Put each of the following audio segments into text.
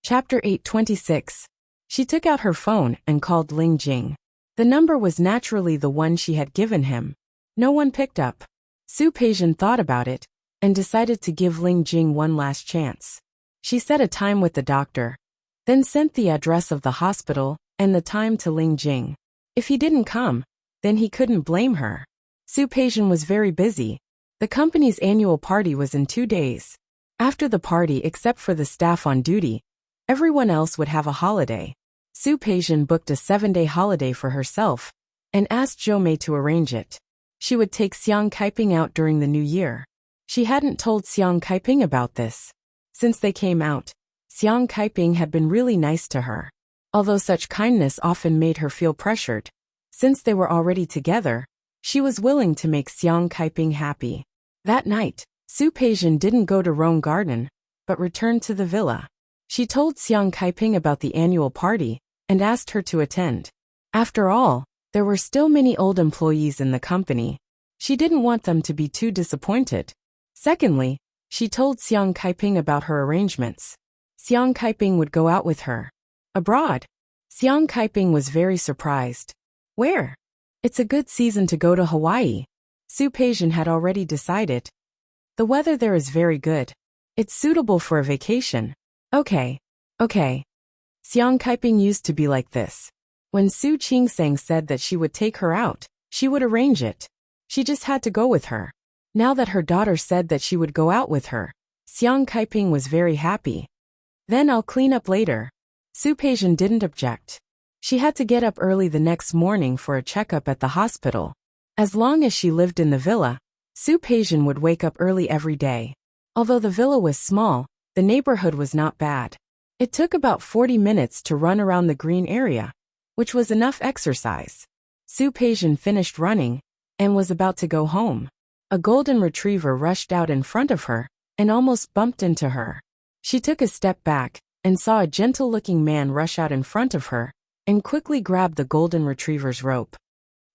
Chapter 826. She took out her phone and called Ling Jing. The number was naturally the one she had given him. No one picked up. Su Peijian thought about it and decided to give Ling Jing one last chance. She set a time with the doctor, then sent the address of the hospital and the time to Ling Jing. If he didn't come, then he couldn't blame her. Su Peijian was very busy. The company's annual party was in 2 days. After the party, except for the staff on duty, everyone else would have a holiday. Su Peijian booked a 7-day holiday for herself and asked Zhou Mei to arrange it. She would take Xiang Kaiping out during the new year. She hadn't told Xiang Kaiping about this. Since they came out, Xiang Kaiping had been really nice to her. Although such kindness often made her feel pressured, since they were already together, she was willing to make Xiang Kaiping happy. That night, Su Peijian didn't go to Rome Garden, but returned to the villa. She told Xiang Kaiping about the annual party and asked her to attend. After all, there were still many old employees in the company. She didn't want them to be too disappointed. Secondly, she told Xiang Kaiping about her arrangements. Xiang Kaiping would go out with her. Abroad. Xiang Kaiping was very surprised. Where? It's a good season to go to Hawaii. Su Peijian had already decided. The weather there is very good. It's suitable for a vacation. Okay. Xiang Kaiping used to be like this. When Su Qingsang said that she would take her out, she would arrange it. She just had to go with her. Now that her daughter said that she would go out with her, Xiang Kaiping was very happy. Then I'll clean up later. Su Peijian didn't object. She had to get up early the next morning for a checkup at the hospital. As long as she lived in the villa, Su Peijian would wake up early every day. Although the villa was small, the neighborhood was not bad. It took about 40 minutes to run around the green area, which was enough exercise. Su Peijian finished running and was about to go home. A golden retriever rushed out in front of her and almost bumped into her. She took a step back and saw a gentle-looking man rush out in front of her and quickly grabbed the golden retriever's rope.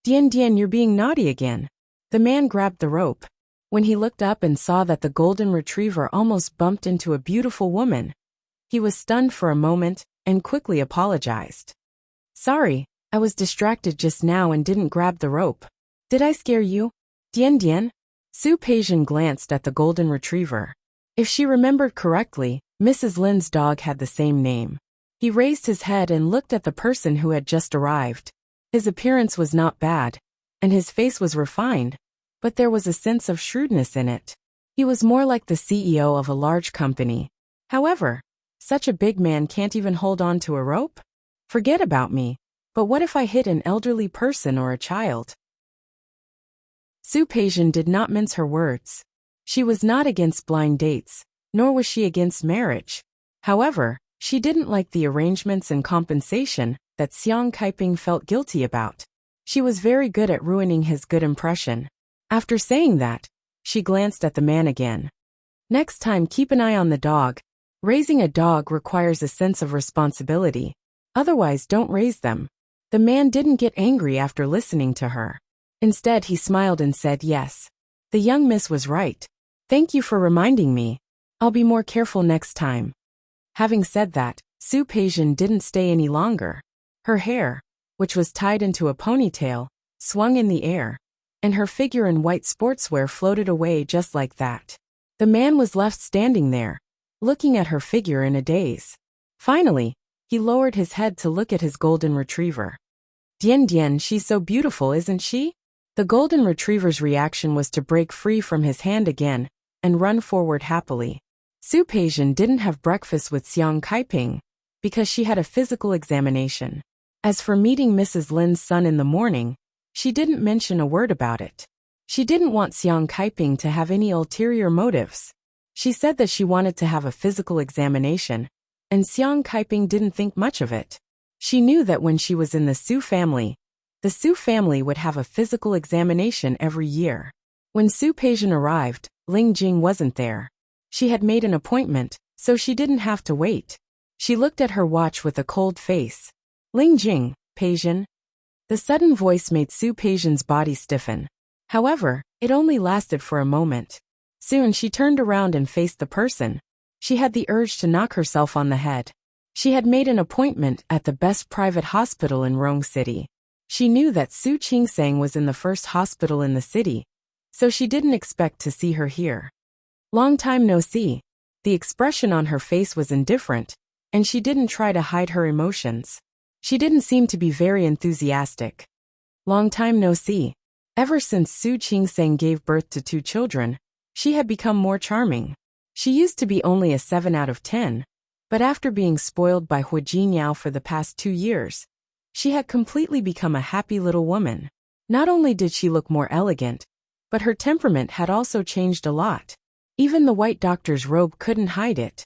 Dian Dian, you're being naughty again. The man grabbed the rope. When he looked up and saw that the golden retriever almost bumped into a beautiful woman, he was stunned for a moment and quickly apologized. Sorry, I was distracted just now and didn't grab the rope. Did I scare you? Dian Dian? Su Peijian glanced at the golden retriever. If she remembered correctly, Mrs. Lin's dog had the same name. He raised his head and looked at the person who had just arrived. His appearance was not bad, and his face was refined, but there was a sense of shrewdness in it. He was more like the CEO of a large company. However, such a big man can't even hold on to a rope? Forget about me, but what if I hit an elderly person or a child? Su Peijian did not mince her words. She was not against blind dates, nor was she against marriage. However, she didn't like the arrangements and compensation that Xiang Kaiping felt guilty about. She was very good at ruining his good impression. After saying that, she glanced at the man again. Next time, keep an eye on the dog. Raising a dog requires a sense of responsibility. Otherwise, don't raise them. The man didn't get angry after listening to her. Instead, he smiled and said yes. The young miss was right. Thank you for reminding me. I'll be more careful next time. Having said that, Su Peijian didn't stay any longer. Her hair, which was tied into a ponytail, swung in the air, and her figure in white sportswear floated away just like that. The man was left standing there, looking at her figure in a daze. Finally, he lowered his head to look at his golden retriever. Dian Dian, she's so beautiful, isn't she? The golden retriever's reaction was to break free from his hand again and run forward happily. Su Peijian didn't have breakfast with Xiang Kaiping because she had a physical examination. As for meeting Mrs. Lin's son in the morning, she didn't mention a word about it. She didn't want Xiang Kaiping to have any ulterior motives. She said that she wanted to have a physical examination, and Xiang Kaiping didn't think much of it. She knew that when she was in the Su family would have a physical examination every year. When Su Peijian arrived, Ling Jing wasn't there. She had made an appointment, so she didn't have to wait. She looked at her watch with a cold face. Ling Jing, Peijian. The sudden voice made Su Peijian's body stiffen. However, it only lasted for a moment. Soon she turned around and faced the person. She had the urge to knock herself on the head. She had made an appointment at the best private hospital in Rome City. She knew that Su Qingsang was in the first hospital in the city, so she didn't expect to see her here. Long time no see. The expression on her face was indifferent, and she didn't try to hide her emotions. She didn't seem to be very enthusiastic. Long time no see. Ever since Su Qingsang gave birth to 2 children, she had become more charming. She used to be only a 7 out of 10, but after being spoiled by Hu Jingyao for the past 2 years, she had completely become a happy little woman. Not only did she look more elegant, but her temperament had also changed a lot. Even the white doctor's robe couldn't hide it.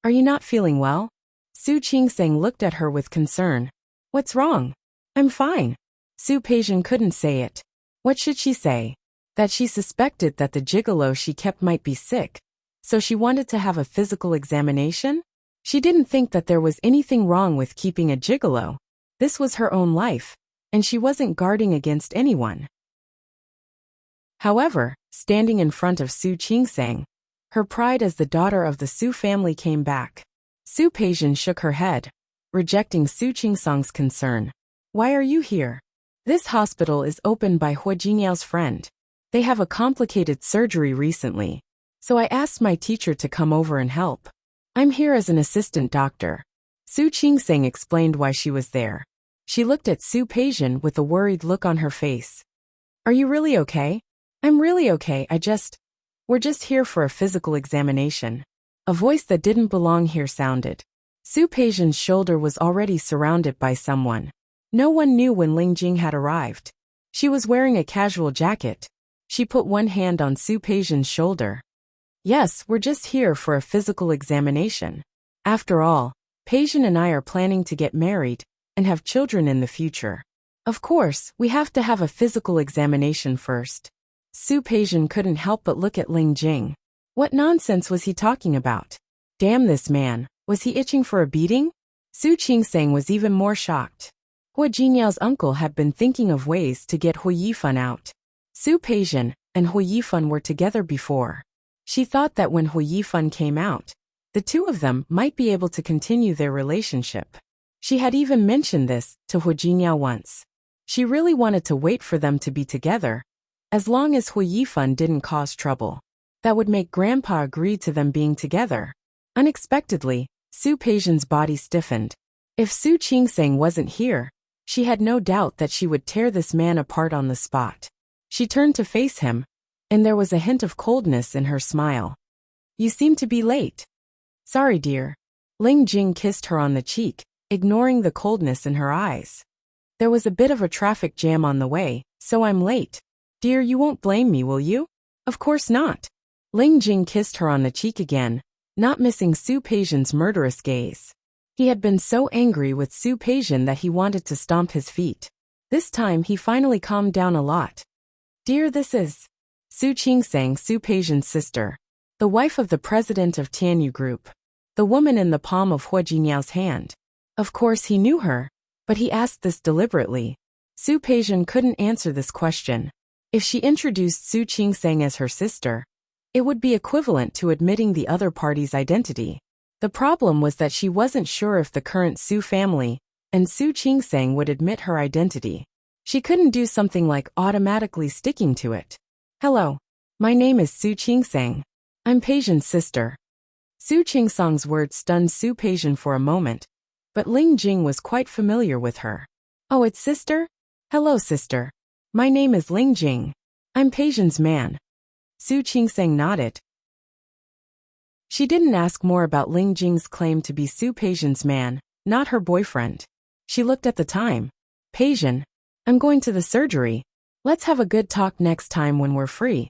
Are you not feeling well? Su Qingsang looked at her with concern. What's wrong? I'm fine. Su Peijian couldn't say it. What should she say? That she suspected that the gigolo she kept might be sick, so she wanted to have a physical examination? She didn't think that there was anything wrong with keeping a gigolo. This was her own life, and she wasn't guarding against anyone. However, standing in front of Su Qingsang, her pride as the daughter of the Su family came back. Su Peijian shook her head, rejecting Su Qingsang's concern. Why are you here? This hospital is opened by Hu Jingyao's friend. They have a complicated surgery recently, so I asked my teacher to come over and help. I'm here as an assistant doctor. Su Qingsang explained why she was there. She looked at Su Peijian with a worried look on her face. Are you really okay? I'm really okay, we're just here for a physical examination. A voice that didn't belong here sounded. Su Peijian's shoulder was already surrounded by someone. No one knew when Ling Jing had arrived. She was wearing a casual jacket. She put one hand on Su Peijian's shoulder. Yes, we're just here for a physical examination. After all, Peijian and I are planning to get married and have children in the future. Of course, we have to have a physical examination first. Su Peijian couldn't help but look at Ling Jing. What nonsense was he talking about? Damn this man, was he itching for a beating? Su Qingsang was even more shocked. Hu Jinyao's uncle had been thinking of ways to get Hu Yifan out. Su Peijian and Hu Yifan were together before. She thought that when Hu Yifan came out, the two of them might be able to continue their relationship. She had even mentioned this to Hu Jinyao once. She really wanted to wait for them to be together, as long as Hu Yifan didn't cause trouble. That would make Grandpa agree to them being together. Unexpectedly, Su Peijian's body stiffened. If Su Qingsang wasn't here, she had no doubt that she would tear this man apart on the spot. She turned to face him, and there was a hint of coldness in her smile. You seem to be late. Sorry, dear. Ling Jing kissed her on the cheek, ignoring the coldness in her eyes. There was a bit of a traffic jam on the way, so I'm late. Dear, you won't blame me, will you? Of course not. Ling Jing kissed her on the cheek again, not missing Su Peijian's murderous gaze. He had been so angry with Su Peijian that he wanted to stomp his feet. This time he finally calmed down a lot. Dear, this is Su Qingsang, Su Peijian's sister, the wife of the president of Tianyu Group, the woman in the palm of Hu Jinyao's hand. Of course he knew her, but he asked this deliberately. Su Peijian couldn't answer this question. If she introduced Su Qingsang as her sister, it would be equivalent to admitting the other party's identity. The problem was that she wasn't sure if the current Su family and Su Qingsang would admit her identity. She couldn't do something like automatically sticking to it. Hello. My name is Su Qingsang. I'm Peijian's sister. Su Qingsang's words stunned Su Peijian for a moment, but Ling Jing was quite familiar with her. Oh, it's sister? Hello, sister. My name is Ling Jing. I'm Peijian's man. Su Qingsang nodded. She didn't ask more about Ling Jing's claim to be Su Peijian's man, not her boyfriend. She looked at the time. Peijian, I'm going to the surgery. Let's have a good talk next time when we're free.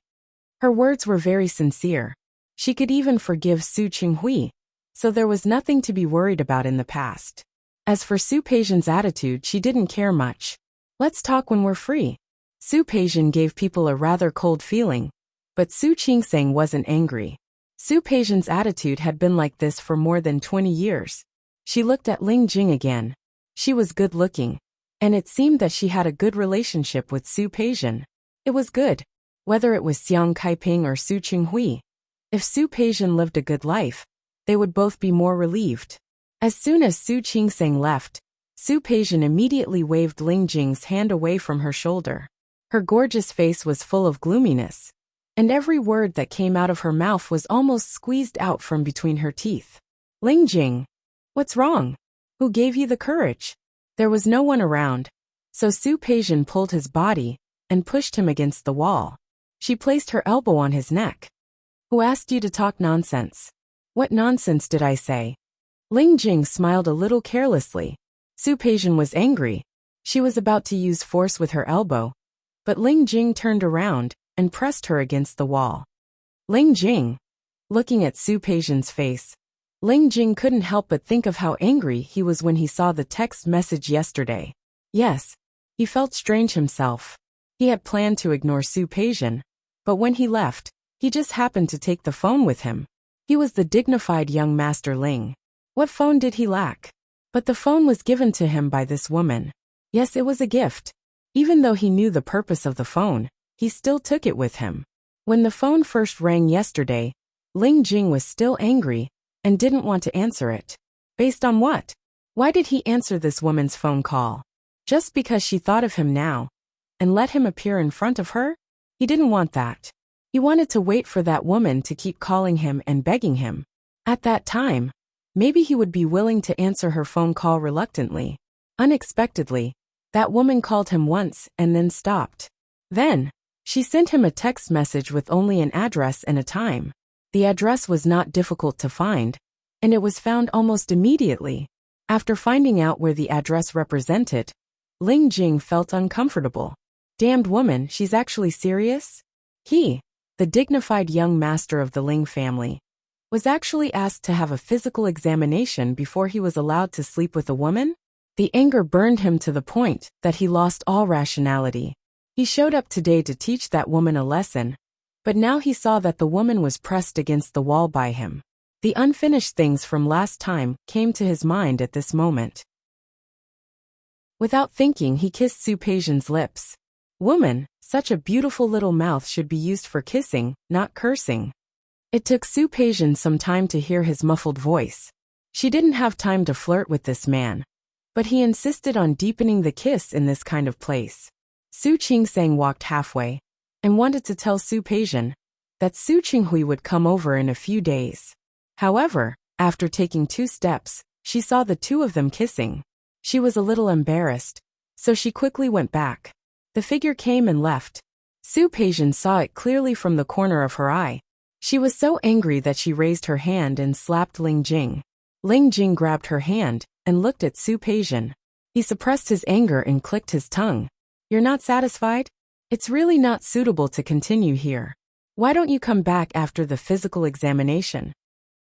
Her words were very sincere. She could even forgive Su Qinghui, so there was nothing to be worried about in the past. As for Su Peijian's attitude, she didn't care much. Let's talk when we're free. Su Peijian gave people a rather cold feeling, but Su Qingsang wasn't angry. Su Peijian's attitude had been like this for more than 20 years. She looked at Ling Jing again. She was good-looking, and it seemed that she had a good relationship with Su Peijian. It was good, whether it was Xiang Kaiping or Su Qinghui. If Su Peijian lived a good life, they would both be more relieved. As soon as Su Qingsang left, Su Peijian immediately waved Ling Jing's hand away from her shoulder. Her gorgeous face was full of gloominess, and every word that came out of her mouth was almost squeezed out from between her teeth. Ling Jing, what's wrong? Who gave you the courage? There was no one around, so Su Peijian pulled his body and pushed him against the wall. She placed her elbow on his neck. Who asked you to talk nonsense? What nonsense did I say? Ling Jing smiled a little carelessly. Su Peijian was angry. She was about to use force with her elbow, but Ling Jing turned around and pressed her against the wall. Ling Jing. Looking at Su Peijian's face, Ling Jing couldn't help but think of how angry he was when he saw the text message yesterday. Yes, he felt strange himself. He had planned to ignore Su Peijian, but when he left, he just happened to take the phone with him. He was the dignified young Master Ling. What phone did he lack? But the phone was given to him by this woman. Yes, it was a gift. Even though he knew the purpose of the phone, he still took it with him. When the phone first rang yesterday, Ling Jing was still angry and didn't want to answer it. Based on what? Why did he answer this woman's phone call? Just because she thought of him now and let him appear in front of her? He didn't want that. He wanted to wait for that woman to keep calling him and begging him. At that time, maybe he would be willing to answer her phone call reluctantly. Unexpectedly, that woman called him once and then stopped. Then, she sent him a text message with only an address and a time. The address was not difficult to find, and it was found almost immediately. After finding out where the address represented, Ling Jing felt uncomfortable. Damned woman, she's actually serious? He, the dignified young master of the Ling family, was actually asked to have a physical examination before he was allowed to sleep with a woman? The anger burned him to the point that he lost all rationality. He showed up today to teach that woman a lesson, but now he saw that the woman was pressed against the wall by him. The unfinished things from last time came to his mind at this moment. Without thinking, he kissed Su Peijian's lips. Woman, such a beautiful little mouth should be used for kissing, not cursing. It took Su Peijian some time to hear his muffled voice. She didn't have time to flirt with this man, but he insisted on deepening the kiss in this kind of place. Su Qingsang walked halfway and wanted to tell Su Peijian that Su Qinghui would come over in a few days. However, after taking 2 steps, she saw the two of them kissing. She was a little embarrassed, so she quickly went back. The figure came and left. Su Peijian saw it clearly from the corner of her eye. She was so angry that she raised her hand and slapped Ling Jing. Ling Jing grabbed her hand and looked at Su Peijian. He suppressed his anger and clicked his tongue. You're not satisfied? It's really not suitable to continue here. Why don't you come back after the physical examination?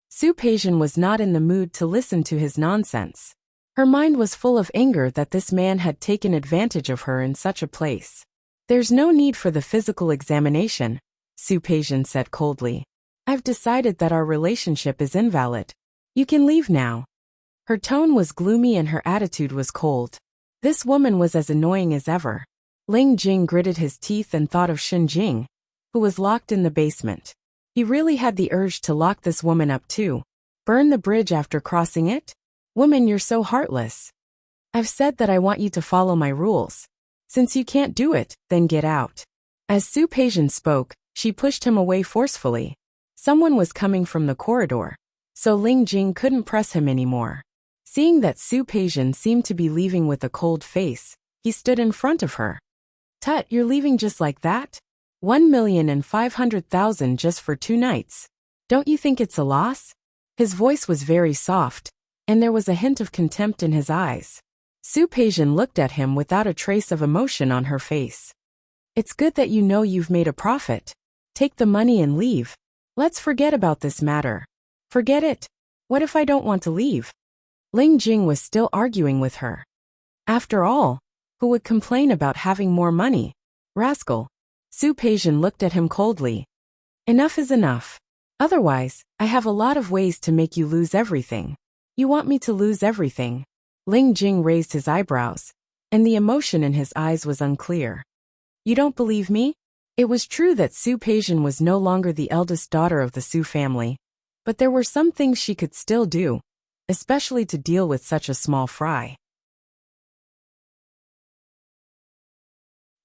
Su Peijian was not in the mood to listen to his nonsense. Her mind was full of anger that this man had taken advantage of her in such a place. There's no need for the physical examination, Su Peijian said coldly. I've decided that our relationship is invalid. You can leave now. Her tone was gloomy and her attitude was cold. This woman was as annoying as ever. Ling Jing gritted his teeth and thought of Shen Jing, who was locked in the basement. He really had the urge to lock this woman up too. Burn the bridge after crossing it? Woman, you're so heartless. I've said that I want you to follow my rules. Since you can't do it, then get out. As Su Peijian spoke, she pushed him away forcefully. Someone was coming from the corridor, so Ling Jing couldn't press him anymore. Seeing that Su Peijian seemed to be leaving with a cold face, he stood in front of her. Tut, you're leaving just like that? 1,500,000 just for 2 nights. Don't you think it's a loss? His voice was very soft, and there was a hint of contempt in his eyes. Su Peijian looked at him without a trace of emotion on her face. It's good that you know you've made a profit. Take the money and leave. Let's forget about this matter. Forget it. What if I don't want to leave? Ling Jing was still arguing with her. After all, who would complain about having more money? Rascal. Su Peijian looked at him coldly. Enough is enough. Otherwise, I have a lot of ways to make you lose everything. You want me to lose everything? Ling Jing raised his eyebrows, and the emotion in his eyes was unclear. You don't believe me? It was true that Su Peijian was no longer the eldest daughter of the Su family, but there were some things she could still do, especially to deal with such a small fry.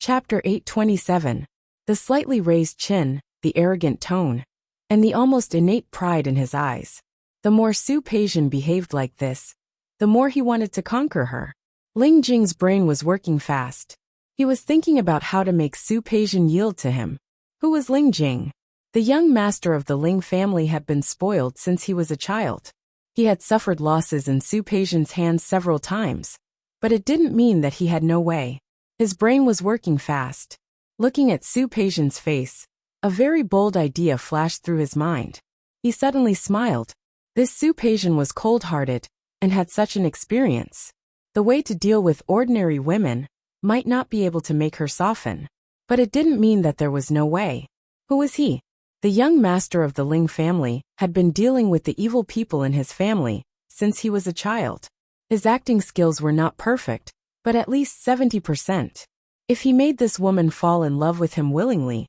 Chapter 827. The slightly raised chin, the arrogant tone, and the almost innate pride in his eyes. The more Su Peijian behaved like this, the more he wanted to conquer her. Ling Jing's brain was working fast. He was thinking about how to make Su Peijian yield to him. Who was Ling Jing? The young master of the Ling family had been spoiled since he was a child. He had suffered losses in Su Peijian's hands several times, but it didn't mean that he had no way. His brain was working fast. Looking at Su Peijian's face, a very bold idea flashed through his mind. He suddenly smiled. This Su Peijian was cold-hearted and had such an experience. The way to deal with ordinary women might not be able to make her soften. But it didn't mean that there was no way. Who was he? The young master of the Ling family had been dealing with the evil people in his family since he was a child. His acting skills were not perfect, but at least 70%. If he made this woman fall in love with him willingly,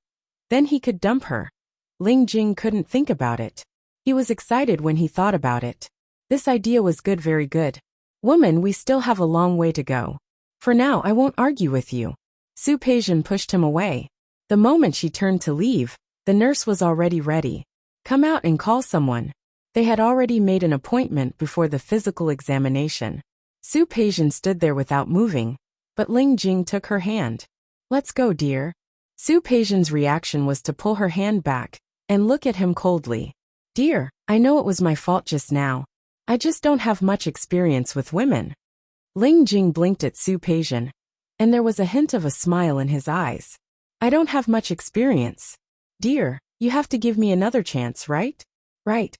then he could dump her. Ling Jing couldn't think about it. He was excited when he thought about it. This idea was good, very good. Woman, we still have a long way to go. For now, I won't argue with you. Su Peijian pushed him away. The moment she turned to leave, the nurse was already ready. Come out and call someone. They had already made an appointment before the physical examination. Su Peijian stood there without moving, but Ling Jing took her hand. Let's go, dear. Su Peijian's reaction was to pull her hand back and look at him coldly. Dear, I know it was my fault just now. I just don't have much experience with women. Ling Jing blinked at Su Peijian, and there was a hint of a smile in his eyes. I don't have much experience. Dear, you have to give me another chance, right? Right.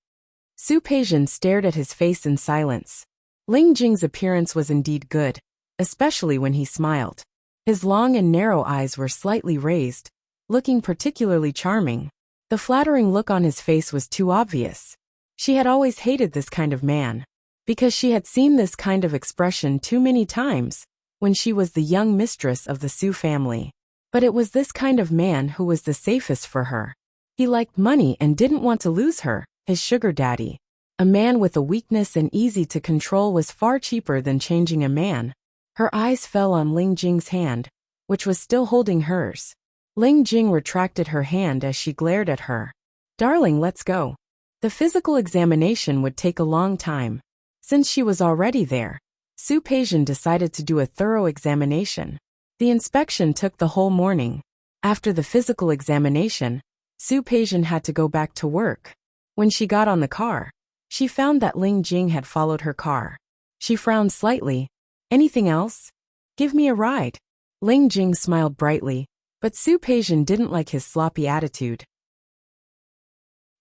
Su Peijian stared at his face in silence. Ling Jing's appearance was indeed good, especially when he smiled. His long and narrow eyes were slightly raised, looking particularly charming. The flattering look on his face was too obvious. She had always hated this kind of man, because she had seen this kind of expression too many times when she was the young mistress of the Su family. But it was this kind of man who was the safest for her. He liked money and didn't want to lose her, his sugar daddy. A man with a weakness and easy to control was far cheaper than changing a man. Her eyes fell on Ling Jing's hand, which was still holding hers. Ling Jing retracted her hand as she glared at her. Darling, let's go. The physical examination would take a long time. Since she was already there, Su Peijian decided to do a thorough examination. The inspection took the whole morning. After the physical examination, Su Peijian had to go back to work. When she got on the car, she found that Ling Jing had followed her car. She frowned slightly. Anything else? Give me a ride. Ling Jing smiled brightly, but Su Peijian didn't like his sloppy attitude.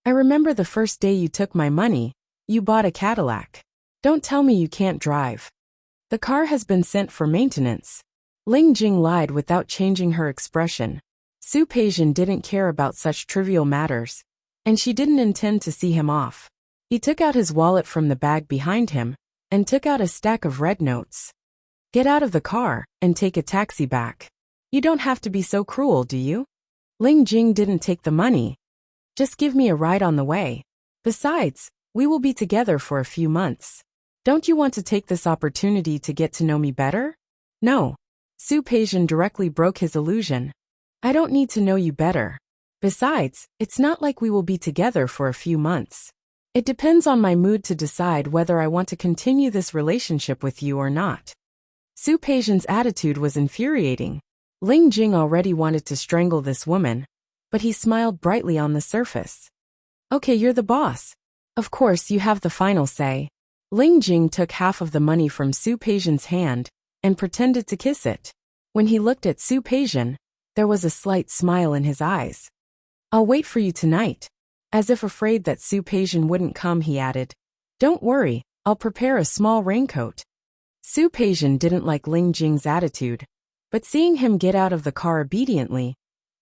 I remember the first day you took my money, you bought a Cadillac. Don't tell me you can't drive. The car has been sent for maintenance. Ling Jing lied without changing her expression. Su Peijian didn't care about such trivial matters, and she didn't intend to see him off. He took out his wallet from the bag behind him and took out a stack of red notes. Get out of the car and take a taxi back. You don't have to be so cruel, do you? Ling Jing didn't take the money. Just give me a ride on the way. Besides, we will be together for a few months. Don't you want to take this opportunity to get to know me better? No. Su Peijian directly broke his illusion. I don't need to know you better. Besides, it's not like we will be together for a few months. It depends on my mood to decide whether I want to continue this relationship with you or not. Su Peijian's attitude was infuriating. Ling Jing already wanted to strangle this woman, but he smiled brightly on the surface. Okay, you're the boss. Of course, you have the final say. Ling Jing took half of the money from Su Peijian's hand and pretended to kiss it. When he looked at Su Peijian, there was a slight smile in his eyes. I'll wait for you tonight. As if afraid that Su Peijian wouldn't come, he added. Don't worry, I'll prepare a small raincoat. Su Peijian didn't like Ling Jing's attitude, but seeing him get out of the car obediently,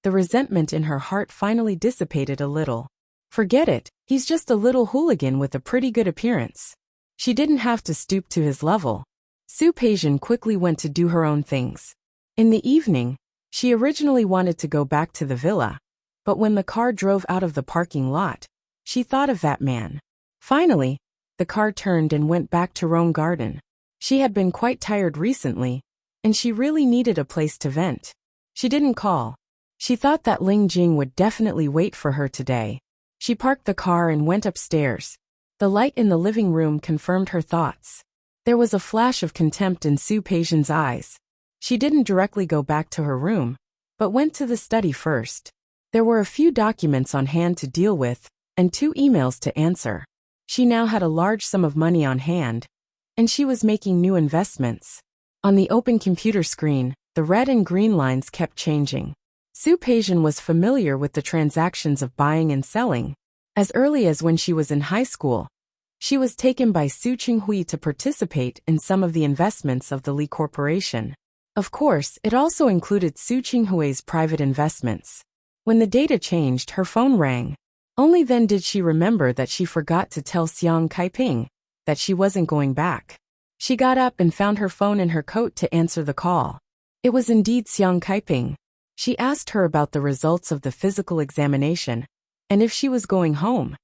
the resentment in her heart finally dissipated a little. Forget it, he's just a little hooligan with a pretty good appearance. She didn't have to stoop to his level. Su Peijian quickly went to do her own things. In the evening, she originally wanted to go back to the villa, but when the car drove out of the parking lot, she thought of that man. Finally, the car turned and went back to Rome Garden. She had been quite tired recently, and she really needed a place to vent. She didn't call. She thought that Ling Jing would definitely wait for her today. She parked the car and went upstairs. The light in the living room confirmed her thoughts. There was a flash of contempt in Su Peijian's eyes. She didn't directly go back to her room, but went to the study first. There were a few documents on hand to deal with, and 2 emails to answer. She now had a large sum of money on hand, and she was making new investments. On the open computer screen, the red and green lines kept changing. Su Peijian was familiar with the transactions of buying and selling. As early as when she was in high school, she was taken by Su Qinghui to participate in some of the investments of the Li Corporation. Of course, it also included Su Qinghui's private investments. When the data changed, her phone rang. Only then did she remember that she forgot to tell Xiang Kaiping that she wasn't going back. She got up and found her phone in her coat to answer the call. It was indeed Xiang Kaiping. She asked her about the results of the physical examination, and if she was going home.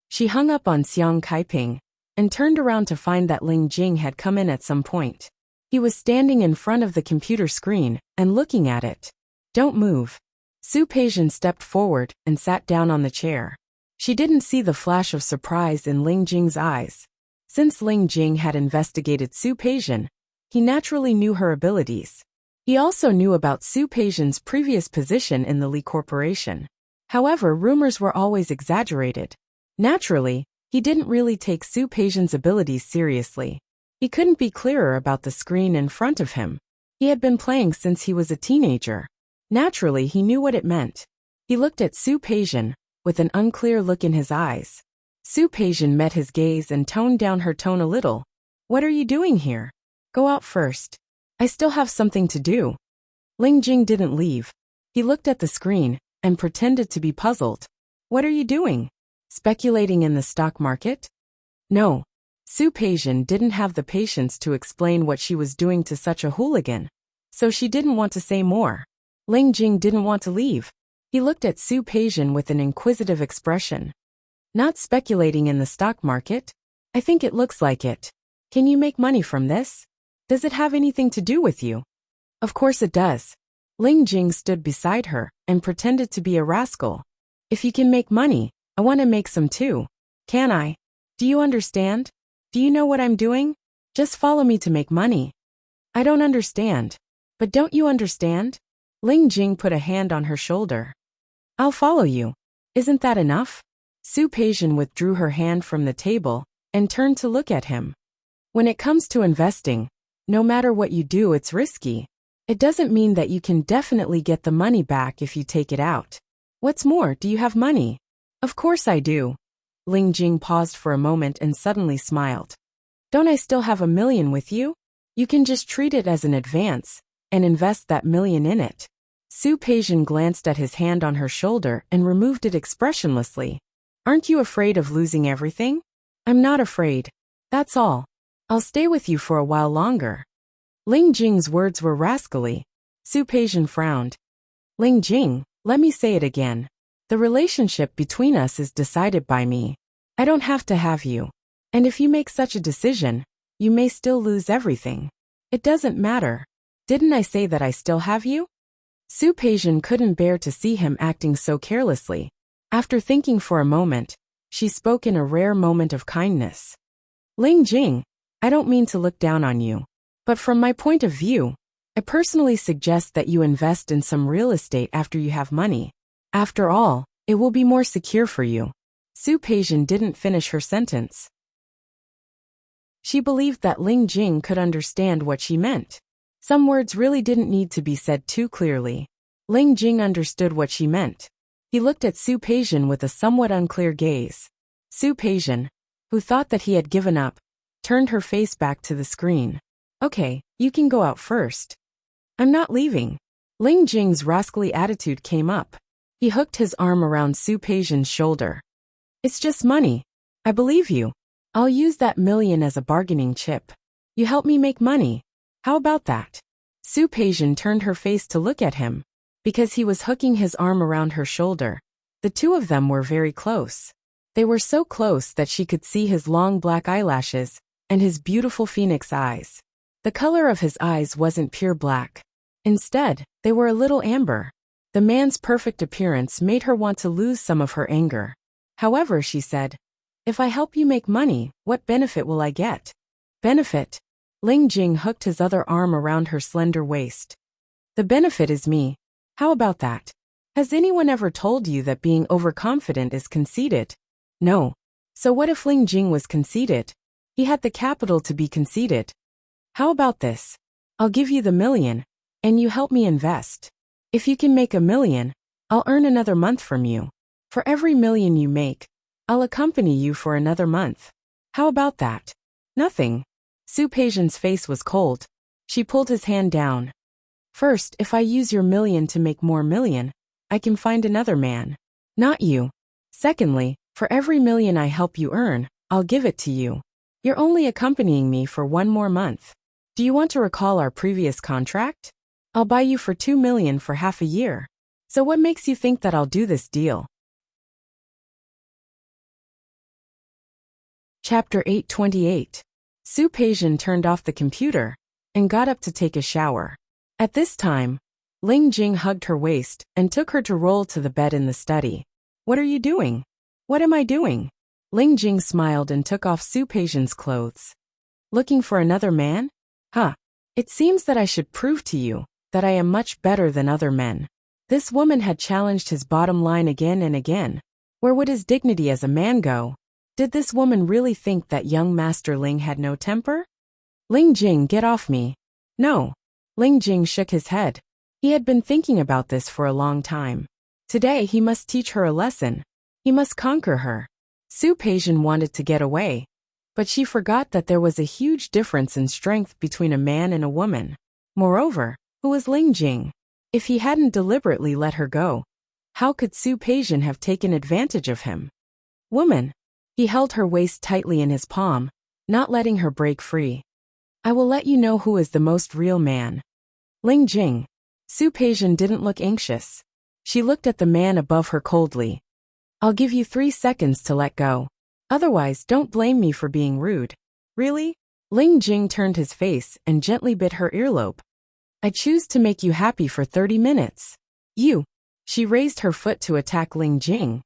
She hung up on Xiang Kaiping, and turned around to find that Ling Jing had come in at some point. He was standing in front of the computer screen, and looking at it. "Don't move." Su Peijian stepped forward, and sat down on the chair. She didn't see the flash of surprise in Ling Jing's eyes. Since Ling Jing had investigated Su Peijian, he naturally knew her abilities. He also knew about Su Peijian's previous position in the Li Corporation. However, rumors were always exaggerated. Naturally, he didn't really take Su Peijian's abilities seriously. He couldn't be clearer about the screen in front of him. He had been playing since he was a teenager. Naturally, he knew what it meant. He looked at Su Peijian, with an unclear look in his eyes. Su Peijian met his gaze and toned down her tone a little. "What are you doing here? Go out first. I still have something to do." Ling Jing didn't leave. He looked at the screen, and pretended to be puzzled. "What are you doing? Speculating in the stock market?" No. Su Peijian didn't have the patience to explain what she was doing to such a hooligan, so she didn't want to say more. Ling Jing didn't want to leave. He looked at Su Peijian with an inquisitive expression. "Not speculating in the stock market? I think it looks like it. Can you make money from this? Does it have anything to do with you?" "Of course it does." Ling Jing stood beside her, and pretended to be a rascal. "If you can make money, I want to make some too. Can I? Do you understand? Do you know what I'm doing? Just follow me to make money." "I don't understand." "But don't you understand?" Ling Jing put a hand on her shoulder. "I'll follow you. Isn't that enough?" Su Peijian withdrew her hand from the table, and turned to look at him. "When it comes to investing, no matter what you do, it's risky. It doesn't mean that you can definitely get the money back if you take it out. What's more, do you have money?" "Of course I do." Ling Jing paused for a moment and suddenly smiled. "Don't I still have $1 million with you? You can just treat it as an advance, and invest that $1 million in it." Su Peijian glanced at his hand on her shoulder and removed it expressionlessly. "Aren't you afraid of losing everything?" "I'm not afraid. That's all. I'll stay with you for a while longer." Ling Jing's words were rascally. Su Peijian frowned. "Ling Jing, let me say it again. The relationship between us is decided by me. I don't have to have you. And if you make such a decision, you may still lose everything. It doesn't matter. Didn't I say that I still have you?" Su Peijian couldn't bear to see him acting so carelessly. After thinking for a moment, she spoke in a rare moment of kindness. "Ling Jing, I don't mean to look down on you. But from my point of view, I personally suggest that you invest in some real estate after you have money. After all, it will be more secure for you." Su Peijian didn't finish her sentence. She believed that Ling Jing could understand what she meant. Some words really didn't need to be said too clearly. Ling Jing understood what she meant. He looked at Su Peijian with a somewhat unclear gaze. Su Peijian, who thought that he had given up, turned her face back to the screen. "Okay, you can go out first." "I'm not leaving." Ling Jing's rascally attitude came up. He hooked his arm around Su Peijian's shoulder. "It's just money. I believe you. I'll use that $1 million as a bargaining chip. You help me make money. How about that?" Su Peijian turned her face to look at him. Because he was hooking his arm around her shoulder, the two of them were very close. They were so close that she could see his long black eyelashes and his beautiful phoenix eyes. The color of his eyes wasn't pure black. Instead, they were a little amber. The man's perfect appearance made her want to lose some of her anger. However, she said, "If I help you make money, what benefit will I get?" Benefit? Ling Jing hooked his other arm around her slender waist. "The benefit is me. How about that? Has anyone ever told you that being overconfident is conceited? No. So what if Ling Jing was conceited? He had the capital to be conceited. How about this? I'll give you the million, and you help me invest. If you can make $1 million, I'll earn another month from you. For every million you make, I'll accompany you for another month. How about that?" "Nothing." Su Peijian's face was cold. She pulled his hand down. "First, if I use your million to make more million, I can find another man. Not you. Secondly, for every million I help you earn, I'll give it to you. You're only accompanying me for 1 more month. Do you want to recall our previous contract? I'll buy you for 2 million for half a year. So what makes you think that I'll do this deal?" Chapter 828. Su Peijian turned off the computer and got up to take a shower. At this time, Ling Jing hugged her waist and took her to roll to the bed in the study. "What are you doing?" "What am I doing?" Ling Jing smiled and took off Su Peijian's clothes. "Looking for another man? Huh. It seems that I should prove to you that I am much better than other men." This woman had challenged his bottom line again and again. Where would his dignity as a man go? Did this woman really think that young Master Ling had no temper? "Ling Jing, get off me." "No." Ling Jing shook his head. He had been thinking about this for a long time. Today he must teach her a lesson. He must conquer her. Su Peijian wanted to get away, but she forgot that there was a huge difference in strength between a man and a woman. Moreover, who was Ling Jing? If he hadn't deliberately let her go, how could Su Peijian have taken advantage of him? "Woman." He held her waist tightly in his palm, not letting her break free. "I will let you know who is the most real man." "Ling Jing." Su Peijian didn't look anxious. She looked at the man above her coldly. "I'll give you 3 seconds to let go. Otherwise, don't blame me for being rude." "Really?" Ling Jing turned his face and gently bit her earlobe. "I choose to make you happy for 30 minutes. You." She raised her foot to attack Ling Jing,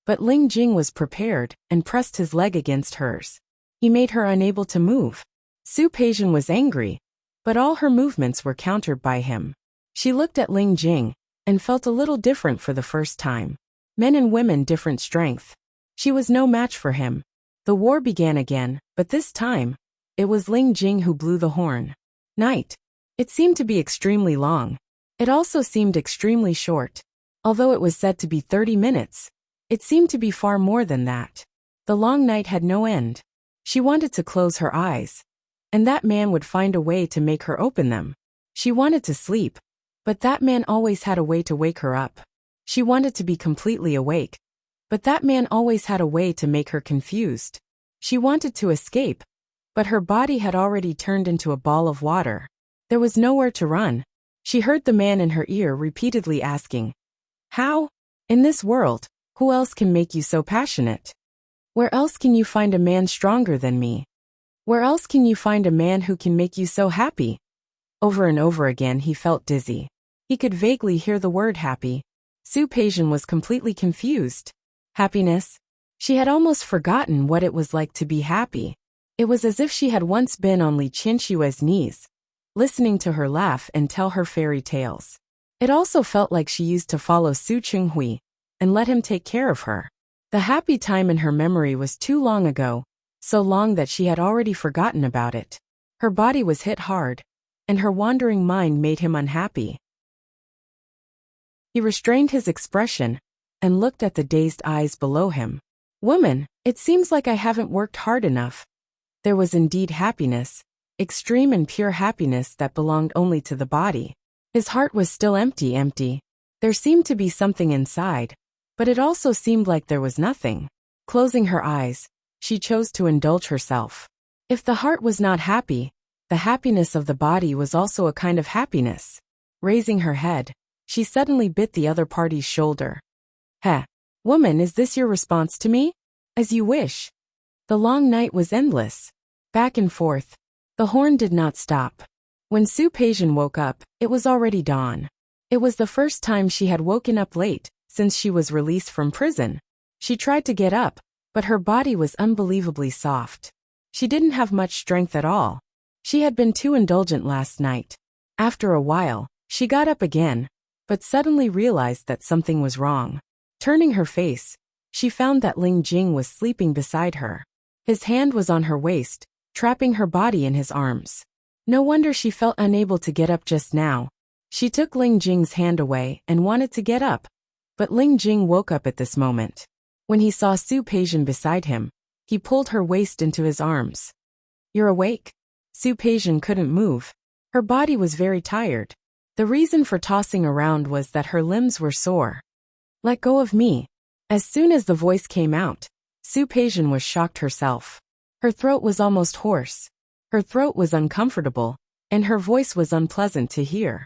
but Ling Jing was prepared and pressed his leg against hers. He made her unable to move. Su Peijian was angry, but all her movements were countered by him. She looked at Ling Jing and felt a little different for the first time. Men and women different strength. She was no match for him. The war began again, but this time, it was Ling Jing who blew the horn. Night. It seemed to be extremely long. It also seemed extremely short. Although it was said to be 30 minutes, it seemed to be far more than that. The long night had no end. She wanted to close her eyes, and that man would find a way to make her open them. She wanted to sleep, but that man always had a way to wake her up. She wanted to be completely awake, but that man always had a way to make her confused. She wanted to escape, but her body had already turned into a ball of water. There was nowhere to run. She heard the man in her ear repeatedly asking, "How? In this world, who else can make you so passionate? Where else can you find a man stronger than me? Where else can you find a man who can make you so happy?" Over and over again he felt dizzy. He could vaguely hear the word happy. Su Peijian was completely confused. Happiness? She had almost forgotten what it was like to be happy. It was as if she had once been on Li Qianshui's knees, listening to her laugh and tell her fairy tales. It also felt like she used to follow Su Chunghui and let him take care of her. The happy time in her memory was too long ago, so long that she had already forgotten about it. Her body was hit hard, and her wandering mind made him unhappy. He restrained his expression and looked at the dazed eyes below him. "Woman, it seems like I haven't worked hard enough." There was indeed happiness, extreme and pure happiness that belonged only to the body. His heart was still empty. There seemed to be something inside, but it also seemed like there was nothing. Closing her eyes, she chose to indulge herself. If the heart was not happy, the happiness of the body was also a kind of happiness. Raising her head, she suddenly bit the other party's shoulder. "Heh, woman, is this your response to me? As you wish. The long night was endless. Back and forth. The horn did not stop. When Su Peijian woke up, it was already dawn. It was the first time she had woken up late since she was released from prison. She tried to get up, but her body was unbelievably soft. She didn't have much strength at all. She had been too indulgent last night. After a while, she got up again, but suddenly realized that something was wrong. Turning her face, she found that Ling Jing was sleeping beside her. His hand was on her waist, trapping her body in his arms. No wonder she felt unable to get up just now. She took Ling Jing's hand away and wanted to get up, but Ling Jing woke up at this moment. When he saw Su Peijian beside him, he pulled her waist into his arms. "You're awake?" Su Peijian couldn't move. Her body was very tired. The reason for tossing around was that her limbs were sore. "Let go of me." As soon as the voice came out, Su Peijian was shocked herself. Her throat was almost hoarse. Her throat was uncomfortable, and her voice was unpleasant to hear.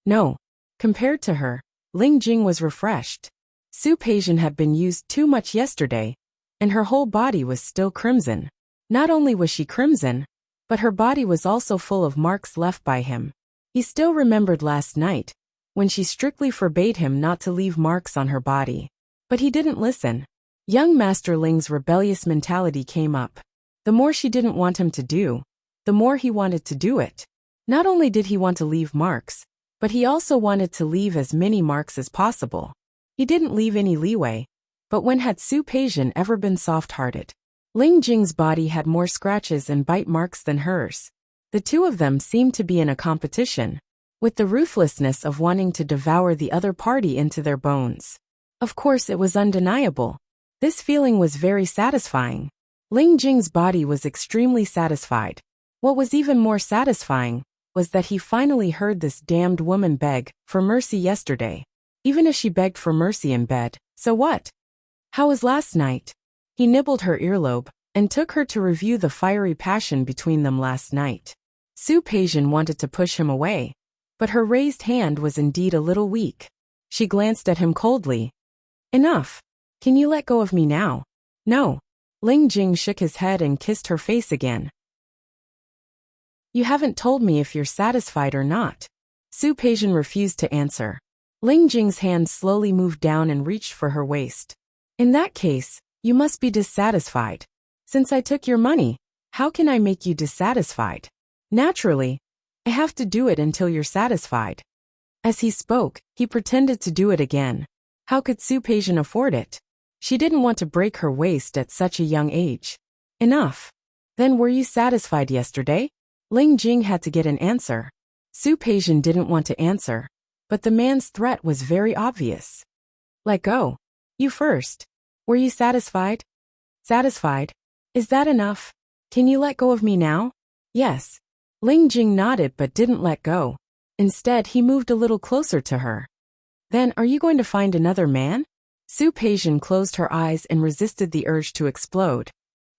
No. Compared to her, Ling Jing was refreshed. Su Peijian had been used too much yesterday, and her whole body was still crimson. Not only was she crimson, but her body was also full of marks left by him. He still remembered last night, when she strictly forbade him not to leave marks on her body. But he didn't listen. Young Master Ling's rebellious mentality came up. The more she didn't want him to do, the more he wanted to do it. Not only did he want to leave marks, but he also wanted to leave as many marks as possible. He didn't leave any leeway, but when had Su Peijian ever been soft-hearted? Ling Jing's body had more scratches and bite marks than hers. The two of them seemed to be in a competition, with the ruthlessness of wanting to devour the other party into their bones. Of course, it was undeniable. This feeling was very satisfying. Ling Jing's body was extremely satisfied. What was even more satisfying was that he finally heard this damned woman beg for mercy yesterday. Even if she begged for mercy in bed, so what? How was last night? He nibbled her earlobe and took her to review the fiery passion between them last night. Su Peijian wanted to push him away, but her raised hand was indeed a little weak. She glanced at him coldly. "Enough. Can you let go of me now?" "No." Ling Jing shook his head and kissed her face again. "You haven't told me if you're satisfied or not." Su Peijian refused to answer. Ling Jing's hand slowly moved down and reached for her waist. "In that case, you must be dissatisfied. Since I took your money, how can I make you dissatisfied? Naturally, I have to do it until you're satisfied." As he spoke, he pretended to do it again. How could Su Peijian afford it? She didn't want to break her waist at such a young age. "Enough. Then were you satisfied yesterday?" Ling Jing had to get an answer. Su Peijian didn't want to answer, but the man's threat was very obvious. "Let go. You first. Were you satisfied?" "Satisfied. Is that enough? Can you let go of me now?" "Yes." Ling Jing nodded but didn't let go. Instead, he moved a little closer to her. "Then are you going to find another man?" Su Peijian closed her eyes and resisted the urge to explode.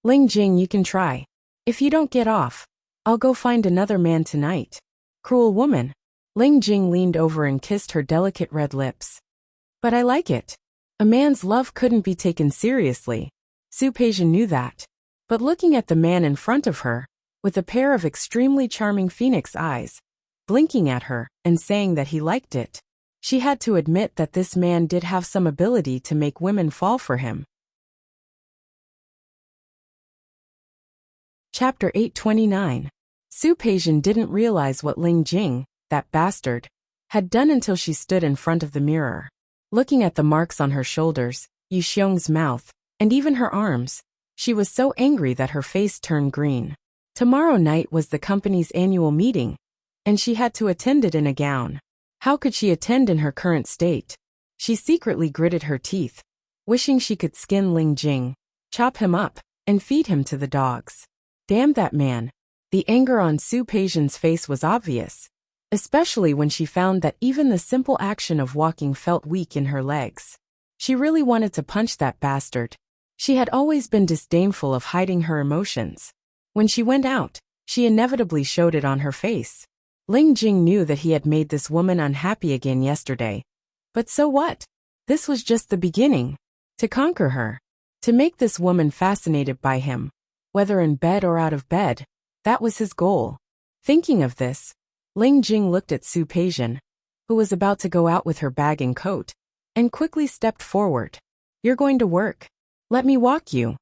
"Ling Jing, you can try. If you don't get off, I'll go find another man tonight." "Cruel woman." Ling Jing leaned over and kissed her delicate red lips. "But I like it." A man's love couldn't be taken seriously. Su Peijian knew that. But looking at the man in front of her, with a pair of extremely charming phoenix eyes, blinking at her and saying that he liked it, she had to admit that this man did have some ability to make women fall for him. Chapter 829. Su Peijian didn't realize what Ling Jing, that bastard, had done until she stood in front of the mirror. Looking at the marks on her shoulders, Yu Xiong's mouth, and even her arms, she was so angry that her face turned green. Tomorrow night was the company's annual meeting, and she had to attend it in a gown. How could she attend in her current state? She secretly gritted her teeth, wishing she could skin Ling Jing, chop him up, and feed him to the dogs. Damn that man. The anger on Su Peijian's face was obvious, especially when she found that even the simple action of walking felt weak in her legs. She really wanted to punch that bastard. She had always been disdainful of hiding her emotions. When she went out, she inevitably showed it on her face. Ling Jing knew that he had made this woman unhappy again yesterday. But so what? This was just the beginning. To conquer her, To make this woman fascinated by him, whether in bed or out of bed, that was his goal. Thinking of this, Ling Jing looked at Su Peijian, who was about to go out with her bag and coat, and quickly stepped forward. "You're going to work. Let me walk you."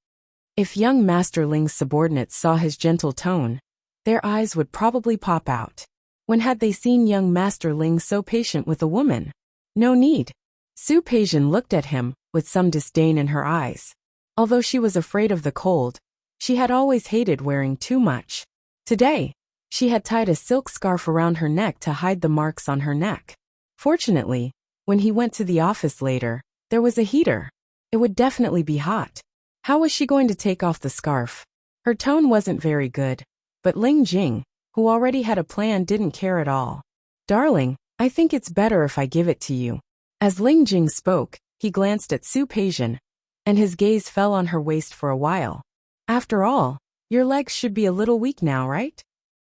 If young Master Ling's subordinates saw his gentle tone, their eyes would probably pop out. When had they seen young Master Ling so patient with a woman? No need. Su Peijian looked at him, with some disdain in her eyes. Although she was afraid of the cold, she had always hated wearing too much. Today, she had tied a silk scarf around her neck to hide the marks on her neck. Fortunately, when he went to the office later, there was a heater. It would definitely be hot. How was she going to take off the scarf? Her tone wasn't very good, but Ling Jing, who already had a plan, didn't care at all. "Darling, I think it's better if I give it to you." As Ling Jing spoke, he glanced at Su Peijian, and his gaze fell on her waist for a while. "After all, your legs should be a little weak now, right?"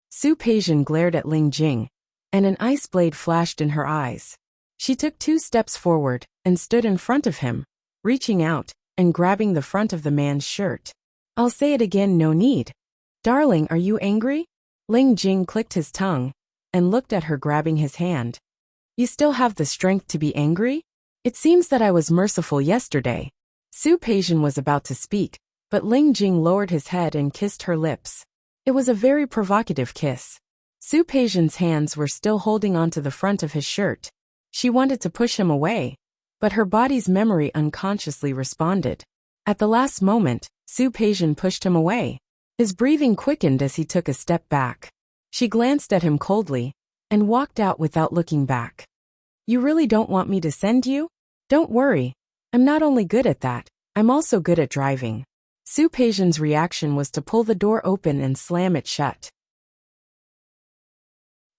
Su Peijian glared at Ling Jing, and an ice blade flashed in her eyes. She took 2 steps forward and stood in front of him, reaching out and grabbing the front of the man's shirt. "I'll say it again, no need. Darling, are you angry?" Ling Jing clicked his tongue and looked at her, grabbing his hand. "You still have the strength to be angry? It seems that I was merciful yesterday." Su Peijian was about to speak, but Ling Jing lowered his head and kissed her lips. It was a very provocative kiss. Su Peijian's hands were still holding onto the front of his shirt. She wanted to push him away, but her body's memory unconsciously responded. At the last moment, Su Peijian pushed him away. His breathing quickened as he took a step back. She glanced at him coldly and walked out without looking back. "You really don't want me to send you? Don't worry. I'm not only good at that, I'm also good at driving." Su Peijian's reaction was to pull the door open and slam it shut.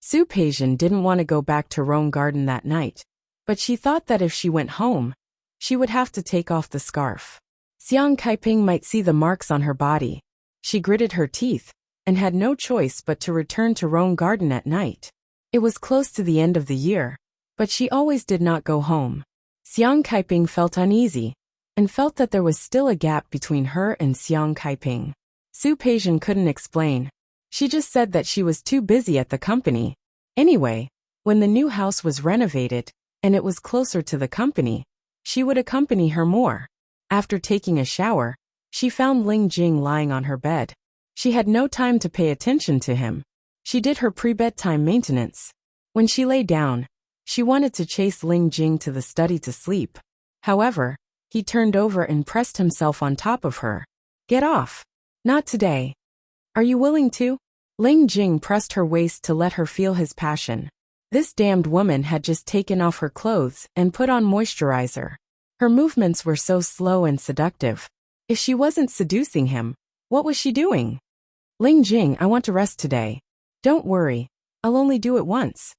Su Peijian didn't want to go back to Rome Garden that night, but she thought that if she went home, she would have to take off the scarf. Xiang Kaiping might see the marks on her body. She gritted her teeth and had no choice but to return to Rome Garden at night. It was close to the end of the year, but she always did not go home. Xiang Kaiping felt uneasy and felt that there was still a gap between her and Xiang Kaiping. Su Peijian couldn't explain. She just said that she was too busy at the company. Anyway, when the new house was renovated and it was closer to the company, she would accompany her more. After taking a shower, she found Ling Jing lying on her bed. She had no time to pay attention to him. She did her pre-bedtime maintenance. When she lay down, she wanted to chase Ling Jing to the study to sleep. However, he turned over and pressed himself on top of her. "Get off. Not today. Are you willing to?" Ling Jing pressed her waist to let her feel his passion. This damned woman had just taken off her clothes and put on moisturizer. Her movements were so slow and seductive. If she wasn't seducing him, what was she doing? "Ling Jing, I want to rest today. Don't worry, I'll only do it once."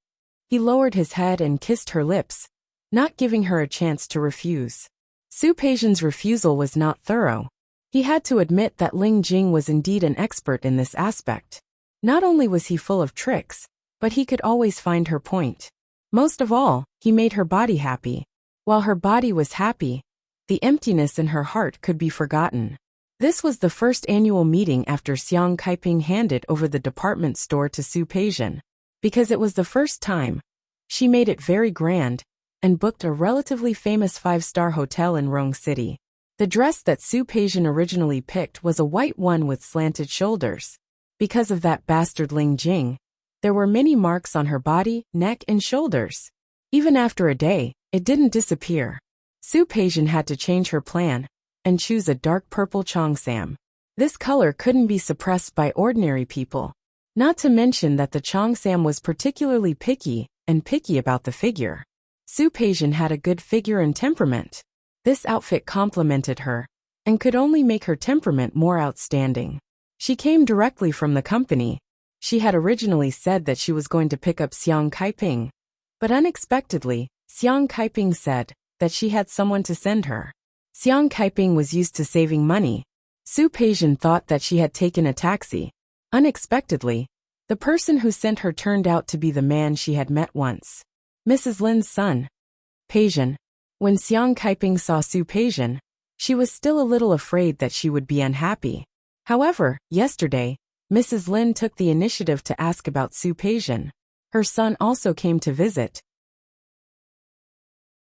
He lowered his head and kissed her lips, not giving her a chance to refuse. Su Peijian's refusal was not thorough. He had to admit that Ling Jing was indeed an expert in this aspect. Not only was he full of tricks, but he could always find her point. Most of all, he made her body happy. While her body was happy, the emptiness in her heart could be forgotten. This was the first annual meeting after Xiang Kaiping handed over the department store to Su Peijian. Because it was the first time, she made it very grand and booked a relatively famous 5-star hotel in Rong City. The dress that Su Peijian originally picked was a white one with slanted shoulders. Because of that bastard Ling Jing, there were many marks on her body, neck, and shoulders. Even after a day, it didn't disappear. Su Peijian had to change her plan and choose a dark purple cheongsam. This color couldn't be suppressed by ordinary people. Not to mention that the cheongsam was particularly picky about the figure. Su Peijian had a good figure and temperament. This outfit complemented her and could only make her temperament more outstanding. She came directly from the company. She had originally said that she was going to pick up Xiang Kaiping, but unexpectedly, Xiang Kaiping said that she had someone to send her. Xiang Kaiping was used to saving money. Su Peijian thought that she had taken a taxi. Unexpectedly, the person who sent her turned out to be the man she had met once. Mrs. Lin's son. Peijian. When Xiang Kaiping saw Su Peijian, She was still a little afraid that she would be unhappy. However, yesterday, Mrs. Lin took the initiative to ask about Su Peijian. Her son also came to visit.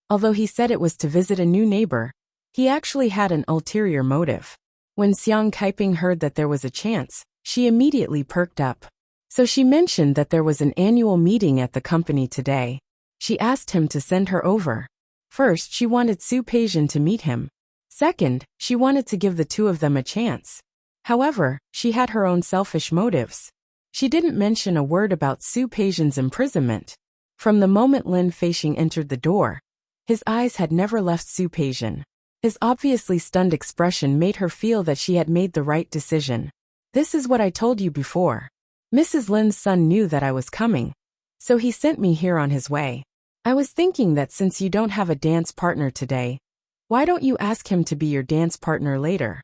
Although he said it was to visit a new neighbor, he actually had an ulterior motive. When Xiang Kaiping heard that there was a chance, she immediately perked up. So she mentioned that there was an annual meeting at the company today. She asked him to send her over. First, she wanted Su Peijian to meet him. Second, she wanted to give the two of them a chance. However, she had her own selfish motives. She didn't mention a word about Su Peijian's imprisonment. From the moment Lin Feixing entered the door, his eyes had never left Su Peijian. His obviously stunned expression made her feel that she had made the right decision. This is what I told you before. Mrs. Lin's son knew that I was coming, so he sent me here on his way. I was thinking that since you don't have a dance partner today, why don't you ask him to be your dance partner later?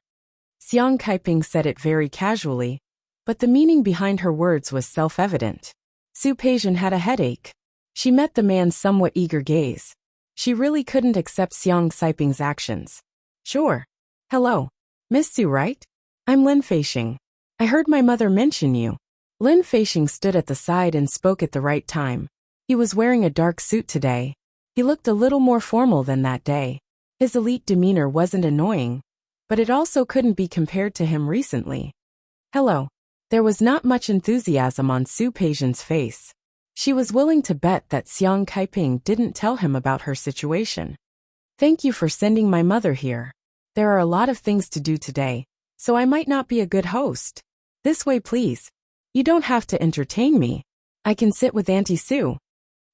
Xiang Kaiping said it very casually, but the meaning behind her words was self-evident. Su Peijian had a headache. She met the man's somewhat eager gaze. She really couldn't accept Xiang Kaiping's actions. Sure. Hello. Miss Su, right? I'm Lin Feixing. I heard my mother mention you. Lin Feixing stood at the side and spoke at the right time. He was wearing a dark suit today. He looked a little more formal than that day. His elite demeanor wasn't annoying, but it also couldn't be compared to him recently. Hello. There was not much enthusiasm on Su Peijian's face. She was willing to bet that Xiang Kaiping didn't tell him about her situation. Thank you for sending my mother here. There are a lot of things to do today, so I might not be a good host. This way, please. You don't have to entertain me. I can sit with Auntie Su.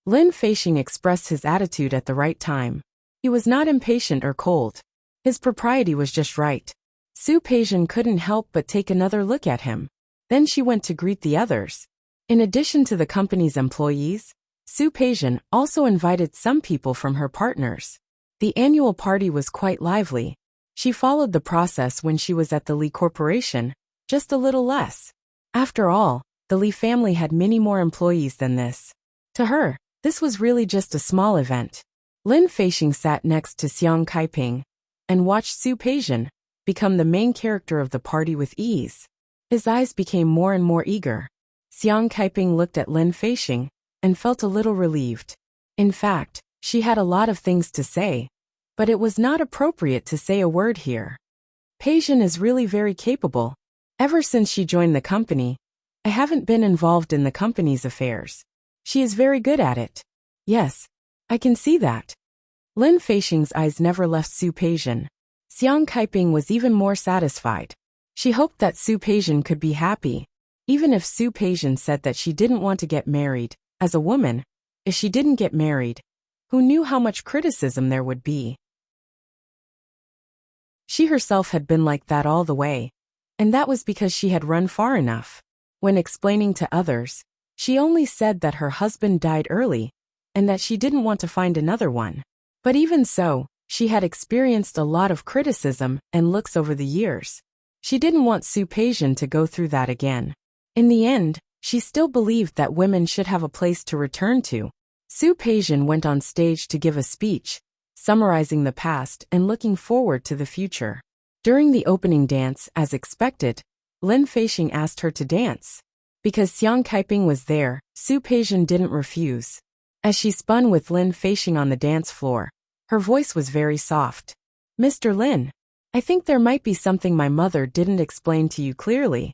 Lin Feixing expressed his attitude at the right time. He was not impatient or cold. His propriety was just right. Su Peijian couldn't help but take another look at him. Then she went to greet the others. In addition to the company's employees, Su Peijian also invited some people from her partners. The annual party was quite lively. She followed the process when she was at the Li Corporation, just a little less. After all, the Li family had many more employees than this. To her, this was really just a small event. Lin Feixing sat next to Xiang Kaiping and watched Su Peijian become the main character of the party with ease. His eyes became more and more eager. Xiang Kaiping looked at Lin Feixing and felt a little relieved. In fact, she had a lot of things to say, but it was not appropriate to say a word here. Peijian is really very capable. Ever since she joined the company, I haven't been involved in the company's affairs. She is very good at it. Yes, I can see that. Lin Feixing's eyes never left Su Peijian. Xiang Kaiping was even more satisfied. She hoped that Su Peijian could be happy. Even if Su Peijian said that she didn't want to get married, as a woman, if she didn't get married, who knew how much criticism there would be? She herself had been like that all the way, and that was because she had run far enough. When explaining to others, she only said that her husband died early, and that she didn't want to find another one. But even so, she had experienced a lot of criticism and looks over the years. She didn't want Su Peijian to go through that again. In the end, she still believed that women should have a place to return to. Su Peijian went on stage to give a speech, summarizing the past and looking forward to the future. During the opening dance, as expected, Lin Feixing asked her to dance. Because Xiang Kaiping was there, Su Peijian didn't refuse. As she spun with Lin Feixing on the dance floor, her voice was very soft. Mr. Lin, I think there might be something my mother didn't explain to you clearly.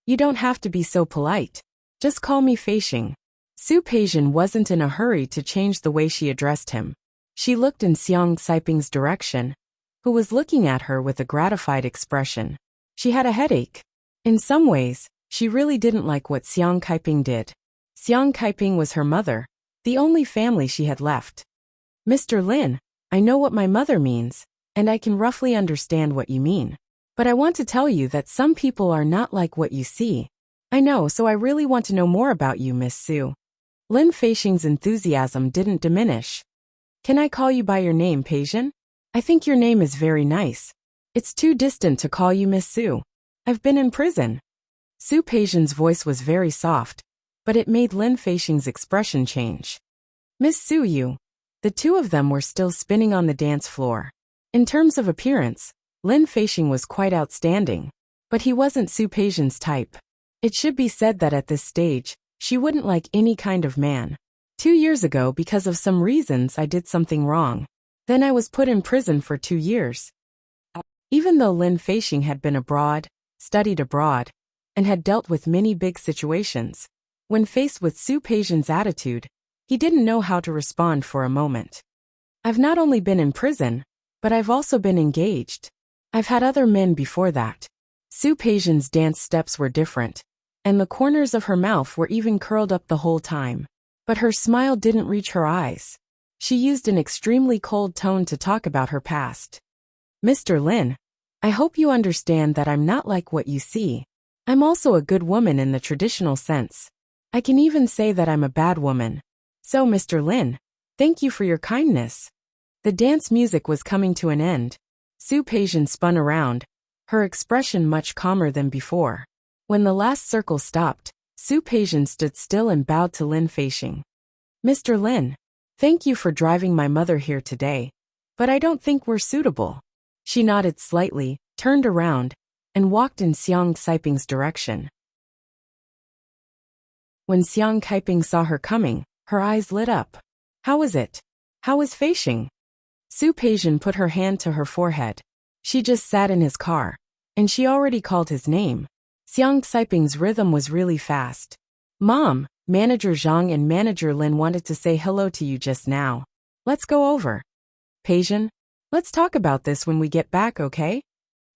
You don't have to be so polite. Just call me Feixing. Su Peijian wasn't in a hurry to change the way she addressed him. She looked in Xiang Kaiping's direction, who was looking at her with a gratified expression. She had a headache. In some ways, she really didn't like what Xiang Kaiping did. Xiang Kaiping was her mother, the only family she had left. Mr. Lin, I know what my mother means, and I can roughly understand what you mean. But I want to tell you that some people are not like what you see. I know, so I really want to know more about you, Miss Su. Lin Feixing's enthusiasm didn't diminish. Can I call you by your name, Peijian? I think your name is very nice. It's too distant to call you Miss Su. I've been in prison. Su Peijian's voice was very soft, but it made Lin Feixing's expression change. Miss Su, you. The two of them were still spinning on the dance floor. In terms of appearance, Lin Feixing was quite outstanding. But he wasn't Su Peijian's type. It should be said that at this stage, she wouldn't like any kind of man. 2 years ago, because of some reasons, I did something wrong. Then I was put in prison for 2 years. Even though Lin Feixing had been abroad, studied abroad, and had dealt with many big situations, when faced with Su Peijian's attitude, he didn't know how to respond for a moment. I've not only been in prison, but I've also been engaged. I've had other men before that. Su Peijian's dance steps were different, and the corners of her mouth were even curled up the whole time. But her smile didn't reach her eyes. She used an extremely cold tone to talk about her past. Mr. Lin, I hope you understand that I'm not like what you see. I'm also a good woman in the traditional sense. I can even say that I'm a bad woman. So, Mr. Lin, thank you for your kindness. The dance music was coming to an end. Su Peijian spun around, her expression much calmer than before. When the last circle stopped, Su Peijian stood still and bowed to Lin Feixing. Mr. Lin, thank you for driving my mother here today, but I don't think we're suitable. She nodded slightly, turned around, and walked in Xiang Caiping's direction. When Xiang Caiping saw her coming, her eyes lit up. How is it? How is Feixing? Su Peijian put her hand to her forehead. She just sat in his car, and she already called his name. Xiang Caiping's rhythm was really fast. Mom, Manager Zhang and Manager Lin wanted to say hello to you just now. Let's go over. Peijian, let's talk about this when we get back, okay?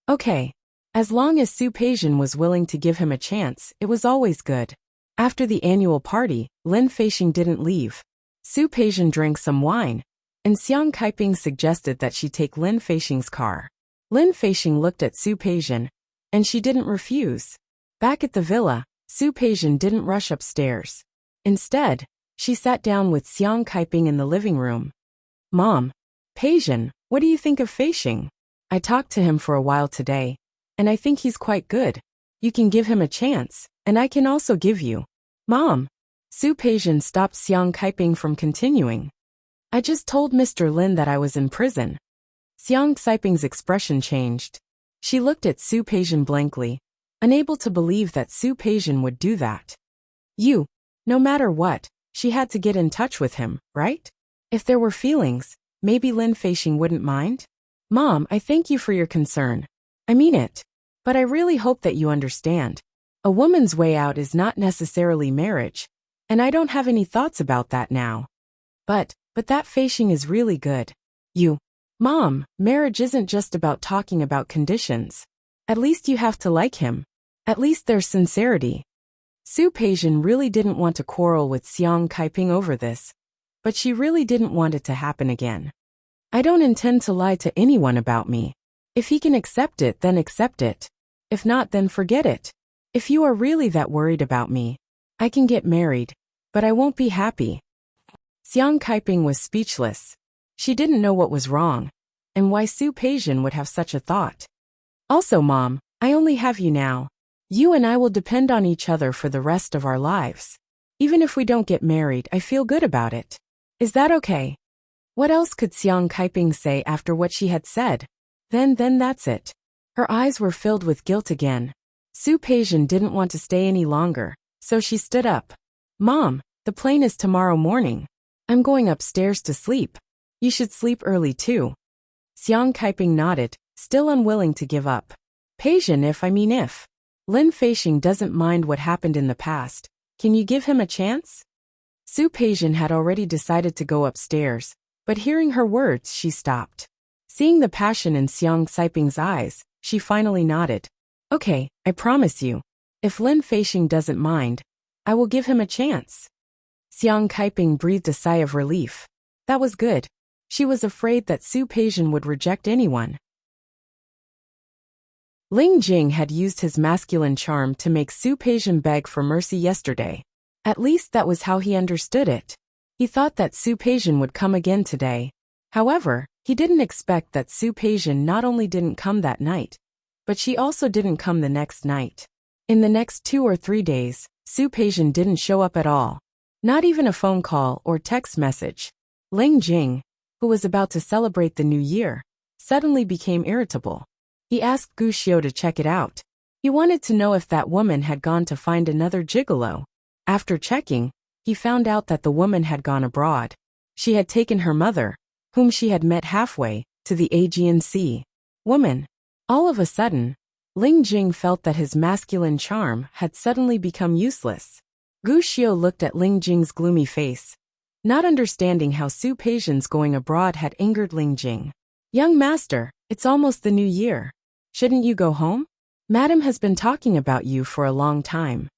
Okay. As long as Su Peijian was willing to give him a chance, it was always good. After the annual party, Lin Feixing didn't leave. Su Peijian drank some wine, and Xiang Caiping suggested that she take Lin Feixing's car. Lin Feixing looked at Su Peijian, and she didn't refuse. Back at the villa, Su Peijian didn't rush upstairs. Instead, she sat down with Xiang Caiping in the living room. Mom, Peijian, what do you think of Feixing? I talked to him for a while today, and I think he's quite good. You can give him a chance, and I can also give you. Mom. Su Peijian stopped Xiang Caiping from continuing. I just told Mr. Lin that I was in prison. Xiang Caiping's expression changed. She looked at Su Peijian blankly, unable to believe that Su Peijian would do that. No matter what, she had to get in touch with him, right? If there were feelings, maybe Lin Feixing wouldn't mind? Mom, I thank you for your concern. I mean it. But I really hope that you understand. A woman's way out is not necessarily marriage, and I don't have any thoughts about that now. But that Feixing is really good. Mom, marriage isn't just about talking about conditions. At least you have to like him. At least there's sincerity. Su Peijian really didn't want to quarrel with Xiang Caiping over this, but she really didn't want it to happen again. I don't intend to lie to anyone about me. If he can accept it, then accept it. If not, then forget it. If you are really that worried about me, I can get married, but I won't be happy. Xiang Caiping was speechless. She didn't know what was wrong, and why Su Peijian would have such a thought. Also, Mom, I only have you now. You and I will depend on each other for the rest of our lives. Even if we don't get married, I feel good about it. Is that okay? What else could Xiang Caiping say after what she had said? Then that's it. Her eyes were filled with guilt again. Su Peijian didn't want to stay any longer, so she stood up. Mom, the plane is tomorrow morning. I'm going upstairs to sleep. You should sleep early too. Xiang Caiping nodded, still unwilling to give up. Peijian, if Lin Feixing doesn't mind what happened in the past, can you give him a chance? Su Peijian had already decided to go upstairs, but hearing her words, she stopped. Seeing the passion in Xiang Caiping's eyes, she finally nodded. Okay, I promise you. If Lin Feixing doesn't mind, I will give him a chance. Xiang Caiping breathed a sigh of relief. That was good. She was afraid that Su Peijian would reject anyone. Ling Jing had used his masculine charm to make Su Peijian beg for mercy yesterday. At least that was how he understood it. He thought that Su Peijian would come again today. However, he didn't expect that Su Peijian not only didn't come that night, but she also didn't come the next night. In the next 2 or 3 days, Su Peijian didn't show up at all. Not even a phone call or text message. Ling Jing, who was about to celebrate the new year, suddenly became irritable. He asked Wuxia to check it out. He wanted to know if that woman had gone to find another gigolo. After checking, he found out that the woman had gone abroad. She had taken her mother, whom she had met halfway, to the Aegean Sea. Woman. All of a sudden, Ling Jing felt that his masculine charm had suddenly become useless. Wuxia looked at Ling Jing's gloomy face, not understanding how Su Peijian's going abroad had angered Ling Jing. Young master, it's almost the new year. Shouldn't you go home? Madam has been talking about you for a long time.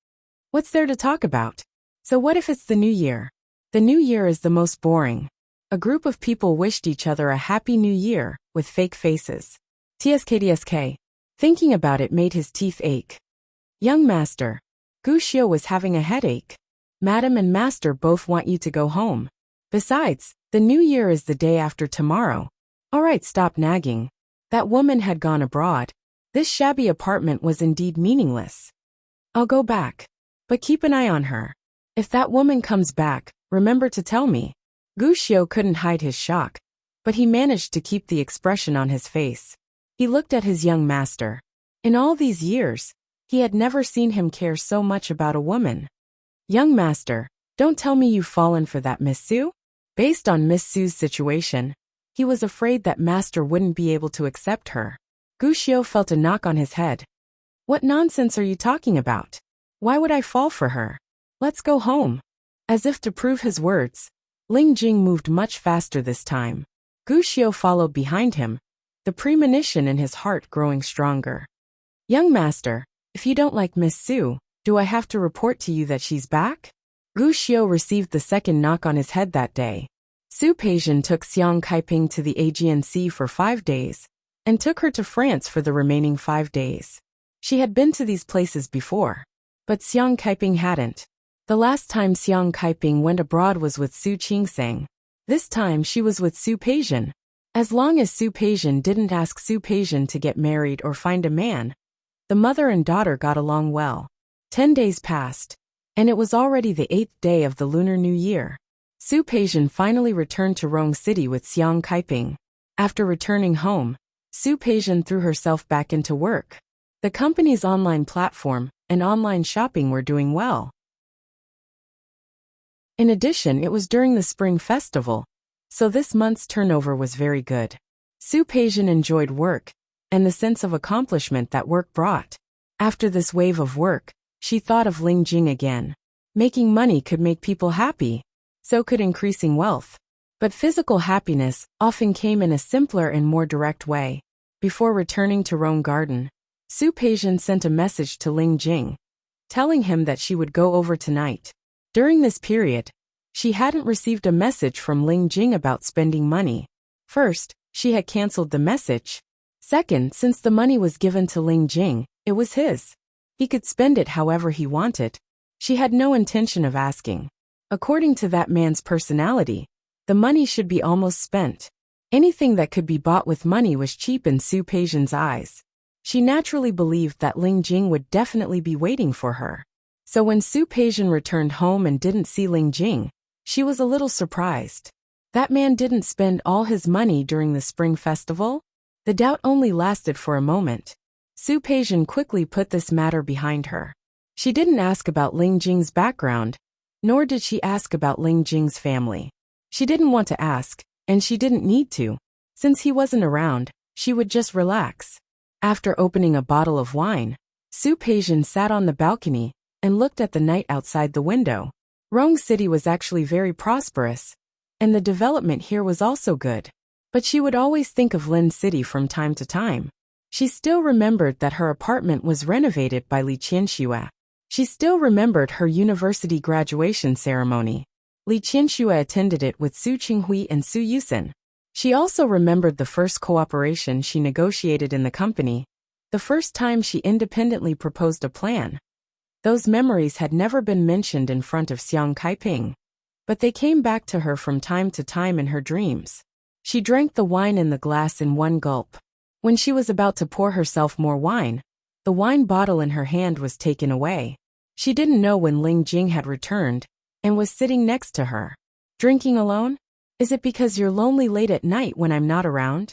What's there to talk about? So what if it's the new year? The new year is the most boring. A group of people wished each other a happy new year, with fake faces. TSK. Thinking about it made his teeth ache. Young master. Wuxia was having a headache. Madam and master both want you to go home. Besides, the new year is the day after tomorrow. Alright, stop nagging. That woman had gone abroad. This shabby apartment was indeed meaningless. I'll go back. But keep an eye on her. If that woman comes back, remember to tell me. Wuxia couldn't hide his shock, but he managed to keep the expression on his face. He looked at his young master. In all these years, he had never seen him care so much about a woman. Young master, don't tell me you've fallen for that Miss Su? Based on Miss Su's situation, he was afraid that master wouldn't be able to accept her. Wuxia felt a knock on his head. What nonsense are you talking about? Why would I fall for her? Let's go home. As if to prove his words, Ling Jing moved much faster this time. Wuxia followed behind him, the premonition in his heart growing stronger. Young master, if you don't like Miss Su, do I have to report to you that she's back? Wuxia received the second knock on his head that day. Su Peijian took Xiang Kaiping to the Aegean Sea for 5 days, and took her to France for the remaining 5 days. She had been to these places before, but Xiang Kaiping hadn't. The last time Xiang Kaiping went abroad was with Su Qingsang. This time she was with Su Peijian. As long as Su Peijian didn't ask Su Peijian to get married or find a man, the mother and daughter got along well. 10 days passed, and it was already the 8th day of the Lunar New Year. Su Peijian finally returned to Rong City with Xiang Kaiping. After returning home, Su Peijian threw herself back into work. The company's online platform and online shopping were doing well. In addition, it was during the Spring Festival, so this month's turnover was very good. Su Peijian enjoyed work, and the sense of accomplishment that work brought. After this wave of work, she thought of Ling Jing again. Making money could make people happy, so could increasing wealth. But physical happiness often came in a simpler and more direct way. Before returning to Rome Garden, Su Peijian sent a message to Ling Jing, telling him that she would go over tonight. During this period, she hadn't received a message from Ling Jing about spending money. First, she had cancelled the message. Second, since the money was given to Ling Jing, it was his. He could spend it however he wanted. She had no intention of asking. According to that man's personality, the money should be almost spent. Anything that could be bought with money was cheap in Su Peijian's eyes. She naturally believed that Ling Jing would definitely be waiting for her. So when Su Peijian returned home and didn't see Ling Jing, she was a little surprised. That man didn't spend all his money during the Spring Festival? The doubt only lasted for a moment. Su Peijian quickly put this matter behind her. She didn't ask about Ling Jing's background, nor did she ask about Ling Jing's family. She didn't want to ask, and she didn't need to. Since he wasn't around, she would just relax. After opening a bottle of wine, Su Peijian sat on the balcony and looked at the night outside the window. Rong City was actually very prosperous, and the development here was also good. But she would always think of Lin City from time to time. She still remembered that her apartment was renovated by Li Qianxue. She still remembered her university graduation ceremony. Li Qianxue attended it with Su Qinghui and Su Yusen. She also remembered the first cooperation she negotiated in the company, the first time she independently proposed a plan. Those memories had never been mentioned in front of Xiang Kaiping, but they came back to her from time to time in her dreams. She drank the wine in the glass in one gulp. When she was about to pour herself more wine, the wine bottle in her hand was taken away. She didn't know when Ling Jing had returned and was sitting next to her. Drinking alone? Is it because you're lonely late at night when I'm not around?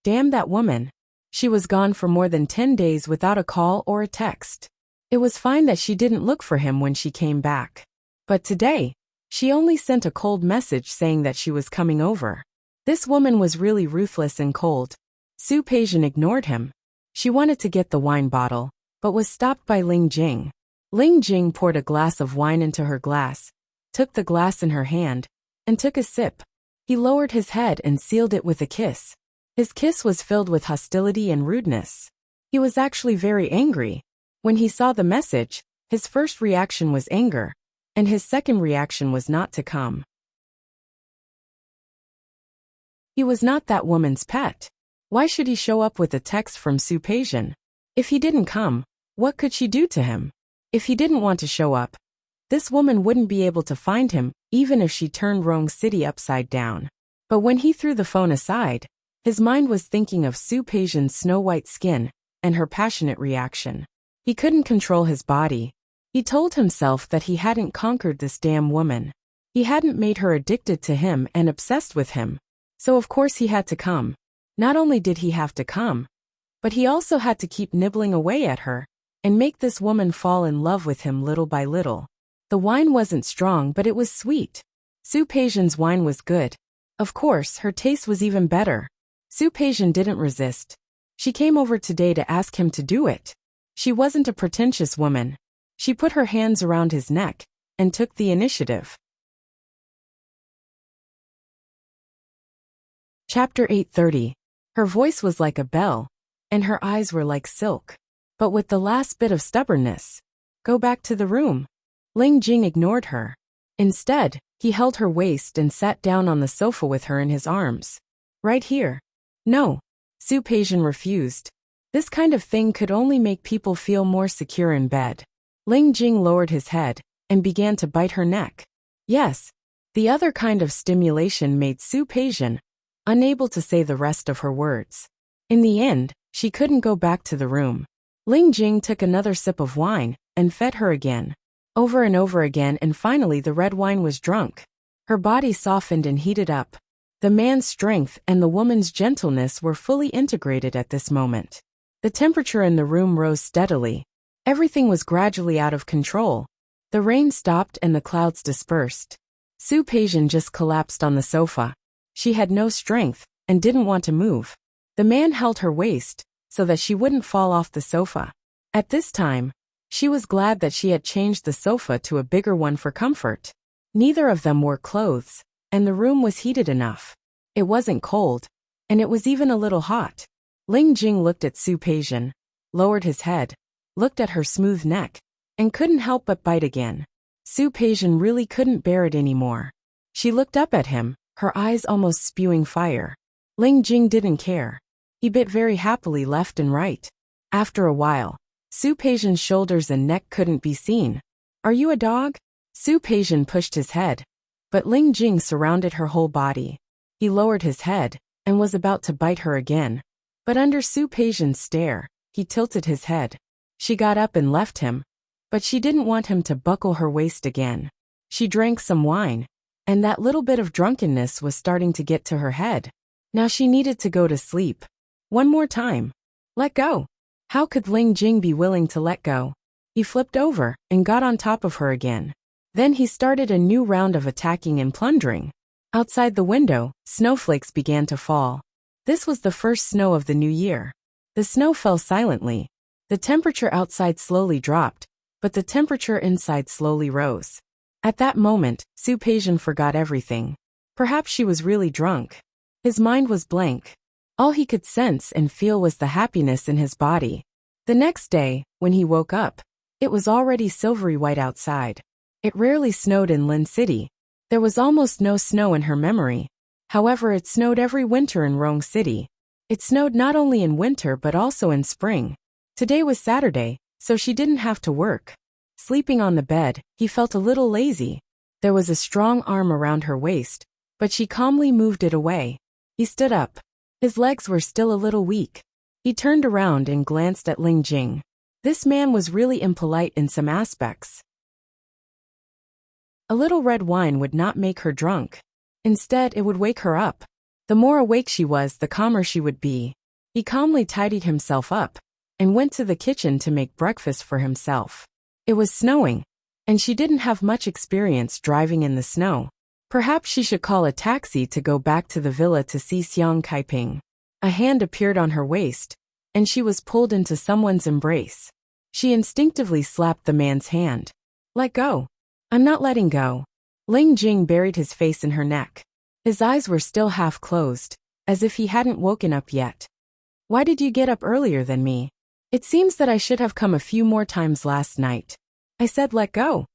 Damn that woman. She was gone for more than 10 days without a call or a text. It was fine that she didn't look for him when she came back. But today, she only sent a cold message saying that she was coming over. This woman was really ruthless and cold. Su Peijian ignored him. She wanted to get the wine bottle, but was stopped by Ling Jing. Ling Jing poured a glass of wine into her glass, took the glass in her hand, and took a sip. He lowered his head and sealed it with a kiss. His kiss was filled with hostility and rudeness. He was actually very angry. When he saw the message, his first reaction was anger, and his second reaction was not to come. He was not that woman's pet. Why should he show up with a text from Su Peijian? If he didn't come, what could she do to him? If he didn't want to show up, this woman wouldn't be able to find him, even if she turned Rong City upside down. But when he threw the phone aside, his mind was thinking of Su Peijian's snow-white skin and her passionate reaction. He couldn't control his body. He told himself that he hadn't conquered this damn woman. He hadn't made her addicted to him and obsessed with him. So of course he had to come. Not only did he have to come, but he also had to keep nibbling away at her and make this woman fall in love with him little by little. The wine wasn't strong, but it was sweet. Su Peijian's wine was good. Of course, her taste was even better. Su Peijian didn't resist. She came over today to ask him to do it. She wasn't a pretentious woman. She put her hands around his neck and took the initiative. Chapter 8:30. Her voice was like a bell, and her eyes were like silk. But with the last bit of stubbornness. Go back to the room. Ling Jing ignored her. Instead, he held her waist and sat down on the sofa with her in his arms. Right here. No. Su Peijian refused. This kind of thing could only make people feel more secure in bed. Ling Jing lowered his head and began to bite her neck. Yes. The other kind of stimulation made Su Peijian unable to say the rest of her words. In the end, she couldn't go back to the room. Ling Jing took another sip of wine and fed her again. Over and over again, and finally the red wine was drunk. Her body softened and heated up. The man's strength and the woman's gentleness were fully integrated at this moment. The temperature in the room rose steadily. Everything was gradually out of control. The rain stopped and the clouds dispersed. Su Peijian just collapsed on the sofa. She had no strength and didn't want to move. The man held her waist so that she wouldn't fall off the sofa. At this time, she was glad that she had changed the sofa to a bigger one for comfort. Neither of them wore clothes, and the room was heated enough. It wasn't cold, and it was even a little hot. Ling Jing looked at Su Peijian, lowered his head, looked at her smooth neck, and couldn't help but bite again. Su Peijian really couldn't bear it anymore. She looked up at him, her eyes almost spewing fire. Ling Jing didn't care. He bit very happily left and right. After a while, Su Peijian's shoulders and neck couldn't be seen. Are you a dog? Su Peijian pushed his head, but Ling Jing surrounded her whole body. He lowered his head and was about to bite her again. But under Su Peijian's stare, he tilted his head. She got up and left him, but she didn't want him to buckle her waist again. She drank some wine, and that little bit of drunkenness was starting to get to her head. Now she needed to go to sleep. One more time. Let go. How could Ling Jing be willing to let go? He flipped over and got on top of her again. Then he started a new round of attacking and plundering. Outside the window, snowflakes began to fall. This was the first snow of the new year. The snow fell silently. The temperature outside slowly dropped, but the temperature inside slowly rose. At that moment, Su Peijian forgot everything. Perhaps she was really drunk. His mind was blank. All he could sense and feel was the happiness in his body. The next day, when he woke up, it was already silvery white outside. It rarely snowed in Lin City. There was almost no snow in her memory. However, it snowed every winter in Rong City. It snowed not only in winter but also in spring. Today was Saturday, so she didn't have to work. Sleeping on the bed, he felt a little lazy. There was a strong arm around her waist, but she calmly moved it away. He stood up. His legs were still a little weak. He turned around and glanced at Ling Jing. This man was really impolite in some aspects. A little red wine would not make her drunk. Instead, it would wake her up. The more awake she was, the calmer she would be. He calmly tidied himself up and went to the kitchen to make breakfast for himself. It was snowing, and she didn't have much experience driving in the snow. Perhaps she should call a taxi to go back to the villa to see Xiang Kaiping. A hand appeared on her waist, and she was pulled into someone's embrace. She instinctively slapped the man's hand. "Let go." "I'm not letting go." Ling Jing buried his face in her neck. His eyes were still half closed, as if he hadn't woken up yet. "Why did you get up earlier than me? It seems that I should have come a few more times last night." "I said let go."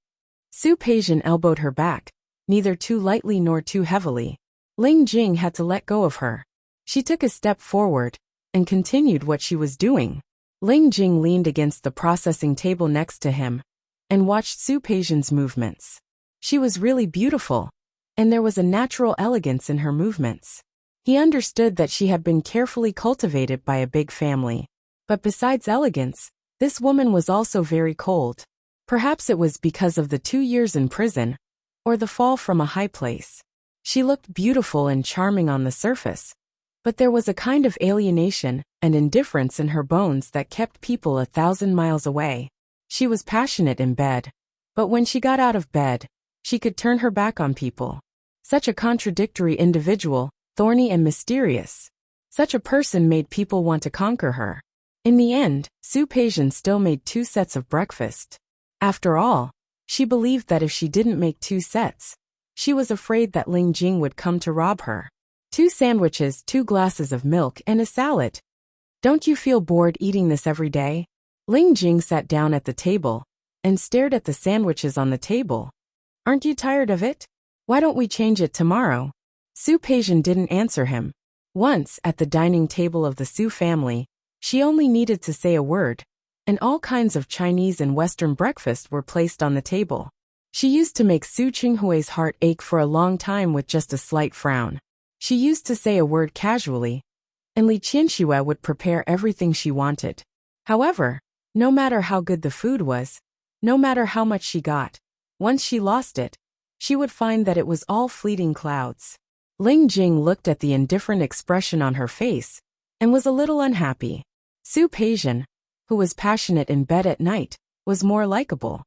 Su Peijian elbowed her back, neither too lightly nor too heavily. Ling Jing had to let go of her. She took a step forward and continued what she was doing. Ling Jing leaned against the processing table next to him and watched Su Peijian's movements. She was really beautiful, and there was a natural elegance in her movements. He understood that she had been carefully cultivated by a big family. But besides elegance, this woman was also very cold. Perhaps it was because of the 2 years in prison, or the fall from a high place. She looked beautiful and charming on the surface, but there was a kind of alienation and indifference in her bones that kept people 1,000 miles away. She was passionate in bed, but when she got out of bed, she could turn her back on people. Such a contradictory individual, thorny and mysterious. Such a person made people want to conquer her. In the end, Su Peijian still made 2 sets of breakfast. After all, she believed that if she didn't make 2 sets, she was afraid that Ling Jing would come to rob her. 2 sandwiches, 2 glasses of milk, and a salad. "Don't you feel bored eating this every day?" Ling Jing sat down at the table and stared at the sandwiches on the table. "Aren't you tired of it? Why don't we change it tomorrow?" Su Peijian didn't answer him. Once, at the dining table of the Su family, she only needed to say a word, and all kinds of Chinese and Western breakfast were placed on the table. She used to make Su Qinghui's heart ache for a long time with just a slight frown. She used to say a word casually, and Li Qianxue would prepare everything she wanted. However, no matter how good the food was, no matter how much she got, once she lost it, she would find that it was all fleeting clouds. Ling Jing looked at the indifferent expression on her face and was a little unhappy. Su Peijian, who was passionate in bed at night, was more likable.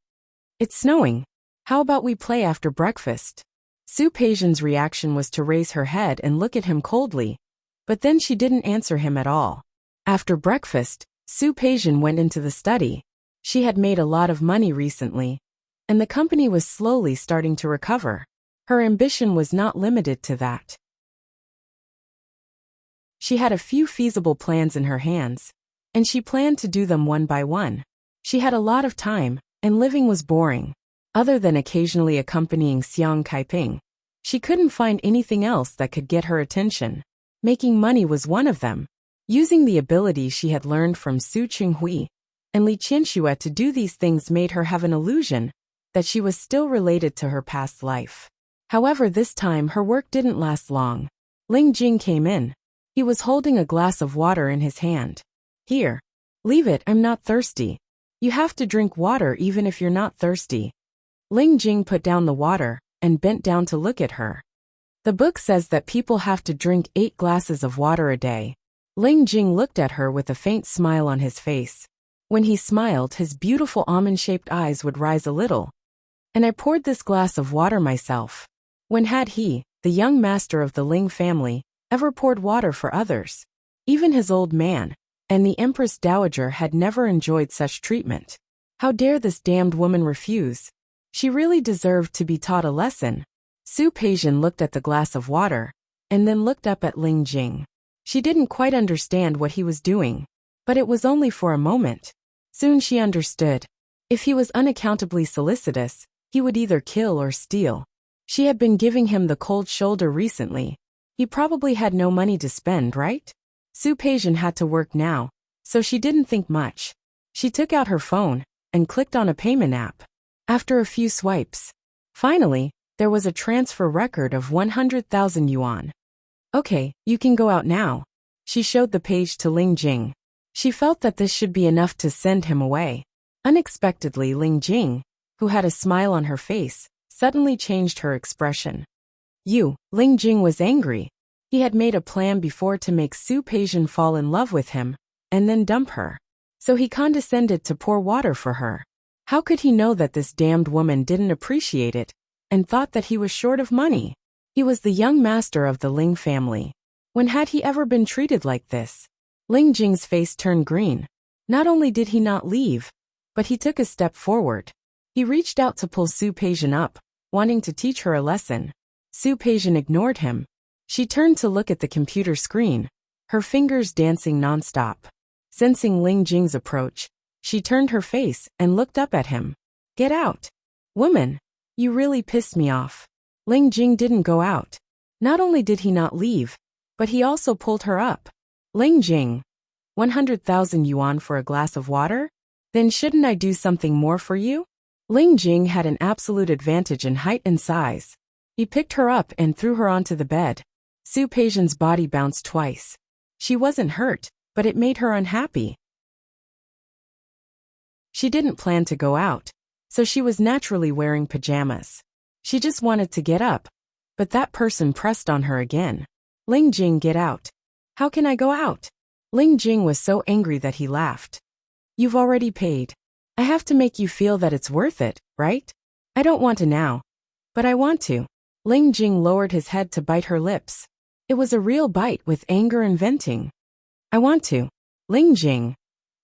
"It's snowing. How about we play after breakfast?" Su Peijian's reaction was to raise her head and look at him coldly, but then she didn't answer him at all. After breakfast, Su Peijian went into the study. She had made a lot of money recently, and the company was slowly starting to recover. Her ambition was not limited to that. She had a few feasible plans in her hands, and she planned to do them one by one. She had a lot of time, and living was boring. Other than occasionally accompanying Xiang Kaiping, she couldn't find anything else that could get her attention. Making money was one of them. Using the ability she had learned from Su Qinghui and Li Qianxue to do these things made her have an illusion that she was still related to her past life. However, this time her work didn't last long. Ling Jing came in. He was holding a glass of water in his hand. "Here. Leave it, I'm not thirsty." "You have to drink water even if you're not thirsty." Ling Jing put down the water and bent down to look at her. "The book says that people have to drink 8 glasses of water a day." Ling Jing looked at her with a faint smile on his face. When he smiled, his beautiful almond-shaped eyes would rise a little. "And I poured this glass of water myself." When had he, the young master of the Ling family, ever poured water for others? Even his old man and the Empress Dowager had never enjoyed such treatment. How dare this damned woman refuse? She really deserved to be taught a lesson. Su Peijian looked at the glass of water, and then looked up at Ling Jing. She didn't quite understand what he was doing, but it was only for a moment. Soon she understood. If he was unaccountably solicitous, he would either kill or steal. She had been giving him the cold shoulder recently. He probably had no money to spend, right? Su Peijian had to work now, so she didn't think much. She took out her phone and clicked on a payment app. After a few swipes, finally, there was a transfer record of 100,000 yuan. "Okay, you can go out now." She showed the page to Ling Jing. She felt that this should be enough to send him away. Unexpectedly, Ling Jing, who had a smile on her face, suddenly changed her expression. Ling Jing was angry. He had made a plan before to make Su Peijian fall in love with him, and then dump her. So he condescended to pour water for her. How could he know that this damned woman didn't appreciate it, and thought that he was short of money? He was the young master of the Ling family. When had he ever been treated like this? Ling Jing's face turned green. Not only did he not leave, but he took a step forward. He reached out to pull Su Peijian up, wanting to teach her a lesson. Su Peijian ignored him. She turned to look at the computer screen, her fingers dancing nonstop. Sensing Ling Jing's approach, she turned her face and looked up at him. "Get out. Woman, you really pissed me off." Ling Jing didn't go out. Not only did he not leave, but he also pulled her up. "Ling Jing, 100,000 yuan for a glass of water? Then shouldn't I do something more for you?" Ling Jing had an absolute advantage in height and size. He picked her up and threw her onto the bed. Su Peijian's body bounced twice. She wasn't hurt, but it made her unhappy. She didn't plan to go out, so she was naturally wearing pajamas. She just wanted to get up, but that person pressed on her again. "Ling Jing, get out." "How can I go out?" Ling Jing was so angry that he laughed. "You've already paid. I have to make you feel that it's worth it, right? I don't want to now, but I want to." Ling Jing lowered his head to bite her lips. It was a real bite with anger and venting. "I want to." Ling Jing.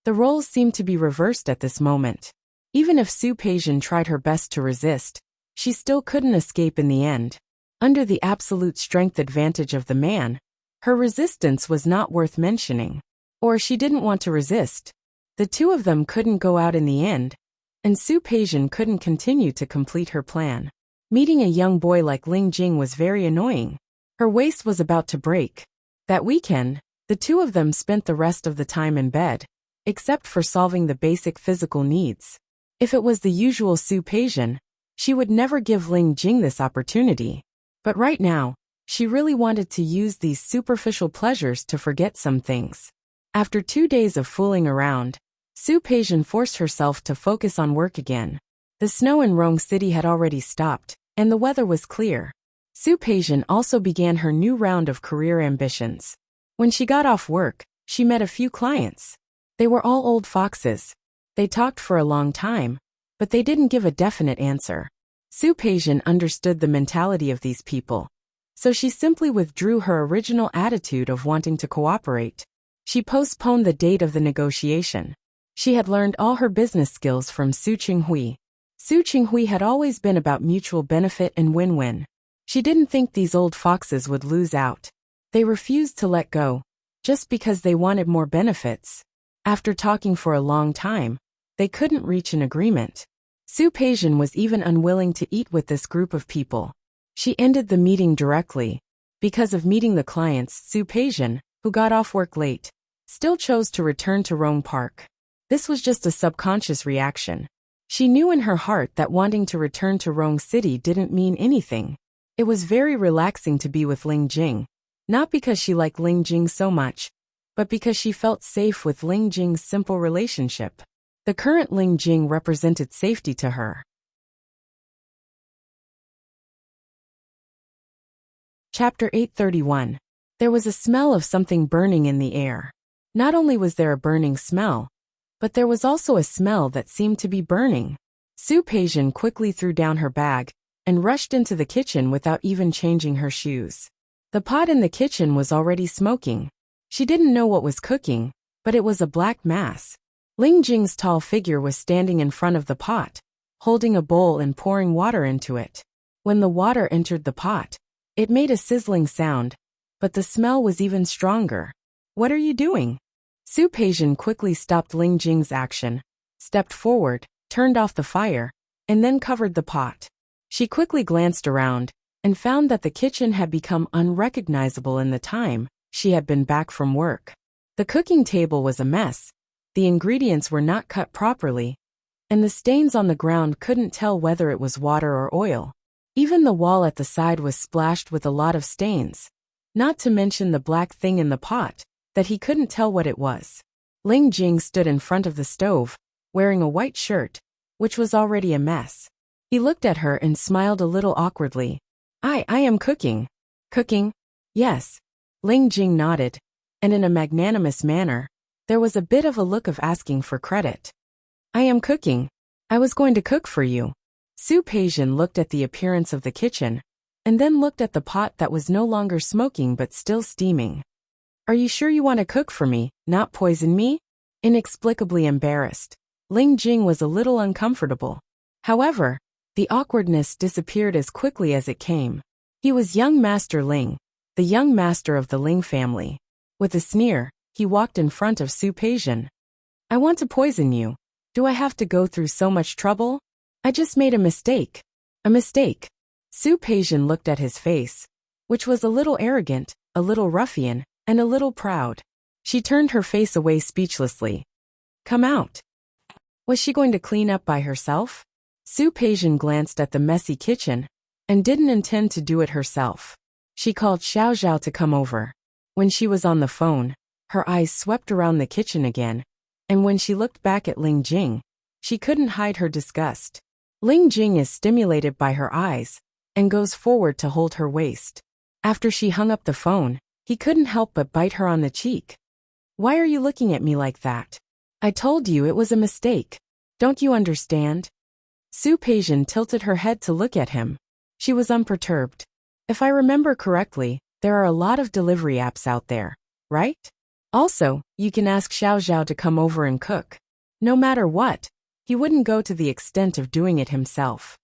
The roles seemed to be reversed at this moment. Even if Su Peijian tried her best to resist, she still couldn't escape in the end. Under the absolute strength advantage of the man, her resistance was not worth mentioning. Or she didn't want to resist. The two of them couldn't go out in the end, and Su Peijian couldn't continue to complete her plan. Meeting a young boy like Ling Jing was very annoying. Her waist was about to break. That weekend, the two of them spent the rest of the time in bed, except for solving the basic physical needs. If it was the usual Su Peijian, she would never give Ling Jing this opportunity. But right now, she really wanted to use these superficial pleasures to forget some things. After 2 days of fooling around, Su Peijian forced herself to focus on work again. The snow in Rong City had already stopped, and the weather was clear. Su Peijian also began her new round of career ambitions. When she got off work, she met a few clients. They were all old foxes. They talked for a long time, but they didn't give a definite answer. Su Peijian understood the mentality of these people, so she simply withdrew her original attitude of wanting to cooperate. She postponed the date of the negotiation. She had learned all her business skills from Su Qinghui. Su Qinghui had always been about mutual benefit and win-win. She didn't think these old foxes would lose out. They refused to let go, just because they wanted more benefits. After talking for a long time, they couldn't reach an agreement. Su Peijian was even unwilling to eat with this group of people. She ended the meeting directly. Because of meeting the clients, Su Peijian, who got off work late, still chose to return to Rome Park. This was just a subconscious reaction. She knew in her heart that wanting to return to Rong City didn't mean anything. It was very relaxing to be with Ling Jing, not because she liked Ling Jing so much, but because she felt safe with Ling Jing's simple relationship. The current Ling Jing represented safety to her. Chapter 831. There was a smell of something burning in the air. Not only was there a burning smell, but there was also a smell that seemed to be burning. Su Peijian quickly threw down her bag and rushed into the kitchen without even changing her shoes. The pot in the kitchen was already smoking. She didn't know what was cooking, but it was a black mass. Ling Jing's tall figure was standing in front of the pot, holding a bowl and pouring water into it. When the water entered the pot, it made a sizzling sound, but the smell was even stronger. "What are you doing?" Su Peijian quickly stopped Ling Jing's action, stepped forward, turned off the fire, and then covered the pot. She quickly glanced around and found that the kitchen had become unrecognizable in the time she had been back from work. The cooking table was a mess, the ingredients were not cut properly, and the stains on the ground couldn't tell whether it was water or oil. Even the wall at the side was splashed with a lot of stains, not to mention the black thing in the pot that he couldn't tell what it was. Ling Jing stood in front of the stove, wearing a white shirt, which was already a mess. He looked at her and smiled a little awkwardly. I am cooking." "Cooking?" "Yes. Ling Jing nodded, and in a magnanimous manner, there was a bit of a look of asking for credit. I am cooking. I was going to cook for you. Su Peijian looked at the appearance of the kitchen, and then looked at the pot that was no longer smoking but still steaming. Are you sure you want to cook for me, not poison me? Inexplicably embarrassed, Ling Jing was a little uncomfortable. However, the awkwardness disappeared as quickly as it came. He was young Master Ling, the young master of the Ling family. With a sneer, he walked in front of Su Peijian. I want to poison you. Do I have to go through so much trouble? I just made a mistake. A mistake. Su Peijian looked at his face, which was a little arrogant, a little ruffian, and a little proud. She turned her face away speechlessly. Come out. Was she going to clean up by herself? Su Peijian glanced at the messy kitchen, and didn't intend to do it herself. She called Xiao Zhao to come over. When she was on the phone, her eyes swept around the kitchen again, and when she looked back at Ling Jing, she couldn't hide her disgust. Ling Jing is stimulated by her eyes, and goes forward to hold her waist. After she hung up the phone, he couldn't help but bite her on the cheek. Why are you looking at me like that? I told you it was a mistake. Don't you understand? Su Peijian tilted her head to look at him. She was unperturbed. If I remember correctly, there are a lot of delivery apps out there, right? Also, you can ask Xiao Zhao to come over and cook. No matter what, he wouldn't go to the extent of doing it himself.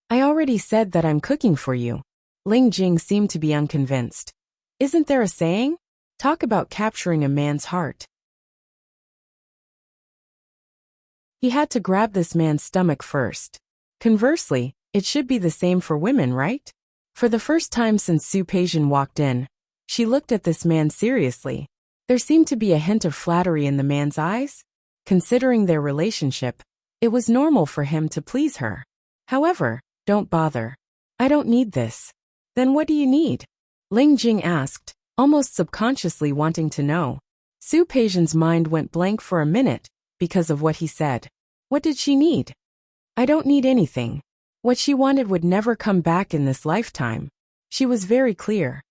I already said that I'm cooking for you. Ling Jing seemed to be unconvinced. Isn't there a saying? Talk about capturing a man's heart. He had to grab this man's stomach first. Conversely, it should be the same for women, right? For the first time since Su Peijian walked in, she looked at this man seriously. There seemed to be a hint of flattery in the man's eyes. Considering their relationship, it was normal for him to please her. However, don't bother. I don't need this. Then what do you need? Ling Jing asked, almost subconsciously wanting to know. Su Peijian's mind went blank for a minute because of what he said. What did she need? I don't need anything. What she wanted would never come back in this lifetime. She was very clear.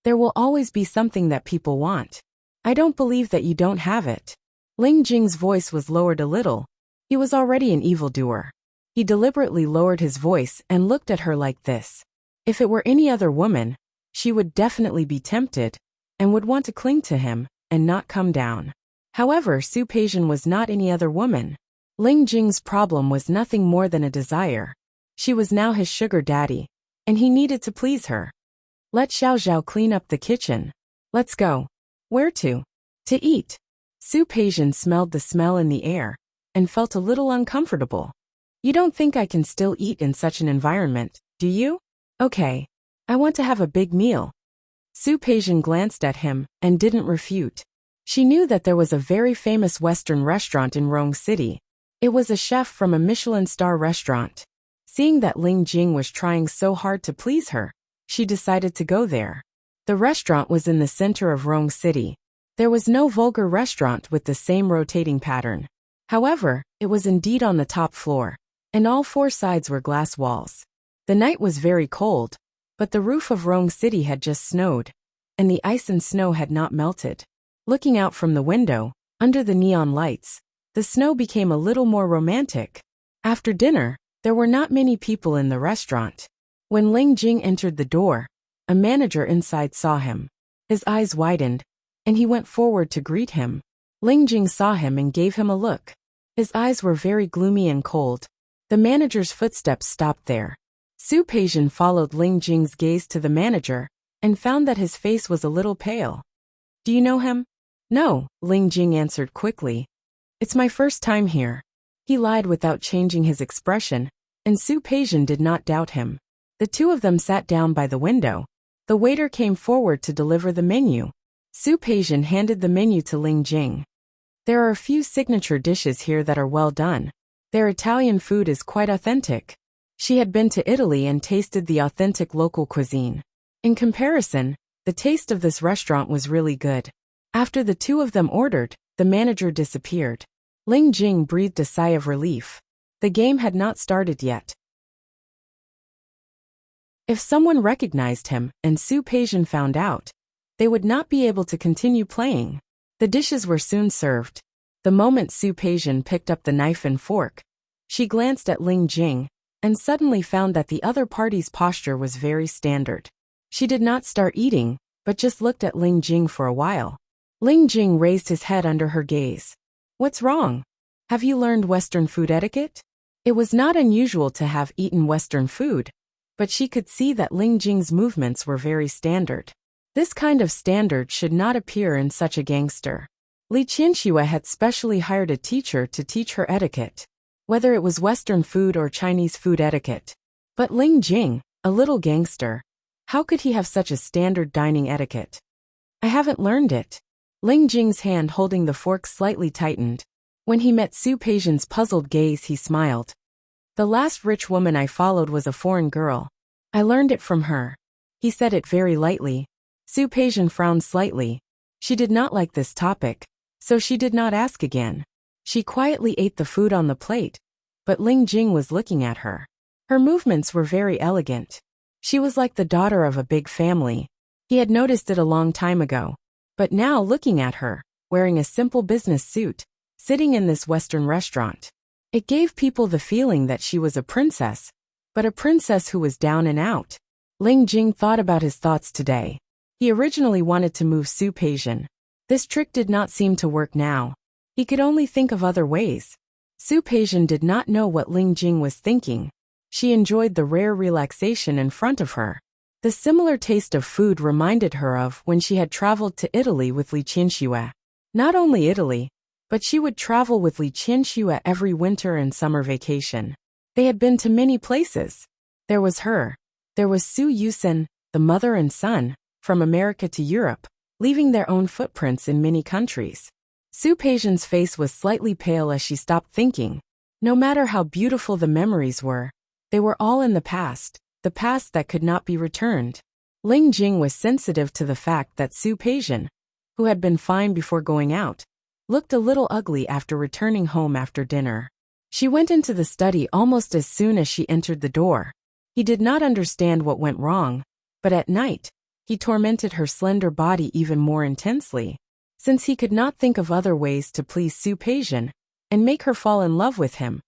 There will always be something that people want. I don't believe that you don't have it. Ling Jing's voice was lowered a little. He was already an evildoer. He deliberately lowered his voice and looked at her like this. If it were any other woman, she would definitely be tempted, and would want to cling to him, and not come down. However, Su Peijian was not any other woman. Ling Jing's problem was nothing more than a desire. She was now his sugar daddy, and he needed to please her. Let Xiao Zhao clean up the kitchen. Let's go. Where to? To eat. Su Peijian smelled the smell in the air, and felt a little uncomfortable. You don't think I can still eat in such an environment, do you? Okay. I want to have a big meal. Su Peijian glanced at him, and didn't refute. She knew that there was a very famous Western restaurant in Rong City. It was a chef from a Michelin star restaurant. Seeing that Ling Jing was trying so hard to please her, she decided to go there. The restaurant was in the center of Rong City. There was no vulgar restaurant with the same rotating pattern. However, it was indeed on the top floor, and all four sides were glass walls. The night was very cold, but the roof of Rong City had just snowed, and the ice and snow had not melted. Looking out from the window, under the neon lights, the snow became a little more romantic. After dinner, there were not many people in the restaurant. When Ling Jing entered the door, a manager inside saw him. His eyes widened, and he went forward to greet him. Ling Jing saw him and gave him a look. His eyes were very gloomy and cold. The manager's footsteps stopped there. Su Peijian followed Ling Jing's gaze to the manager, and found that his face was a little pale. Do you know him? No, Ling Jing answered quickly. It's my first time here. He lied without changing his expression, and Su Peijian did not doubt him. The two of them sat down by the window. The waiter came forward to deliver the menu. Su Peijian handed the menu to Ling Jing. There are a few signature dishes here that are well done. Their Italian food is quite authentic. She had been to Italy and tasted the authentic local cuisine. In comparison, the taste of this restaurant was really good. After the two of them ordered, the manager disappeared. Ling Jing breathed a sigh of relief. The game had not started yet. If someone recognized him, and Su Peijian found out, They would not be able to continue playing. The dishes were soon served. The moment Su Peijian picked up the knife and fork, she glanced at Ling Jing and suddenly found that the other party's posture was very standard. She did not start eating, but just looked at Ling Jing for a while. Ling Jing raised his head under her gaze. "What's wrong? Have you learned Western food etiquette?" It was not unusual to have eaten Western food, but she could see that Ling Jing's movements were very standard. This kind of standard should not appear in such a gangster. Li Qianxue had specially hired a teacher to teach her etiquette, whether it was Western food or Chinese food etiquette. But Ling Jing, a little gangster, how could he have such a standard dining etiquette? "I haven't learned it." Ling Jing's hand holding the fork slightly tightened. When he met Su Peijian's puzzled gaze, he smiled. "The last rich woman I followed was a foreign girl. I learned it from her." He said it very lightly. Su Peijian frowned slightly. She did not like this topic, so she did not ask again. She quietly ate the food on the plate, but Ling Jing was looking at her. Her movements were very elegant. She was like the daughter of a big family. He had noticed it a long time ago. But now looking at her, wearing a simple business suit, sitting in this Western restaurant, it gave people the feeling that she was a princess, but a princess who was down and out. Ling Jing thought about his thoughts today. He originally wanted to move Su Peijian. This trick did not seem to work now. He could only think of other ways. Su Peijian did not know what Ling Jing was thinking. She enjoyed the rare relaxation in front of her. The similar taste of food reminded her of when she had traveled to Italy with Li Qianxue. Not only Italy, but she would travel with Li Qianxue every winter and summer vacation. They had been to many places. There was her. There was Su Yusen, the mother and son, from America to Europe, leaving their own footprints in many countries. Su Peijian's face was slightly pale as she stopped thinking. No matter how beautiful the memories were, they were all in the past that could not be returned. Ling Jing was sensitive to the fact that Su Peijian, who had been fine before going out, looked a little ugly after returning home after dinner. She went into the study almost as soon as she entered the door. He did not understand what went wrong, but at night, he tormented her slender body even more intensely. Since he could not think of other ways to please Su Peijian and make her fall in love with him,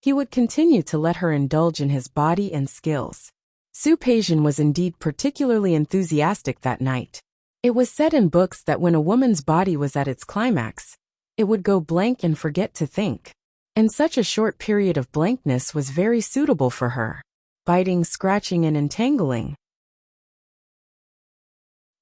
he would continue to let her indulge in his body and skills. Su Peijian was indeed particularly enthusiastic that night. It was said in books that when a woman's body was at its climax, it would go blank and forget to think. And such a short period of blankness was very suitable for her. Biting, scratching, and entangling.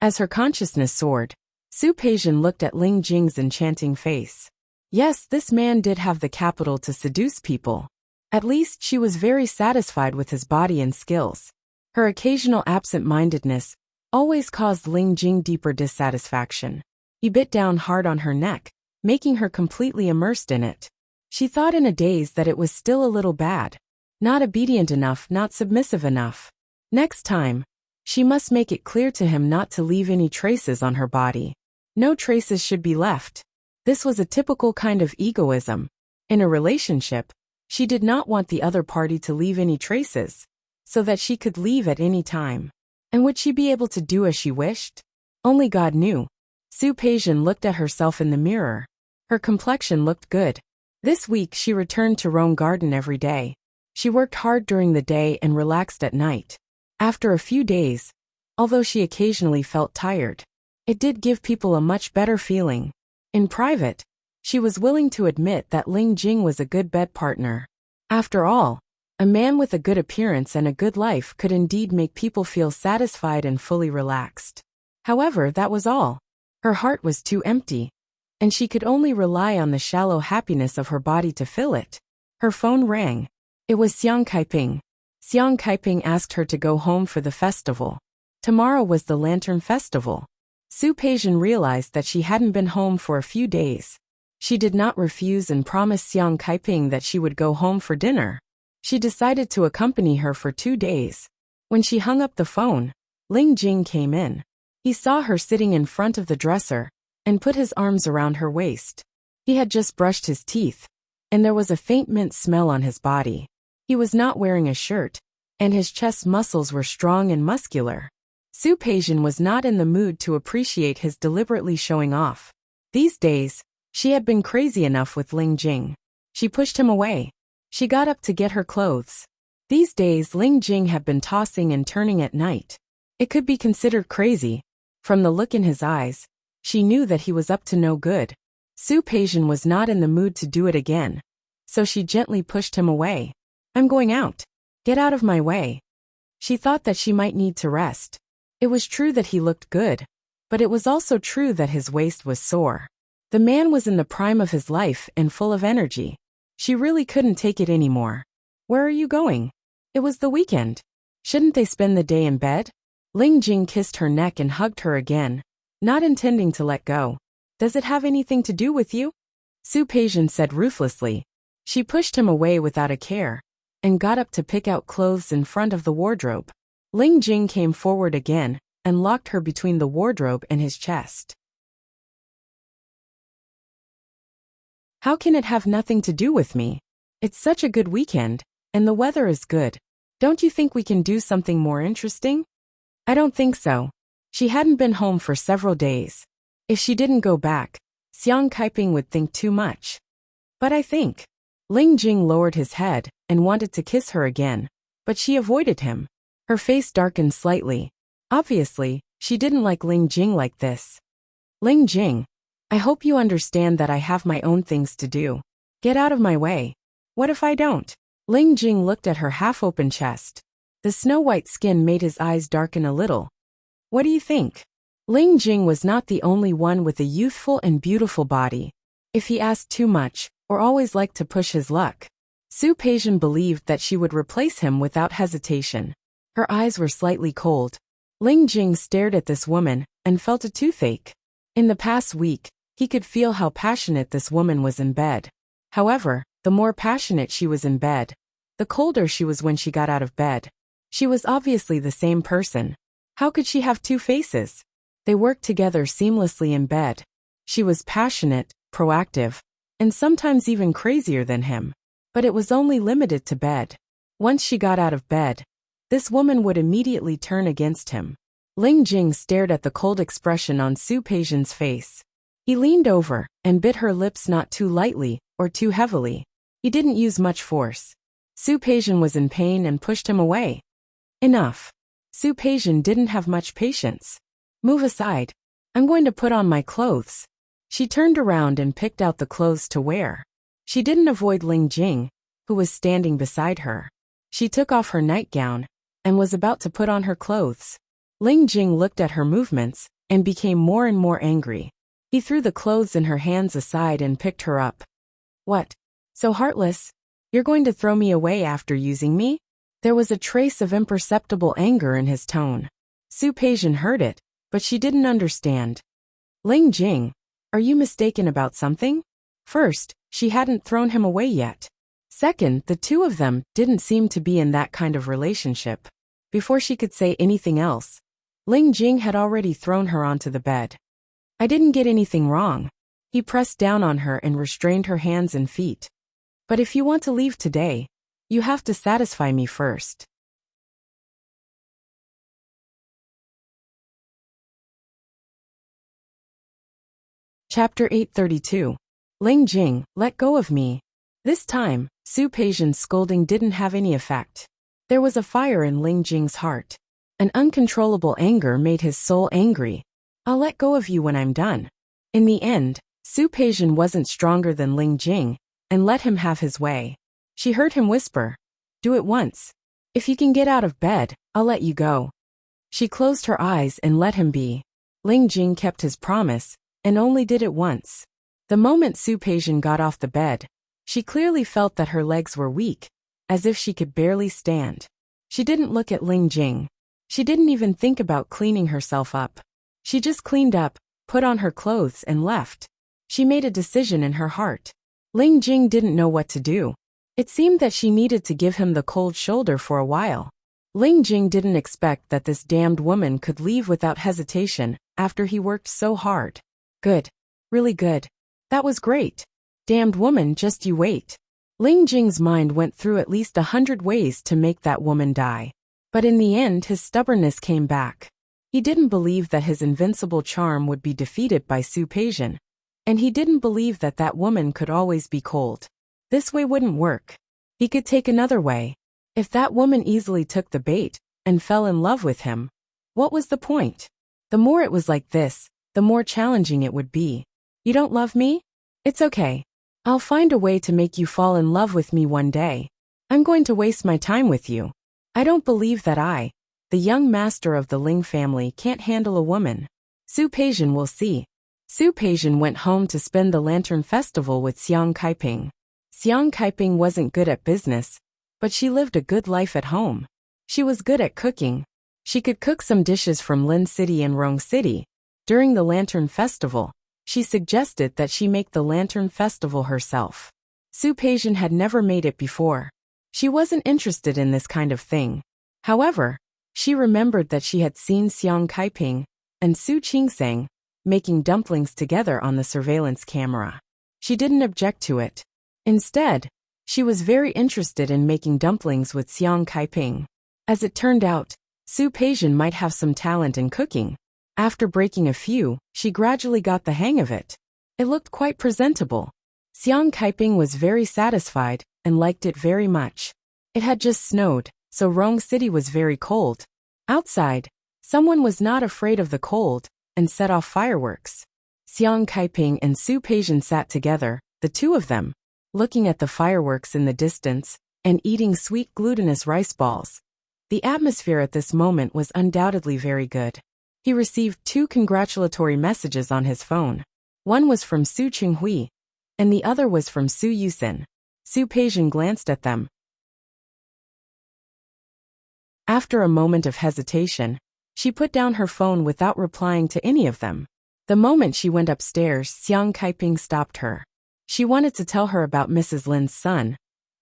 As her consciousness soared, Su Peijian looked at Ling Jing's enchanting face. Yes, this man did have the capital to seduce people. At least she was very satisfied with his body and skills. Her occasional absent-mindedness always caused Ling Jing deeper dissatisfaction. He bit down hard on her neck, making her completely immersed in it. She thought in a daze that it was still a little bad. Not obedient enough, not submissive enough. Next time, she must make it clear to him not to leave any traces on her body. No traces should be left. This was a typical kind of egoism. In a relationship, she did not want the other party to leave any traces, so that she could leave at any time. And would she be able to do as she wished? Only God knew. Su Peijian looked at herself in the mirror. Her complexion looked good. This week she returned to Rome Garden every day. She worked hard during the day and relaxed at night. After a few days, although she occasionally felt tired, it did give people a much better feeling. In private, she was willing to admit that Ling Jing was a good bed partner. After all, a man with a good appearance and a good life could indeed make people feel satisfied and fully relaxed. However, that was all. Her heart was too empty, and she could only rely on the shallow happiness of her body to fill it. Her phone rang. It was Xiang Kaiping. Xiang Kaiping asked her to go home for the festival. Tomorrow was the Lantern Festival. Su Peijian realized that she hadn't been home for a few days. She did not refuse and promised Xiang Kaiping that she would go home for dinner. She decided to accompany her for 2 days. When she hung up the phone, Ling Jing came in. He saw her sitting in front of the dresser and put his arms around her waist. He had just brushed his teeth, and there was a faint mint smell on his body. He was not wearing a shirt, and his chest muscles were strong and muscular. Su Peijian was not in the mood to appreciate his deliberately showing off. These days, she had been crazy enough with Ling Jing. She pushed him away. She got up to get her clothes. These days Ling Jing had been tossing and turning at night. It could be considered crazy. From the look in his eyes, she knew that he was up to no good. Su Peijian was not in the mood to do it again, so she gently pushed him away. "I'm going out. Get out of my way." She thought that she might need to rest. It was true that he looked good, but it was also true that his waist was sore. The man was in the prime of his life and full of energy. She really couldn't take it anymore. "Where are you going?" It was the weekend. Shouldn't they spend the day in bed? Ling Jing kissed her neck and hugged her again, not intending to let go. "Does it have anything to do with you?" Su Peijian said ruthlessly. She pushed him away without a care, and got up to pick out clothes in front of the wardrobe. Ling Jing came forward again, and locked her between the wardrobe and his chest. "How can it have nothing to do with me? It's such a good weekend, and the weather is good. Don't you think we can do something more interesting?" "I don't think so." She hadn't been home for several days. If she didn't go back, Xiang Kaiping would think too much. "But I think." Ling Jing lowered his head and wanted to kiss her again, but she avoided him. Her face darkened slightly. Obviously, she didn't like Ling Jing like this. "Ling Jing, I hope you understand that I have my own things to do. Get out of my way." "What if I don't?" Ling Jing looked at her half-open chest. The snow-white skin made his eyes darken a little. "What do you think?" Ling Jing was not the only one with a youthful and beautiful body. If he asked too much, or always liked to push his luck, Su Peijian believed that she would replace him without hesitation. Her eyes were slightly cold. Ling Jing stared at this woman and felt a toothache. In the past week, he could feel how passionate this woman was in bed. However, the more passionate she was in bed, the colder she was when she got out of bed. She was obviously the same person. How could she have two faces? They worked together seamlessly in bed. She was passionate, proactive, and sometimes even crazier than him. But it was only limited to bed. Once she got out of bed, this woman would immediately turn against him. Ling Jing stared at the cold expression on Su Peijian's face. He leaned over and bit her lips not too lightly or too heavily. He didn't use much force. Su Peijian was in pain and pushed him away. "Enough." Su Peijian didn't have much patience. "Move aside. I'm going to put on my clothes." She turned around and picked out the clothes to wear. She didn't avoid Ling Jing, who was standing beside her. She took off her nightgown and was about to put on her clothes. Ling Jing looked at her movements and became more and more angry. He threw the clothes in her hands aside and picked her up. "What? So heartless? You're going to throw me away after using me?" There was a trace of imperceptible anger in his tone. Su Peijian heard it, but she didn't understand. "Ling Jing, are you mistaken about something?" First, she hadn't thrown him away yet. Second, the two of them didn't seem to be in that kind of relationship. Before she could say anything else, Ling Jing had already thrown her onto the bed. "I didn't get anything wrong." He pressed down on her and restrained her hands and feet. "But if you want to leave today, you have to satisfy me first." Chapter 832. Ling Jing, let go of me. This time, Su Peijian's scolding didn't have any effect. There was a fire in Ling Jing's heart. An uncontrollable anger made his soul angry. "I'll let go of you when I'm done." In the end, Su Peijian wasn't stronger than Ling Jing, and let him have his way. She heard him whisper, "Do it once. If you can get out of bed, I'll let you go." She closed her eyes and let him be. Ling Jing kept his promise, and only did it once. The moment Su Peijian got off the bed, she clearly felt that her legs were weak, as if she could barely stand. She didn't look at Ling Jing. She didn't even think about cleaning herself up. She just cleaned up, put on her clothes and left. She made a decision in her heart. Ling Jing didn't know what to do. It seemed that she needed to give him the cold shoulder for a while. Ling Jing didn't expect that this damned woman could leave without hesitation after he worked so hard. Good. Really good. That was great. Damned woman, just you wait. Ling Jing's mind went through at least 100 ways to make that woman die. But in the end his stubbornness came back. He didn't believe that his invincible charm would be defeated by Su Peijian, and he didn't believe that that woman could always be cold. This way wouldn't work. He could take another way. If that woman easily took the bait and fell in love with him, what was the point? The more it was like this, the more challenging it would be. You don't love me? It's okay. I'll find a way to make you fall in love with me one day. I'm going to waste my time with you. I don't believe that I, the young master of the Ling family, can't handle a woman. Su Peijian will see. Su Peijian went home to spend the Lantern Festival with Xiang Kaiping. Xiang Kaiping wasn't good at business, but she lived a good life at home. She was good at cooking. She could cook some dishes from Lin City and Rong City. During the Lantern Festival, she suggested that she make the Lantern Festival herself. Su Peijian had never made it before. She wasn't interested in this kind of thing. However, she remembered that she had seen Xiang Kaiping and Su Qingsang making dumplings together on the surveillance camera. She didn't object to it. Instead, she was very interested in making dumplings with Xiang Kaiping. As it turned out, Su Peijian might have some talent in cooking. After breaking a few, she gradually got the hang of it. It looked quite presentable. Xiang Kaiping was very satisfied and liked it very much. It had just snowed, so Rong City was very cold. Outside, someone was not afraid of the cold and set off fireworks. Xiang Kaiping and Su Peijian sat together, the two of them, looking at the fireworks in the distance and eating sweet glutinous rice balls. The atmosphere at this moment was undoubtedly very good. He received 2 congratulatory messages on his phone. One was from Su Qinghui, and the other was from Su Yusen. Su Peijian glanced at them. After a moment of hesitation, she put down her phone without replying to any of them. The moment she went upstairs, Xiang Kaiping stopped her. She wanted to tell her about Mrs. Lin's son,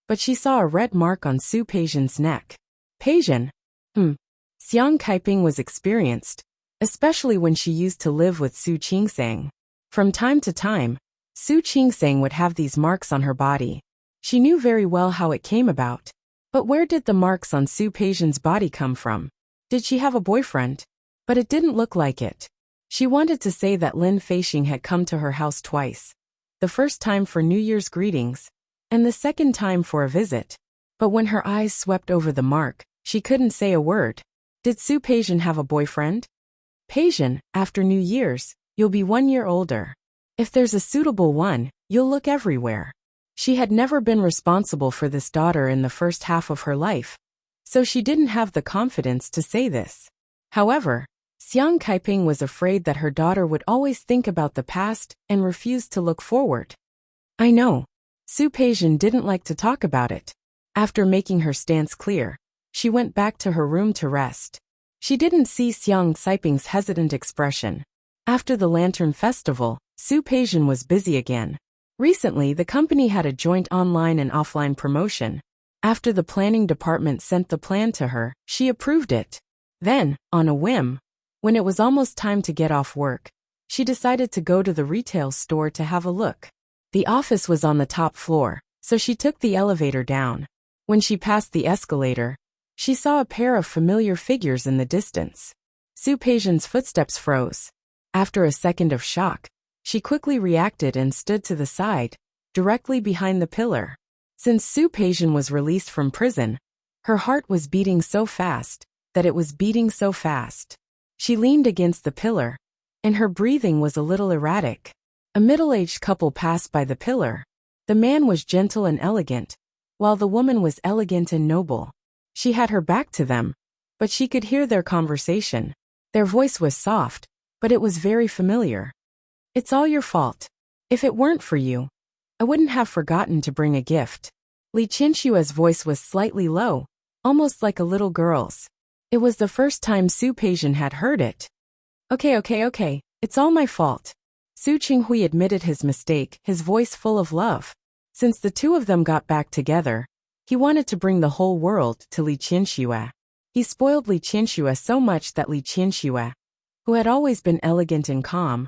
but she saw a red mark on Su Peijian's neck. Peijian? Xiang Kaiping was experienced, especially when she used to live with Su Qingsang. From time to time, Su Qingsang would have these marks on her body. She knew very well how it came about. But where did the marks on Su Peijian's body come from? Did she have a boyfriend? But it didn't look like it. She wanted to say that Lin Feixing had come to her house twice. The first time for New Year's greetings, and the second time for a visit. But when her eyes swept over the mark, she couldn't say a word. Did Su Peijian have a boyfriend? Peijian, after New Year's, you'll be 1 year older. If there's a suitable one, you'll look everywhere. She had never been responsible for this daughter in the first half of her life, so she didn't have the confidence to say this. However, Xiang Kaiping was afraid that her daughter would always think about the past and refuse to look forward. I know. Su Peijian didn't like to talk about it. After making her stance clear, she went back to her room to rest. She didn't see Xiang Kaiping's hesitant expression. After the Lantern Festival, Su Peijian was busy again. Recently, the company had a joint online and offline promotion. After the planning department sent the plan to her, she approved it. Then, on a whim, when it was almost time to get off work, she decided to go to the retail store to have a look. The office was on the top floor, so she took the elevator down. When she passed the escalator, she saw a pair of familiar figures in the distance. Su Peijian's footsteps froze. After a second of shock, she quickly reacted and stood to the side, directly behind the pillar. Since Su Peijian was released from prison, her heart was beating so fast that it was beating so fast. She leaned against the pillar, and her breathing was a little erratic. A middle-aged couple passed by the pillar. The man was gentle and elegant, while the woman was elegant and noble. She had her back to them, but she could hear their conversation. Their voice was soft, but it was very familiar. It's all your fault. If it weren't for you, I wouldn't have forgotten to bring a gift. Li Qinshua's voice was slightly low, almost like a little girl's. It was the first time Su Peijian had heard it. Okay, it's all my fault. Su Qinghui admitted his mistake, his voice full of love. Since the two of them got back together, he wanted to bring the whole world to Li Qinshuo. He spoiled Li Qinshuo so much that Li Qinshuo, who had always been elegant and calm,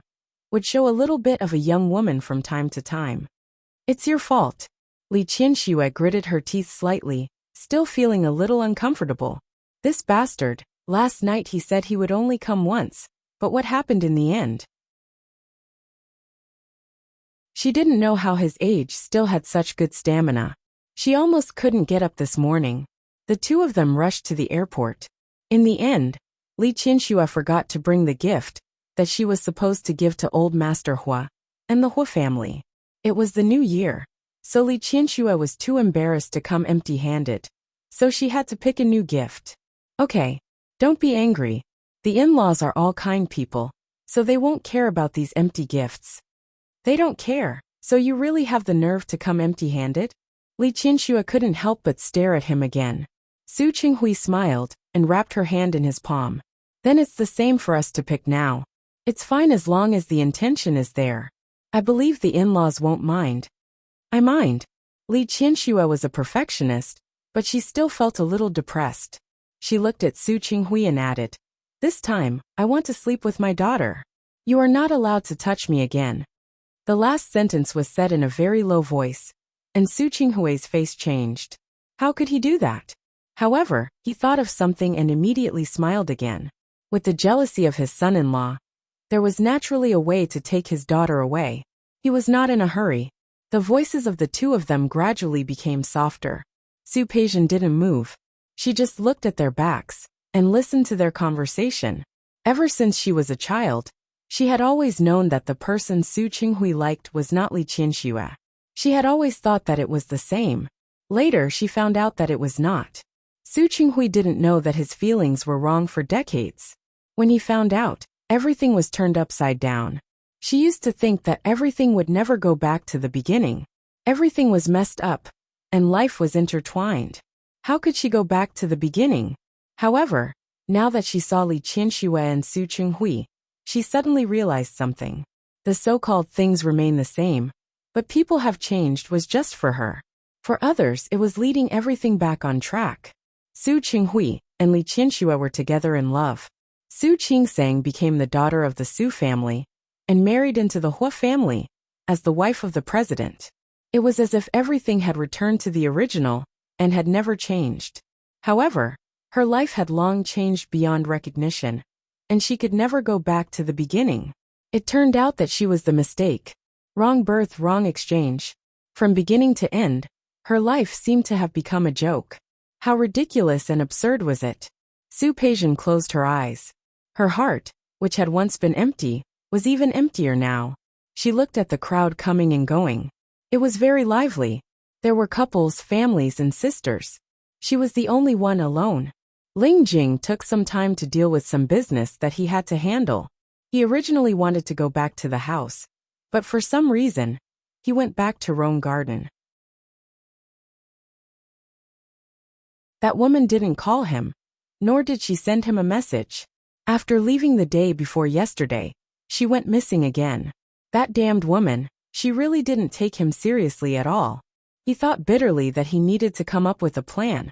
would show a little bit of a young woman from time to time. It's your fault. Li Qinshuo gritted her teeth slightly, still feeling a little uncomfortable. This bastard, Last night he said he would only come once, but what happened in the end? She didn't know how his age still had such good stamina. She almost couldn't get up this morning. The two of them rushed to the airport. In the end, Li Qianxue forgot to bring the gift that she was supposed to give to old Master Hua and the Hua family. It was the new year, so Li Qianxue was too embarrassed to come empty-handed. So she had to pick a new gift. Okay, don't be angry. The in-laws are all kind people, so they won't care about these empty gifts. They don't care, so you really have the nerve to come empty-handed? Li Qianxue couldn't help but stare at him again. Su Qinghui smiled and wrapped her hand in his palm. Then it's the same for us to pick now. It's fine as long as the intention is there. I believe the in-laws won't mind. I mind. Li Qianxue was a perfectionist, but she still felt a little depressed. She looked at Su Qinghui and added, "This time, I want to sleep with my daughter. You are not allowed to touch me again." The last sentence was said in a very low voice, and Su Qinghui's face changed. How could he do that? However, he thought of something and immediately smiled again. With the jealousy of his son-in-law, there was naturally a way to take his daughter away. He was not in a hurry. The voices of the two of them gradually became softer. Su Peijian didn't move. She just looked at their backs and listened to their conversation. Ever since she was a child, she had always known that the person Su Qinghui liked was not Li Qianxue. She had always thought that it was the same. Later she found out that it was not. Su Qinghui didn't know that his feelings were wrong for decades. When he found out, everything was turned upside down. She used to think that everything would never go back to the beginning. Everything was messed up, and life was intertwined. How could she go back to the beginning? However, now that she saw Li Qianxue and Su Qinghui, she suddenly realized something. The so-called things remain the same, but people have changed was just for her. For others, it was leading everything back on track. Su Qinghui and Li Qianxue were together in love. Su Qingsang became the daughter of the Su family and married into the Hua family as the wife of the president. It was as if everything had returned to the original and had never changed. However, her life had long changed beyond recognition, and she could never go back to the beginning. It turned out that she was the mistake. Wrong birth, wrong exchange. From beginning to end, her life seemed to have become a joke. How ridiculous and absurd was it? Su Peijian closed her eyes. Her heart, which had once been empty, was even emptier now. She looked at the crowd coming and going. It was very lively. There were couples, families, and sisters. She was the only one alone. Ling Jing took some time to deal with some business that he had to handle. He originally wanted to go back to the house, but for some reason, he went back to Rome Garden. That woman didn't call him, nor did she send him a message. After leaving the day before yesterday, she went missing again. That damned woman, she really didn't take him seriously at all. He thought bitterly that he needed to come up with a plan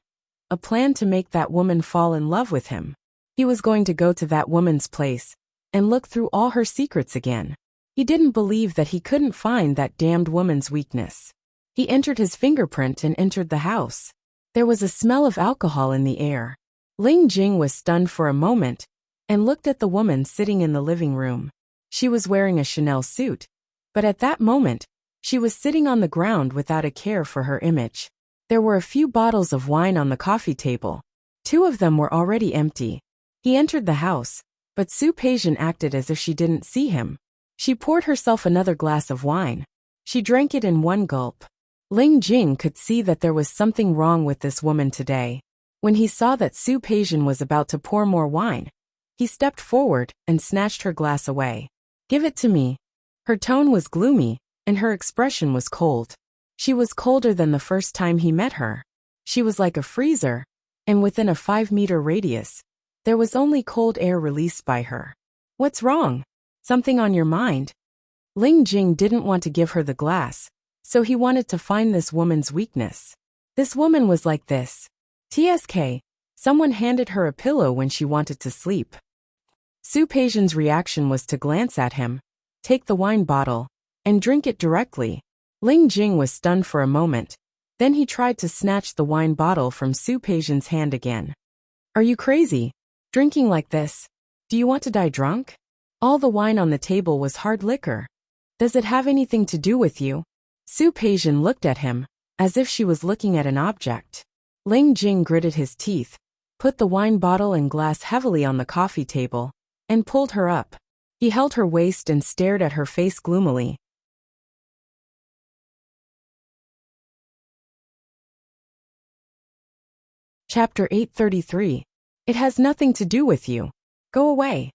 to make that woman fall in love with him. He was going to go to that woman's place and look through all her secrets again. He didn't believe that he couldn't find that damned woman's weakness. He entered his fingerprint and entered the house. There was a smell of alcohol in the air. Ling Jing was stunned for a moment and looked at the woman sitting in the living room. She was wearing a Chanel suit, but at that moment, she was sitting on the ground without a care for her image. There were a few bottles of wine on the coffee table. 2 of them were already empty. He entered the house, but Su Peijian acted as if she didn't see him. She poured herself another glass of wine. She drank it in one gulp. Ling Jing could see that there was something wrong with this woman today. When he saw that Su Peijian was about to pour more wine, he stepped forward and snatched her glass away. "Give it to me." Her tone was gloomy, and her expression was cold. She was colder than the first time he met her. She was like a freezer, and within a 5-meter radius, there was only cold air released by her. "What's wrong? Something on your mind?" Ling Jing didn't want to give her the glass, so he wanted to find this woman's weakness. This woman was like this. TSK, someone handed her a pillow when she wanted to sleep. Su Peijian's reaction was to glance at him, take the wine bottle, and drink it directly. Ling Jing was stunned for a moment. Then he tried to snatch the wine bottle from Su Peijian's hand again. "Are you crazy? Drinking like this? Do you want to die drunk? All the wine on the table was hard liquor. Does it have anything to do with you? Su Peijian looked at him, as if she was looking at an object. Ling Jing gritted his teeth, put the wine bottle and glass heavily on the coffee table, and pulled her up. He held her waist and stared at her face gloomily. Chapter 833. It has nothing to do with you. Go away.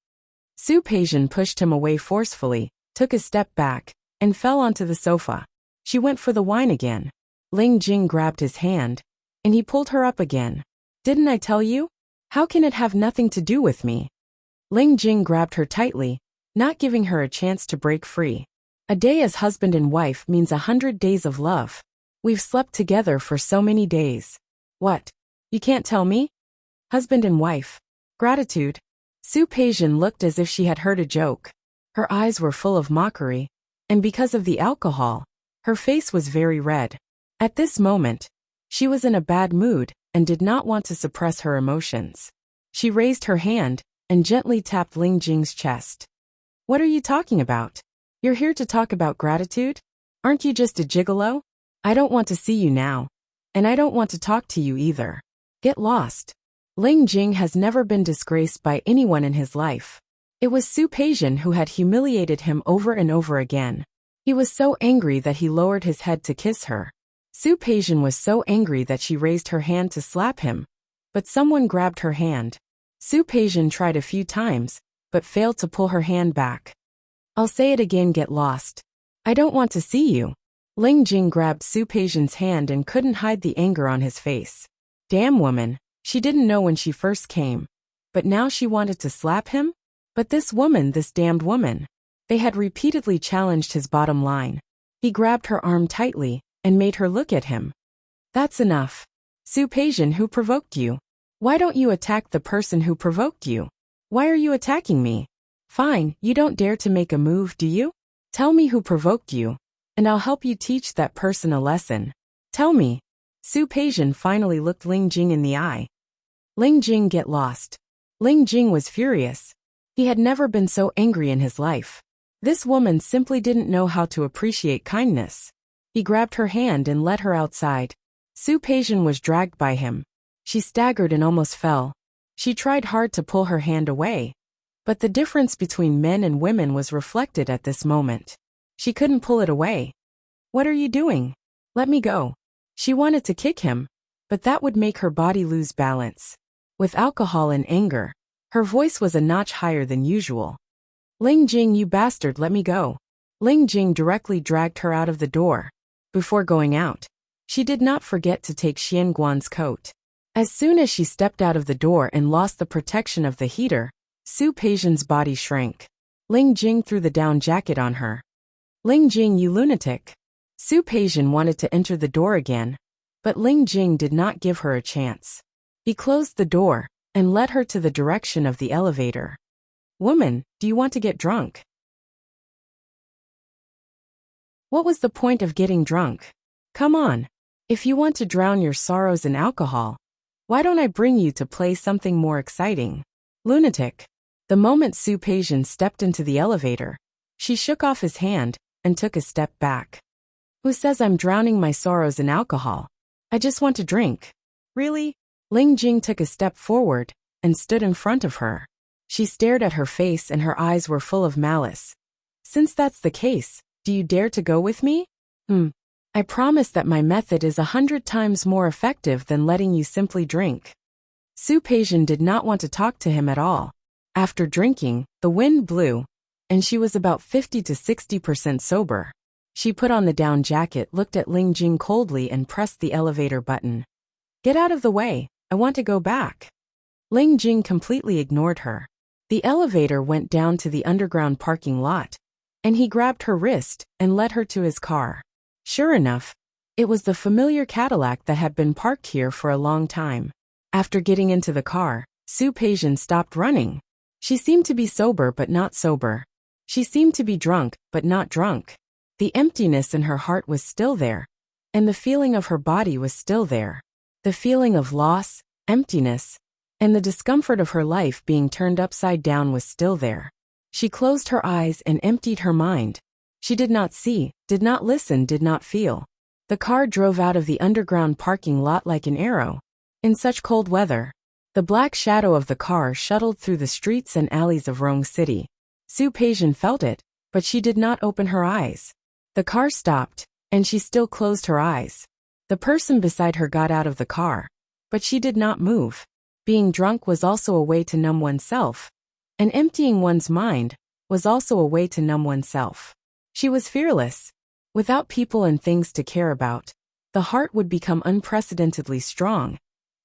Su Peijian pushed him away forcefully, took a step back, and fell onto the sofa. She went for the wine again. Ling Jing grabbed his hand, and he pulled her up again. Didn't I tell you? How can it have nothing to do with me? Ling Jing grabbed her tightly, not giving her a chance to break free. A day as husband and wife means 100 days of love. We've slept together for so many days. What? You can't tell me? Husband and wife. Gratitude. Su Peijian looked as if she had heard a joke. Her eyes were full of mockery, and because of the alcohol, her face was very red. At this moment, she was in a bad mood and did not want to suppress her emotions. She raised her hand and gently tapped Ling Jing's chest. What are you talking about? You're here to talk about gratitude? Aren't you just a gigolo? I don't want to see you now. And I don't want to talk to you either. Get lost. Ling Jing has never been disgraced by anyone in his life. It was Su Peijian who had humiliated him over and over again. He was so angry that he lowered his head to kiss her. Su Peijian was so angry that she raised her hand to slap him, but someone grabbed her hand. Su Peijian tried a few times, but failed to pull her hand back. I'll say it again, get lost. I don't want to see you. Ling Jing grabbed Su Peijian's hand and couldn't hide the anger on his face. Damn woman, she didn't know when she first came. But now she wanted to slap him? But this woman, this damned woman. They had repeatedly challenged his bottom line. He grabbed her arm tightly and made her look at him. That's enough. Su Peijian, who provoked you? Why don't you attack the person who provoked you? Why are you attacking me? Fine, you don't dare to make a move, do you? Tell me who provoked you, and I'll help you teach that person a lesson. Tell me. Su Peijian finally looked Ling Jing in the eye. Ling Jing, get lost. Ling Jing was furious. He had never been so angry in his life. This woman simply didn't know how to appreciate kindness. He grabbed her hand and led her outside. Su Peijian was dragged by him. She staggered and almost fell. She tried hard to pull her hand away, but the difference between men and women was reflected at this moment. She couldn't pull it away. What are you doing? Let me go. She wanted to kick him, but that would make her body lose balance. With alcohol and anger, her voice was a notch higher than usual. Ling Jing, you bastard, let me go. Ling Jing directly dragged her out of the door. Before going out, she did not forget to take Xian Guan's coat. As soon as she stepped out of the door and lost the protection of the heater, Su Peijian's body shrank. Ling Jing threw the down jacket on her. Ling Jing, you lunatic. Su Peijian wanted to enter the door again, but Ling Jing did not give her a chance. He closed the door and led her to the direction of the elevator. Woman, do you want to get drunk? What was the point of getting drunk? Come on. If you want to drown your sorrows in alcohol, why don't I bring you to play something more exciting? Lunatic. The moment Su Peijian stepped into the elevator, she shook off his hand and took a step back. Who says I'm drowning my sorrows in alcohol? I just want to drink. Really? Ling Jing took a step forward and stood in front of her. She stared at her face and her eyes were full of malice. Since that's the case, do you dare to go with me? I promise that my method is 100 times more effective than letting you simply drink. Su Peijian did not want to talk to him at all. After drinking, the wind blew, and she was about 50 to 60% sober. She put on the down jacket, looked at Ling Jing coldly and pressed the elevator button. Get out of the way, I want to go back. Ling Jing completely ignored her. The elevator went down to the underground parking lot, and he grabbed her wrist and led her to his car. Sure enough, it was the familiar Cadillac that had been parked here for a long time. After getting into the car, Su Peijian stopped running. She seemed to be sober but not sober. She seemed to be drunk but not drunk. The emptiness in her heart was still there, and the feeling of her body was still there. The feeling of loss, emptiness, and the discomfort of her life being turned upside down was still there. She closed her eyes and emptied her mind. She did not see, did not listen, did not feel. The car drove out of the underground parking lot like an arrow. In such cold weather, the black shadow of the car shuttled through the streets and alleys of Rome City. Su Peijian felt it, but she did not open her eyes. The car stopped, and she still closed her eyes. The person beside her got out of the car, but she did not move. Being drunk was also a way to numb oneself, and emptying one's mind was also a way to numb oneself. She was fearless. Without people and things to care about, the heart would become unprecedentedly strong,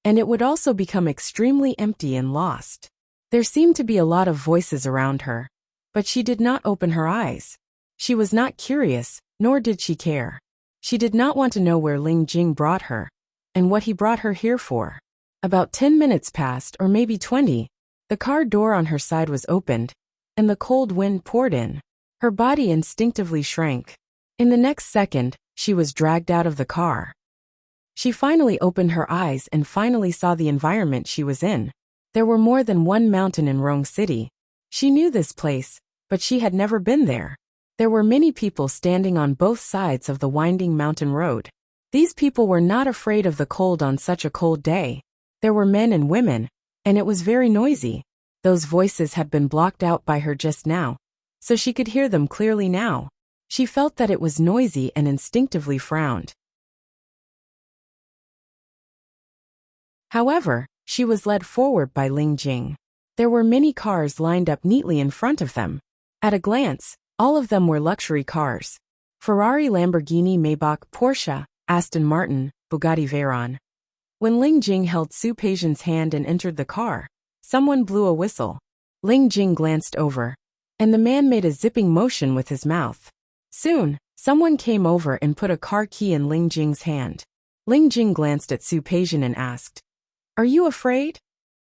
and it would also become extremely empty and lost. There seemed to be a lot of voices around her, but she did not open her eyes. She was not curious, nor did she care. She did not want to know where Ling Jing brought her, and what he brought her here for. About 10 minutes passed, or maybe 20. The car door on her side was opened, and the cold wind poured in. Her body instinctively shrank. In the next second, she was dragged out of the car. She finally opened her eyes and finally saw the environment she was in. There were more than one mountain in Rome City. She knew this place, but she had never been there. There were many people standing on both sides of the winding mountain road. These people were not afraid of the cold on such a cold day. There were men and women, and it was very noisy. Those voices had been blocked out by her just now, so she could hear them clearly now. She felt that it was noisy and instinctively frowned. However, she was led forward by Ling Jing. There were many cars lined up neatly in front of them. At a glance, all of them were luxury cars. Ferrari, Lamborghini, Maybach, Porsche, Aston Martin, Bugatti Veyron. When Ling Jing held Su Peijian's hand and entered the car, someone blew a whistle. Ling Jing glanced over, and the man made a zipping motion with his mouth. Soon, someone came over and put a car key in Ling Jing's hand. Ling Jing glanced at Su Peijian and asked, "Are you afraid?"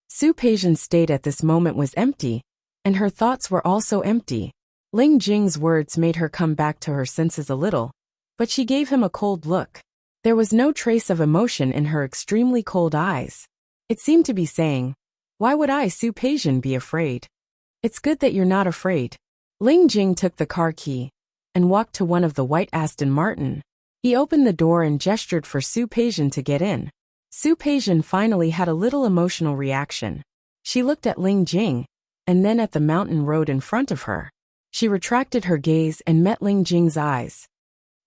Su Peijian's state at this moment was empty, and her thoughts were also empty. Ling Jing's words made her come back to her senses a little, but she gave him a cold look. There was no trace of emotion in her extremely cold eyes. It seemed to be saying, "Why would I, Su Peijian, be afraid? It's good that you're not afraid." Ling Jing took the car key and walked to one of the white Aston Martin. He opened the door and gestured for Su Peijian to get in. Su Peijian finally had a little emotional reaction. She looked at Ling Jing, and then at the mountain road in front of her. She retracted her gaze and met Ling Jing's eyes.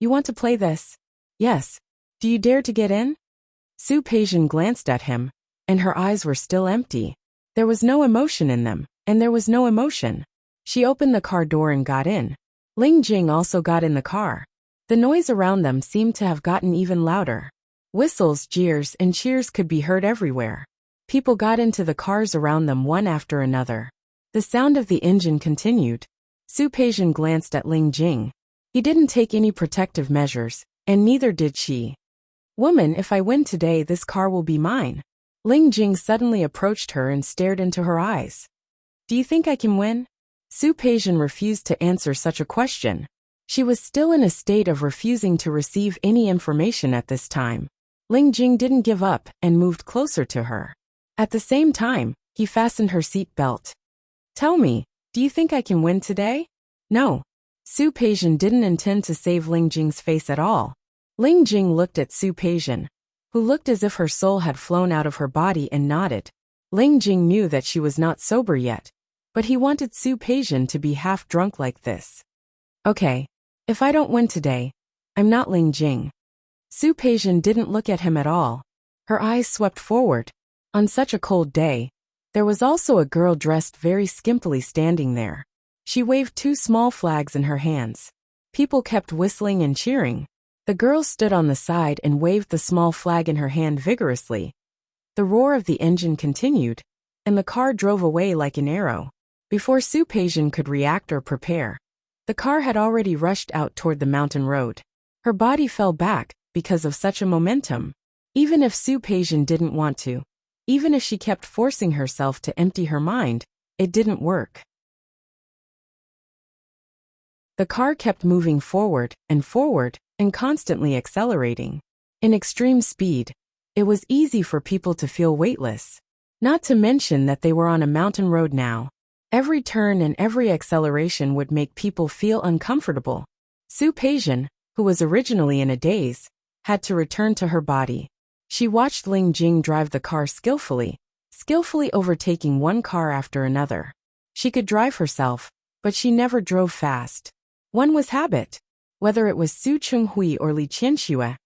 "You want to play this?" "Yes. Do you dare to get in?" Su Peijian glanced at him, and her eyes were still empty. There was no emotion in them, and there was no emotion. She opened the car door and got in. Ling Jing also got in the car. The noise around them seemed to have gotten even louder. Whistles, jeers, and cheers could be heard everywhere. People got into the cars around them one after another. The sound of the engine continued. Su Peijian glanced at Ling Jing. He didn't take any protective measures, and neither did she. "Woman, if I win today, this car will be mine." Ling Jing suddenly approached her and stared into her eyes. "Do you think I can win?" Su Peijian refused to answer such a question. She was still in a state of refusing to receive any information at this time. Ling Jing didn't give up and moved closer to her. At the same time, he fastened her seat belt. "Tell me, do you think I can win today?" "No." Su Peijian didn't intend to save Ling Jing's face at all. Ling Jing looked at Su Peijian, who looked as if her soul had flown out of her body, and nodded. Ling Jing knew that she was not sober yet, but he wanted Su Peijian to be half drunk like this. "Okay. If I don't win today, I'm not Ling Jing." Su Peijian didn't look at him at all. Her eyes swept forward. On such a cold day, there was also a girl dressed very skimpily standing there. She waved two small flags in her hands. People kept whistling and cheering. The girl stood on the side and waved the small flag in her hand vigorously. The roar of the engine continued, and the car drove away like an arrow. Before Su Peijian could react or prepare, the car had already rushed out toward the mountain road. Her body fell back because of such a momentum. Even if Su Peijian didn't want to, even if she kept forcing herself to empty her mind, it didn't work. The car kept moving forward, and constantly accelerating. In extreme speed, it was easy for people to feel weightless. Not to mention that they were on a mountain road now. Every turn and every acceleration would make people feel uncomfortable. Su Peijian, who was originally in a daze, had to return to her body. She watched Ling Jing drive the car skillfully overtaking one car after another. She could drive herself, but she never drove fast. One was habit. Whether it was Su Chenghui or Li Qianxue,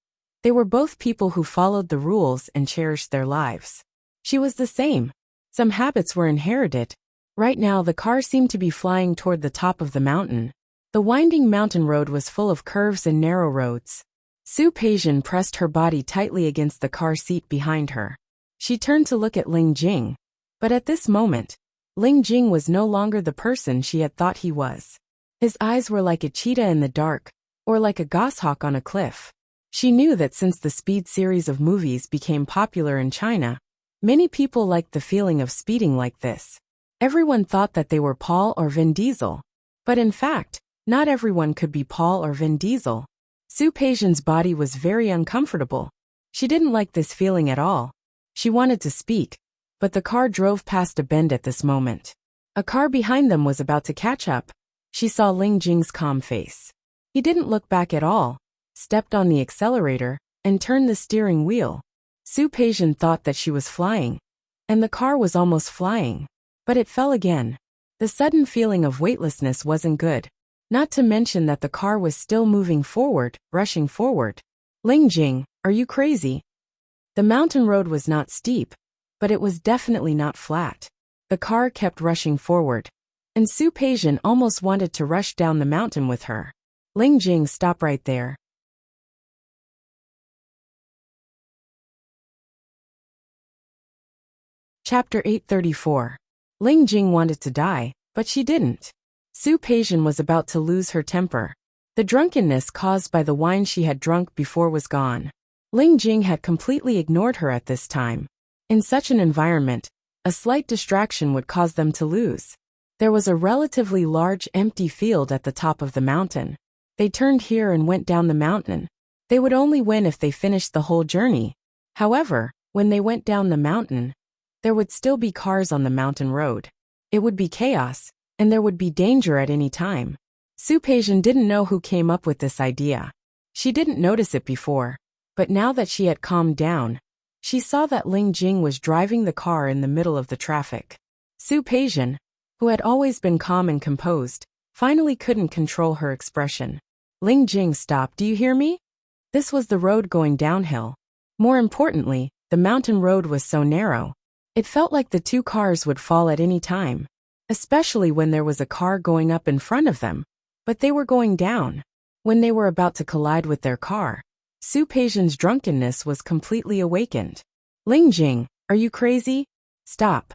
they were both people who followed the rules and cherished their lives. She was the same. Some habits were inherited. Right now the car seemed to be flying toward the top of the mountain. The winding mountain road was full of curves and narrow roads. Su Peijian pressed her body tightly against the car seat behind her. She turned to look at Ling Jing. But at this moment, Ling Jing was no longer the person she had thought he was. His eyes were like a cheetah in the dark, or like a goshawk on a cliff. She knew that since the Speed series of movies became popular in China, many people liked the feeling of speeding like this. Everyone thought that they were Paul or Vin Diesel. But in fact, not everyone could be Paul or Vin Diesel. Su Peijian's body was very uncomfortable. She didn't like this feeling at all. She wanted to speak, but the car drove past a bend at this moment. A car behind them was about to catch up. She saw Ling Jing's calm face. He didn't look back at all, stepped on the accelerator, and turned the steering wheel. Su Peijian thought that she was flying, and the car was almost flying. But it fell again. The sudden feeling of weightlessness wasn't good. Not to mention that the car was still moving forward, rushing forward. Ling Jing, are you crazy? The mountain road was not steep, but it was definitely not flat. The car kept rushing forward, and Su Peijian almost wanted to rush down the mountain with her. Ling Jing, stop right there. Chapter 834. Ling Jing wanted to die, but she didn't. Su Peijian was about to lose her temper. The drunkenness caused by the wine she had drunk before was gone. Ling Jing had completely ignored her at this time. In such an environment, a slight distraction would cause them to lose. There was a relatively large empty field at the top of the mountain. They turned here and went down the mountain. They would only win if they finished the whole journey. However, when they went down the mountain, there would still be cars on the mountain road. It would be chaos, and there would be danger at any time. Su Peijian didn't know who came up with this idea. She didn't notice it before, but now that she had calmed down, she saw that Ling Jing was driving the car in the middle of the traffic. Su Peijian, who had always been calm and composed, finally couldn't control her expression. Ling Jing, stop, do you hear me? This was the road going downhill. More importantly, the mountain road was so narrow. It felt like the two cars would fall at any time, especially when there was a car going up in front of them. But they were going down. When they were about to collide with their car, Su Peijian's drunkenness was completely awakened. Ling Jing, are you crazy? Stop.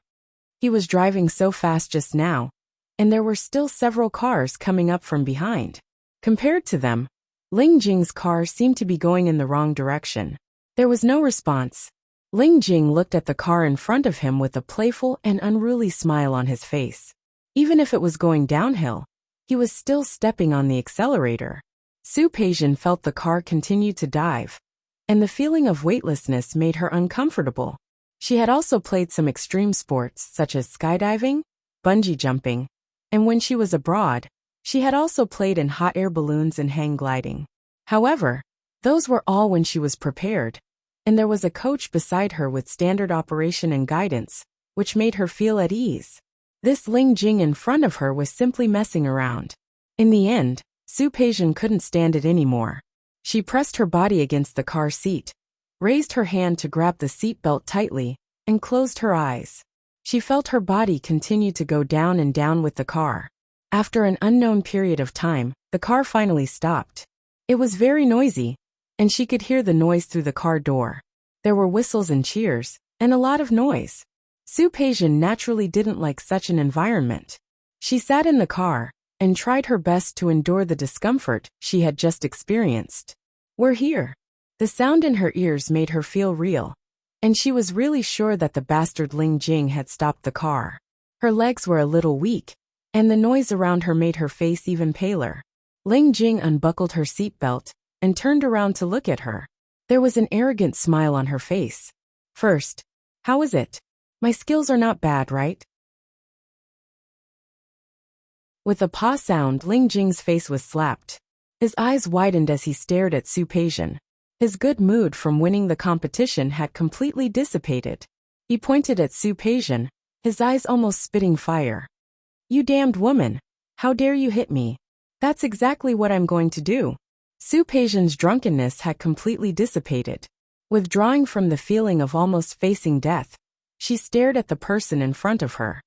He was driving so fast just now, and there were still several cars coming up from behind. Compared to them, Ling Jing's car seemed to be going in the wrong direction. There was no response. Ling Jing looked at the car in front of him with a playful and unruly smile on his face. Even if it was going downhill, he was still stepping on the accelerator. Su Peijian felt the car continue to dive, and the feeling of weightlessness made her uncomfortable. She had also played some extreme sports such as skydiving, bungee jumping, and when she was abroad, she had also played in hot air balloons and hang gliding. However, those were all when she was prepared, and there was a coach beside her with standard operation and guidance, which made her feel at ease. This Ling Jing in front of her was simply messing around. In the end, Su Peijian couldn't stand it anymore. She pressed her body against the car seat, raised her hand to grab the seat belt tightly, and closed her eyes. She felt her body continue to go down and down with the car. After an unknown period of time, the car finally stopped. It was very noisy, and she could hear the noise through the car door. There were whistles and cheers, and a lot of noise. Su Peijian naturally didn't like such an environment. She sat in the car and tried her best to endure the discomfort she had just experienced. We're here. The sound in her ears made her feel real, and she was really sure that the bastard Ling Jing had stopped the car. Her legs were a little weak, and the noise around her made her face even paler. Ling Jing unbuckled her seatbelt and turned around to look at her. There was an arrogant smile on her face. First, how is it? My skills are not bad, right? With a paw sound, Ling Jing's face was slapped. His eyes widened as he stared at Su Peijian. His good mood from winning the competition had completely dissipated. He pointed at Su Peijian, his eyes almost spitting fire. You damned woman! How dare you hit me? That's exactly what I'm going to do. Su Peijian's drunkenness had completely dissipated. Withdrawing from the feeling of almost facing death, she stared at the person in front of her.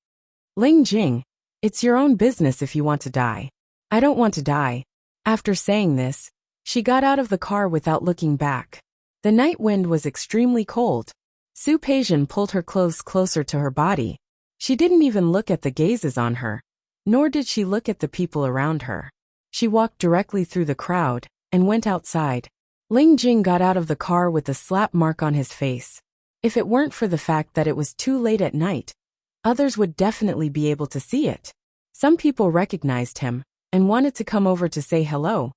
Ling Jing, it's your own business if you want to die. I don't want to die. After saying this, she got out of the car without looking back. The night wind was extremely cold. Su Peijian pulled her clothes closer to her body. She didn't even look at the gazes on her, nor did she look at the people around her. She walked directly through the crowd and went outside. Ling Jing got out of the car with a slap mark on his face. If it weren't for the fact that it was too late at night, others would definitely be able to see it. Some people recognized him and wanted to come over to say hello,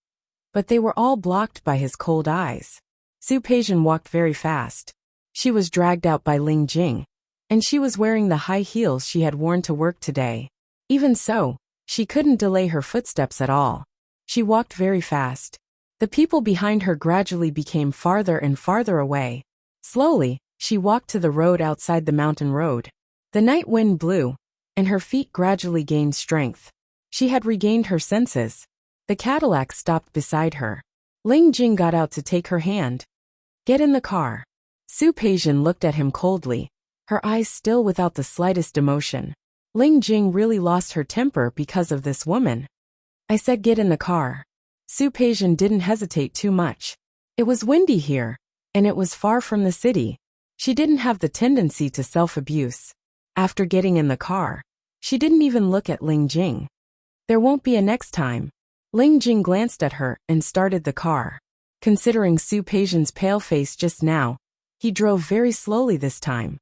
but they were all blocked by his cold eyes. Su Peijian walked very fast. She was dragged out by Ling Jing, and she was wearing the high heels she had worn to work today. Even so, she couldn't delay her footsteps at all. She walked very fast. The people behind her gradually became farther and farther away. Slowly, she walked to the road outside the mountain road. The night wind blew, and her feet gradually gained strength. She had regained her senses. The Cadillac stopped beside her. Ling Jing got out to take her hand. Get in the car. Su Peijian looked at him coldly, her eyes still without the slightest emotion. Ling Jing really lost her temper because of this woman. I said get in the car. Su Peijian didn't hesitate too much. It was windy here, and it was far from the city. She didn't have the tendency to self-abuse. After getting in the car, she didn't even look at Ling Jing. There won't be a next time. Ling Jing glanced at her and started the car. Considering Su Peijian's pale face just now, he drove very slowly this time.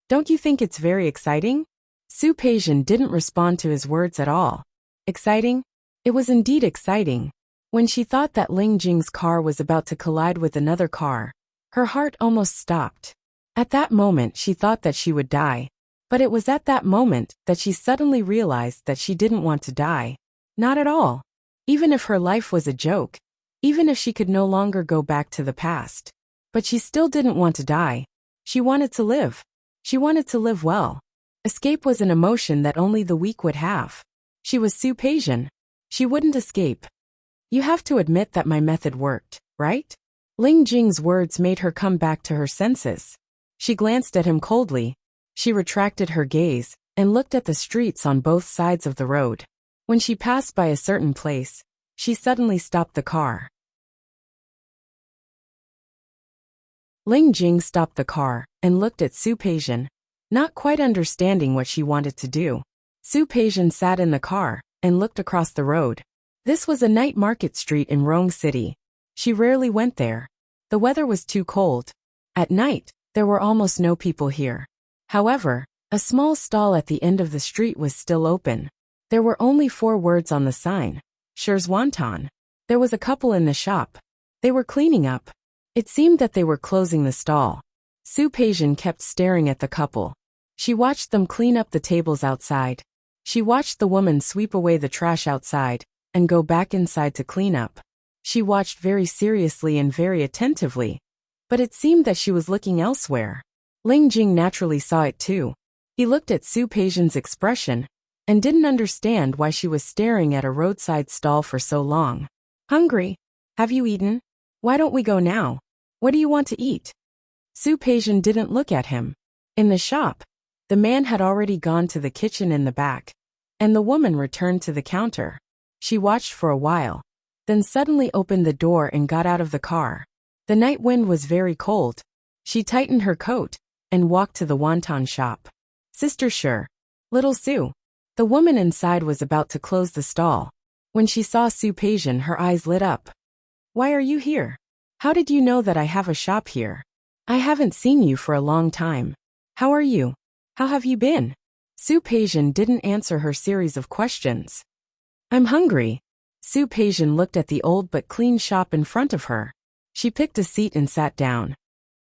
Don't you think it's very exciting? Su Peijian didn't respond to his words at all. Exciting? It was indeed exciting. When she thought that Ling Jing's car was about to collide with another car, her heart almost stopped. At that moment she thought that she would die. But it was at that moment that she suddenly realized that she didn't want to die. Not at all. Even if her life was a joke, even if she could no longer go back to the past. But she still didn't want to die. She wanted to live. She wanted to live well. Escape was an emotion that only the weak would have. She was Su Peijian. She wouldn't escape. You have to admit that my method worked, right? Ling Jing's words made her come back to her senses. She glanced at him coldly. She retracted her gaze and looked at the streets on both sides of the road. When she passed by a certain place, she suddenly stopped the car. Ling Jing stopped the car and looked at Su Peijian, not quite understanding what she wanted to do. Su Peijian sat in the car and looked across the road. This was a night market street in Rong City. She rarely went there. The weather was too cold. At night, there were almost no people here. However, a small stall at the end of the street was still open. There were only 4 words on the sign. Swordsmanship. There was a couple in the shop. They were cleaning up. It seemed that they were closing the stall. Su Peijian kept staring at the couple. She watched them clean up the tables outside. She watched the woman sweep away the trash outside and go back inside to clean up. She watched very seriously and very attentively, but it seemed that she was looking elsewhere. Ling Jing naturally saw it too. He looked at Su Peijian's expression and didn't understand why she was staring at a roadside stall for so long. Hungry? Have you eaten? Why don't we go now? What do you want to eat? Su Peijian didn't look at him. In the shop, the man had already gone to the kitchen in the back, and the woman returned to the counter. She watched for a while, then suddenly opened the door and got out of the car. The night wind was very cold. She tightened her coat and walked to the wonton shop. Sister Sure. Little Sue. The woman inside was about to close the stall. When she saw Su Peijian, her eyes lit up. Why are you here? How did you know that I have a shop here? I haven't seen you for a long time. How are you? How have you been? Su Peijian didn't answer her series of questions. I'm hungry. Su Peijian looked at the old but clean shop in front of her. She picked a seat and sat down.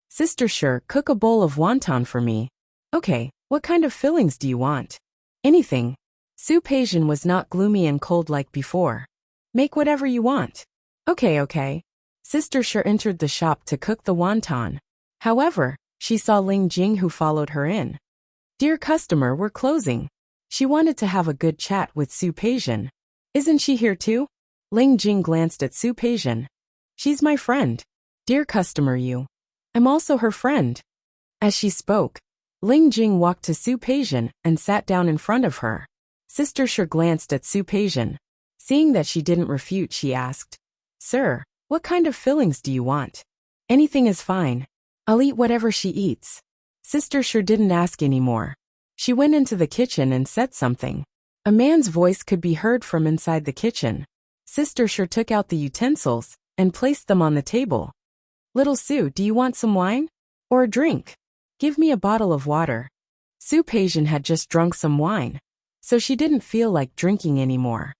Sister Sure, cook a bowl of wonton for me. Okay, What kind of fillings do you want? Anything. Soup Asian was not gloomy and cold like before. Make whatever you want. Okay. Sister Sher entered the shop to cook the wonton. However, she saw Ling Jing, who followed her in. Dear customer, we're closing. She wanted to have a good chat with Soup Asian. Isn't she here too? Ling Jing glanced at Soup Asian. She's my friend. Dear customer, I'm also her friend. As she spoke, Ling Jing walked to Soup Asian and sat down in front of her. Sister Sher glanced at Soup Asian. Seeing that she didn't refute, she asked, Sir, what kind of fillings do you want? Anything is fine. I'll eat whatever she eats. Sister Sher didn't ask anymore. She went into the kitchen and said something. A man's voice could be heard from inside the kitchen. Sister Sher took out the utensils and placed them on the table. Little Sue, do you want some wine? Or a drink? Give me a bottle of water. Soup Asian had just drunk some wine, so she didn't feel like drinking anymore.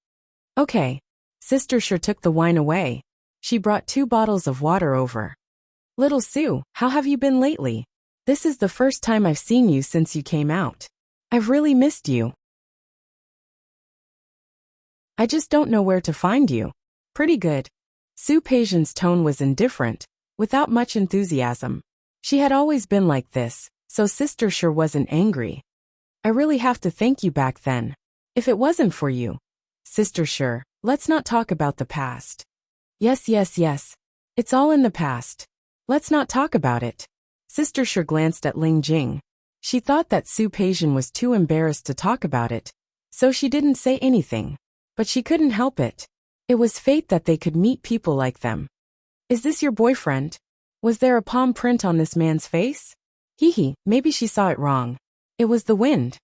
Okay. Sister Sher took the wine away. She brought 2 bottles of water over. Little Sue, how have you been lately? This is the first time I've seen you since you came out. I've really missed you. I just don't know where to find you. Pretty good. Soup Asian's tone was indifferent, without much enthusiasm. She had always been like this, so Sister Sher wasn't angry. I really have to thank you back then. If it wasn't for you. Sister Sher, let's not talk about the past. Yes. It's all in the past. Let's not talk about it. Sister Sher glanced at Ling Jing. She thought that Soup Asian was too embarrassed to talk about it, so she didn't say anything. But she couldn't help it. It was fate that they could meet people like them. Is this your boyfriend? Was there a palm print on this man's face? Maybe she saw it wrong. It was the wind.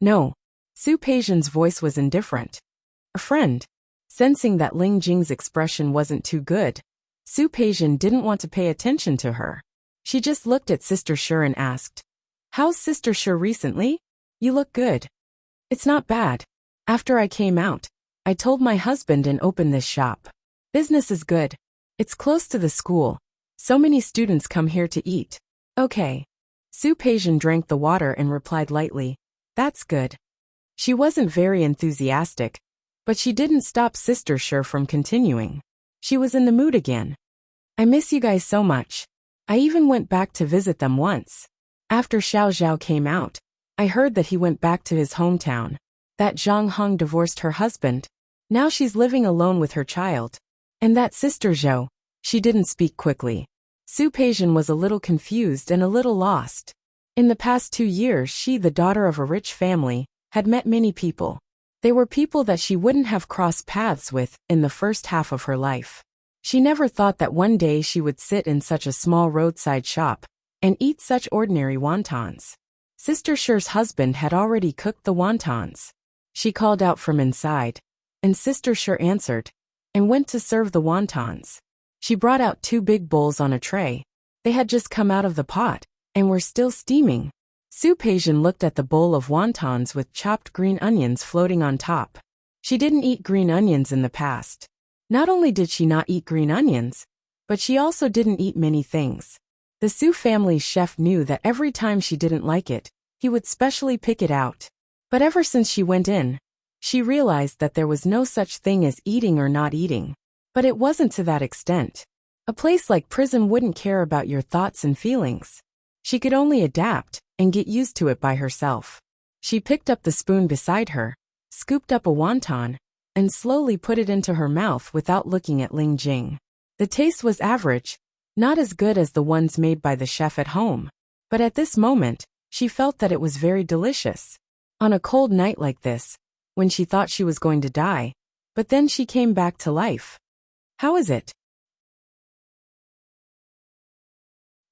No. Soup Asian's voice was indifferent. A friend. Sensing that Ling Jing's expression wasn't too good, Soup Asian didn't want to pay attention to her. She just looked at Sister Sher and asked, How's Sister Sher recently? You look good. It's not bad. After I came out, I told my husband and opened this shop. Business is good. It's close to the school. So many students come here to eat. Okay. Soup Asian drank the water and replied lightly, That's good. She wasn't very enthusiastic, but she didn't stop Sister Sher from continuing. She was in the mood again. I miss you guys so much. I even went back to visit them once. After Xiao Zhao came out, I heard that he went back to his hometown. That Zhang Hong divorced her husband. Now she's living alone with her child. And that Sister Zhou, she didn't speak quickly. Soup Asian was a little confused and a little lost. In the past 2 years, she, the daughter of a rich family, had met many people. They were people that she wouldn't have crossed paths with in the first half of her life. She never thought that one day she would sit in such a small roadside shop and eat such ordinary wontons. Sister Sher's husband had already cooked the wontons. She called out from inside, and Sister Sher answered, and went to serve the wontons. She brought out 2 big bowls on a tray. They had just come out of the pot, and were still steaming. Soup Asian looked at the bowl of wontons with chopped green onions floating on top. She didn't eat green onions in the past. Not only did she not eat green onions, but she also didn't eat many things. The Su family's chef knew that every time she didn't like it, he would specially pick it out. But ever since she went in, she realized that there was no such thing as eating or not eating. But it wasn't to that extent. A place like prison wouldn't care about your thoughts and feelings. She could only adapt and get used to it by herself. She picked up the spoon beside her, scooped up a wonton, and slowly put it into her mouth without looking at Ling Jing. The taste was average, not as good as the ones made by the chef at home. But at this moment, she felt that it was very delicious. On a cold night like this, when she thought she was going to die, but then she came back to life. How is it?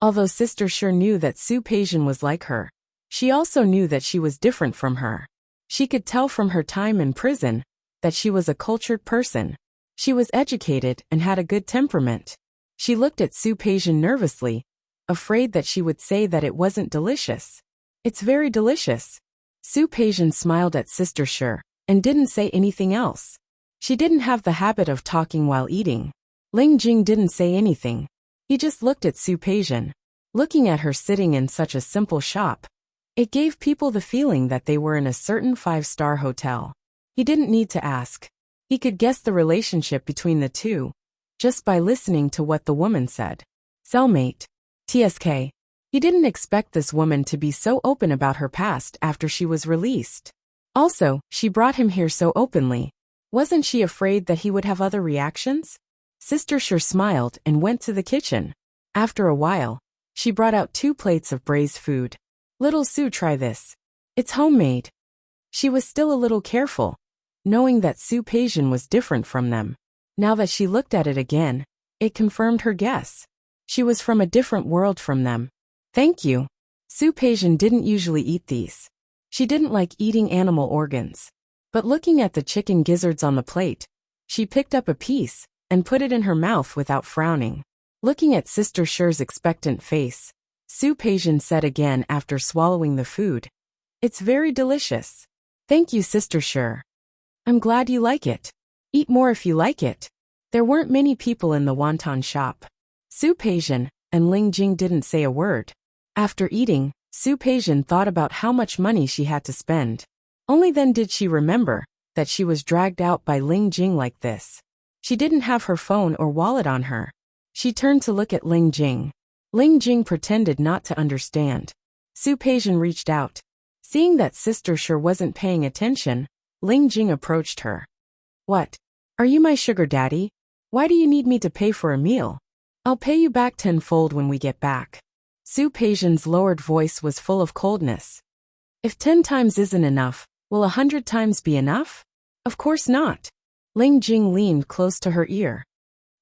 Although Sister Sher knew that Soup Asian was like her, she also knew that she was different from her. She could tell from her time in prison that she was a cultured person. She was educated and had a good temperament. She looked at Soup Asian nervously, afraid that she would say that it wasn't delicious. It's very delicious. Soup Asian smiled at Sister Sher and didn't say anything else. She didn't have the habit of talking while eating. Ling Jing didn't say anything. He just looked at Soup Asian. Looking at her sitting in such a simple shop, It gave people the feeling that they were in a certain five-star hotel. He didn't need to ask. He could guess the relationship between the two, just by listening to what the woman said. Cellmate. TSK. He didn't expect this woman to be so open about her past after she was released. Also, she brought him here so openly. Wasn't she afraid that he would have other reactions? Sister Sure smiled and went to the kitchen. After a while, she brought out 2 plates of braised food. Little Sue, try this. It's homemade. She was still a little careful, knowing that Sue Pasian was different from them. Now that she looked at it again, it confirmed her guess. She was from a different world from them. Thank you. Sue Pasian didn't usually eat these. She didn't like eating animal organs. But looking at the chicken gizzards on the plate, she picked up a piece and put it in her mouth without frowning. Looking at Sister Sure's expectant face, Sue Pasian said again after swallowing the food, "It's very delicious. Thank you, Sister Sure. I'm glad you like it. Eat more if you like it." There weren't many people in the wonton shop. Sue Pasian and Ling Jing didn't say a word. After eating, Sue Pasian thought about how much money she had to spend. Only then did she remember that she was dragged out by Ling Jing like this. She didn't have her phone or wallet on her. She turned to look at Ling Jing. Ling Jing pretended not to understand. Sue Pasian reached out. Seeing that Sister Sure wasn't paying attention, Ling Jing approached her. "What? Are you my sugar daddy? Why do you need me to pay for a meal? I'll pay you back tenfold when we get back." Sue Pasian's lowered voice was full of coldness. "If 10 times isn't enough, will 100 times be enough? Of course not." Ling Jing leaned close to her ear.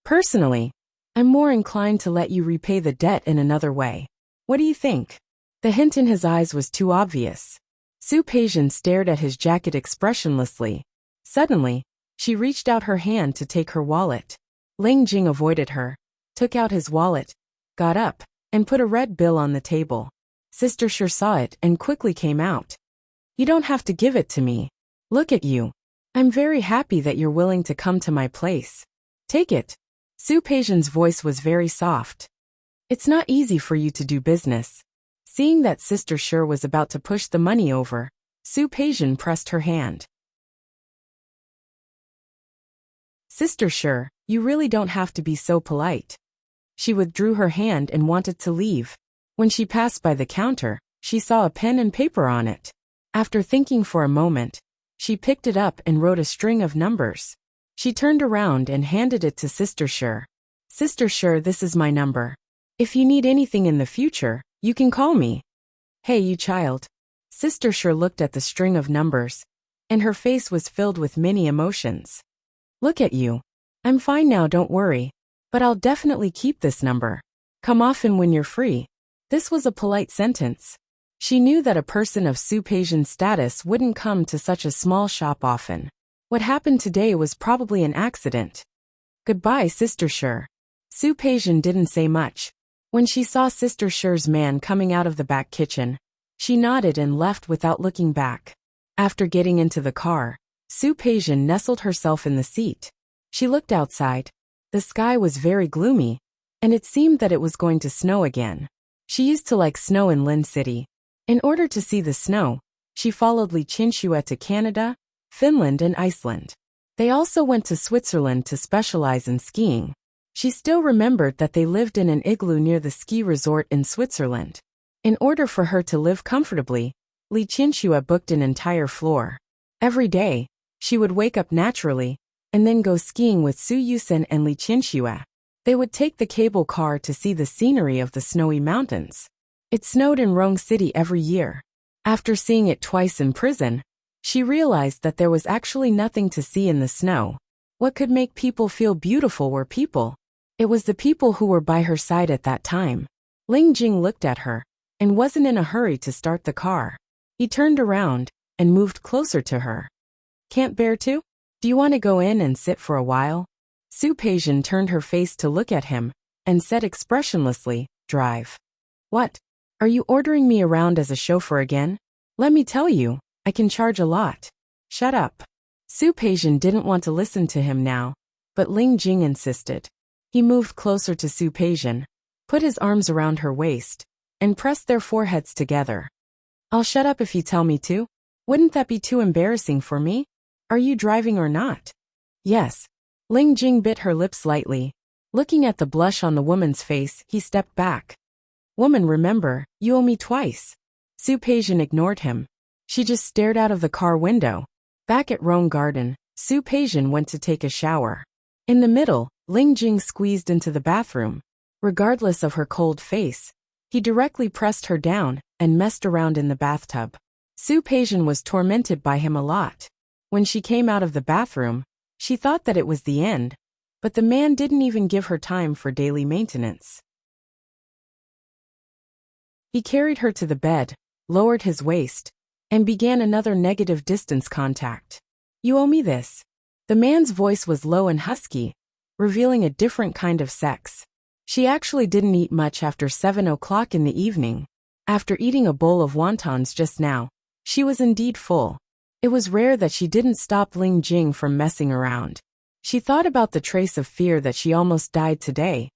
"Personally, I'm more inclined to let you repay the debt in another way. What do you think?" The hint in his eyes was too obvious. Sue Pasian stared at his jacket expressionlessly. Suddenly, she reached out her hand to take her wallet. Ling Jing avoided her, took out his wallet, got up, and put a red bill on the table. Sister Sure saw it and quickly came out. "You don't have to give it to me. Look at you. I'm very happy that you're willing to come to my place. Take it." Sue Pasian's voice was very soft. "It's not easy for you to do business." Seeing that Sister Sure was about to push the money over, Sue Pasian pressed her hand. "Sister Sure, you really don't have to be so polite." She withdrew her hand and wanted to leave. When she passed by the counter, she saw a pen and paper on it. After thinking for a moment, she picked it up and wrote a string of numbers. She turned around and handed it to Sister Sure. "Sister Sure, this is my number. If you need anything in the future, you can call me." "Hey, you child." Sister Sure looked at the string of numbers, and her face was filled with many emotions. "Look at you. I'm fine now, don't worry. But I'll definitely keep this number. Come often when you're free." This was a polite sentence. She knew that a person of Sue Pasian's status wouldn't come to such a small shop often. What happened today was probably an accident. "Goodbye, Sister Sure." Sue Pasian didn't say much. When she saw Sister Sure's man coming out of the back kitchen, she nodded and left without looking back. After getting into the car, Sue Pasian nestled herself in the seat. She looked outside. The sky was very gloomy, and it seemed that it was going to snow again. She used to like snow in Lin City. In order to see the snow, she followed Li Qinxue to Canada, Finland and Iceland. They also went to Switzerland to specialize in skiing. She still remembered that they lived in an igloo near the ski resort in Switzerland. In order for her to live comfortably, Li Qinxue booked an entire floor. Every day, she would wake up naturally, and then go skiing with Su Yusen and Li Qinxue. They would take the cable car to see the scenery of the snowy mountains. It snowed in Rong City every year. After seeing it twice in prison, she realized that there was actually nothing to see in the snow. What could make people feel beautiful were people. It was the people who were by her side at that time. Ling Jing looked at her, and wasn't in a hurry to start the car. He turned around, and moved closer to her. "Can't bear to? Do you want to go in and sit for a while?" Sue Pasian turned her face to look at him, and said expressionlessly, "Drive." "What? Are you ordering me around as a chauffeur again? Let me tell you, I can charge a lot." "Shut up." Sue Pasian didn't want to listen to him now, but Ling Jing insisted. He moved closer to Sue Pasian, put his arms around her waist, and pressed their foreheads together. I'll shut up if you tell me to. Wouldn't that be too embarrassing for me? Are you driving or not? Yes. Ling Jing bit her lips lightly. Looking at the blush on the woman's face, he stepped back. Woman, remember, you owe me twice. Su Peijian ignored him. She just stared out of the car window. Back at Rhone Garden, Su Peijian went to take a shower. In the middle, Ling Jing squeezed into the bathroom. Regardless of her cold face, he directly pressed her down and messed around in the bathtub. Su Peijian was tormented by him a lot. When she came out of the bathroom, she thought that it was the end, but the man didn't even give her time for daily maintenance. He carried her to the bed, lowered his waist, and began another negative distance contact. You owe me this. The man's voice was low and husky, revealing a different kind of sex. She actually didn't eat much after 7 o'clock in the evening. After eating a bowl of wontons just now, she was indeed full. It was rare that she didn't stop Ling Jing from messing around. She thought about the trace of fear that she almost died today,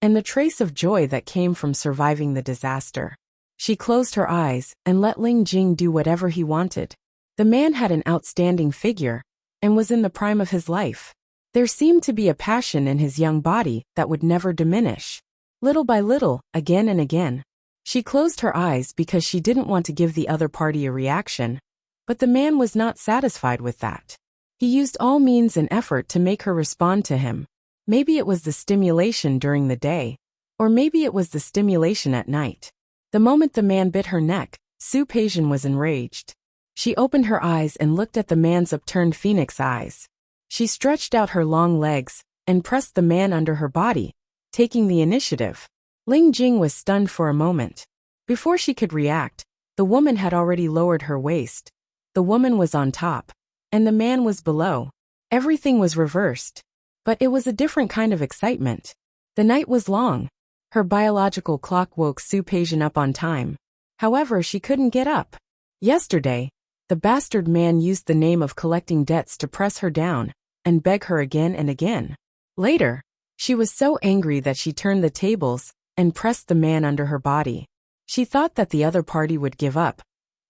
and the trace of joy that came from surviving the disaster. She closed her eyes and let Ling Jing do whatever he wanted. The man had an outstanding figure and was in the prime of his life. There seemed to be a passion in his young body that would never diminish. Little by little, again and again. She closed her eyes because she didn't want to give the other party a reaction, but the man was not satisfied with that. He used all means and effort to make her respond to him. Maybe it was the stimulation during the day, or maybe it was the stimulation at night. The moment the man bit her neck, Su Peijian was enraged. She opened her eyes and looked at the man's upturned phoenix eyes. She stretched out her long legs and pressed the man under her body, taking the initiative. Ling Jing was stunned for a moment. Before she could react, the woman had already lowered her waist. The woman was on top, and the man was below. Everything was reversed. But it was a different kind of excitement. The night was long. Her biological clock woke Su Peijian up on time. However, she couldn't get up. Yesterday, the bastard man used the name of collecting debts to press her down and beg her again and again. Later, she was so angry that she turned the tables and pressed the man under her body. She thought that the other party would give up,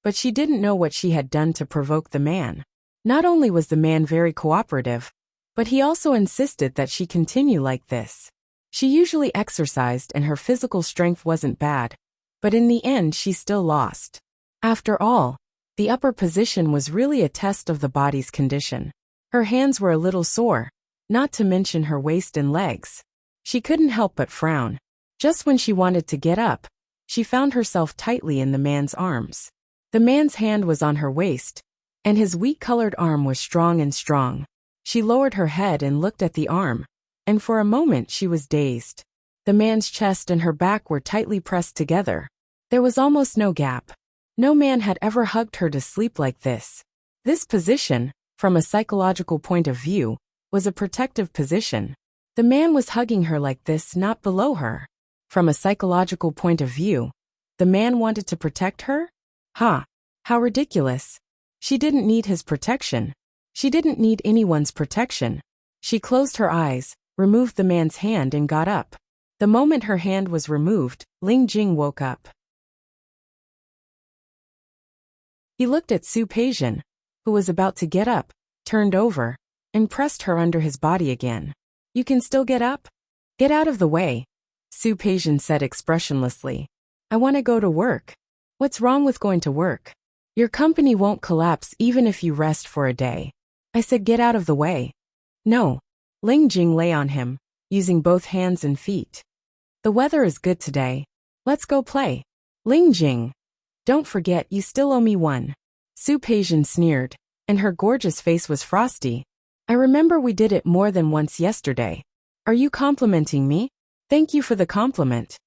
but she didn't know what she had done to provoke the man. Not only was the man very cooperative, but he also insisted that she continue like this. She usually exercised and her physical strength wasn't bad, but in the end she still lost. After all, the upper position was really a test of the body's condition. Her hands were a little sore, not to mention her waist and legs. She couldn't help but frown. Just when she wanted to get up, she found herself tightly in the man's arms. The man's hand was on her waist, and his wheat-colored arm was strong and strong. She lowered her head and looked at the arm, and for a moment she was dazed. The man's chest and her back were tightly pressed together. There was almost no gap. No man had ever hugged her to sleep like this. This position, from a psychological point of view, was a protective position. The man was hugging her like this, not below her. From a psychological point of view, the man wanted to protect her? Ha! How ridiculous. She didn't need his protection. She didn't need anyone's protection. She closed her eyes, removed the man's hand and got up. The moment her hand was removed, Ling Jing woke up. He looked at Su Peijian, who was about to get up, turned over, and pressed her under his body again. You can still get up? Get out of the way, Su Peijian said expressionlessly. I want to go to work. What's wrong with going to work? Your company won't collapse even if you rest for a day. I said get out of the way. No. Ling Jing lay on him, using both hands and feet. The weather is good today. Let's go play. Ling Jing. Don't forget you still owe me one. Su Peijian sneered, and her gorgeous face was frosty. I remember we did it more than once yesterday. Are you complimenting me? Thank you for the compliment.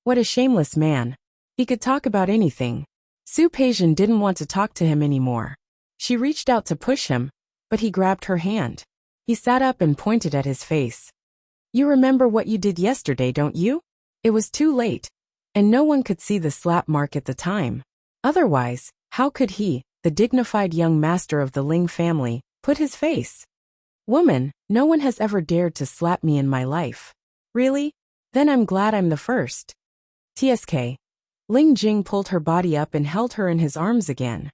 What a shameless man. He could talk about anything. Su Peijian didn't want to talk to him anymore. She reached out to push him, but he grabbed her hand. He sat up and pointed at his face. You remember what you did yesterday, don't you? It was too late, and no one could see the slap mark at the time. Otherwise, how could he, the dignified young master of the Ling family, put his face? Woman, no one has ever dared to slap me in my life. Really? Then I'm glad I'm the first. TSK. Ling Jing pulled her body up and held her in his arms again.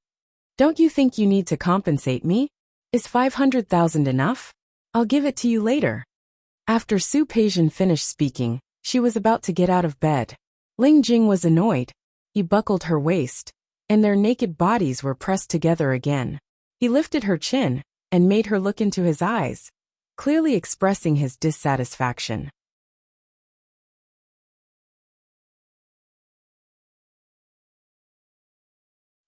Don't you think you need to compensate me? Is 500,000 enough? I'll give it to you later. After Su Peijian finished speaking, she was about to get out of bed. Ling Jing was annoyed. He buckled her waist, and their naked bodies were pressed together again. He lifted her chin and made her look into his eyes, clearly expressing his dissatisfaction.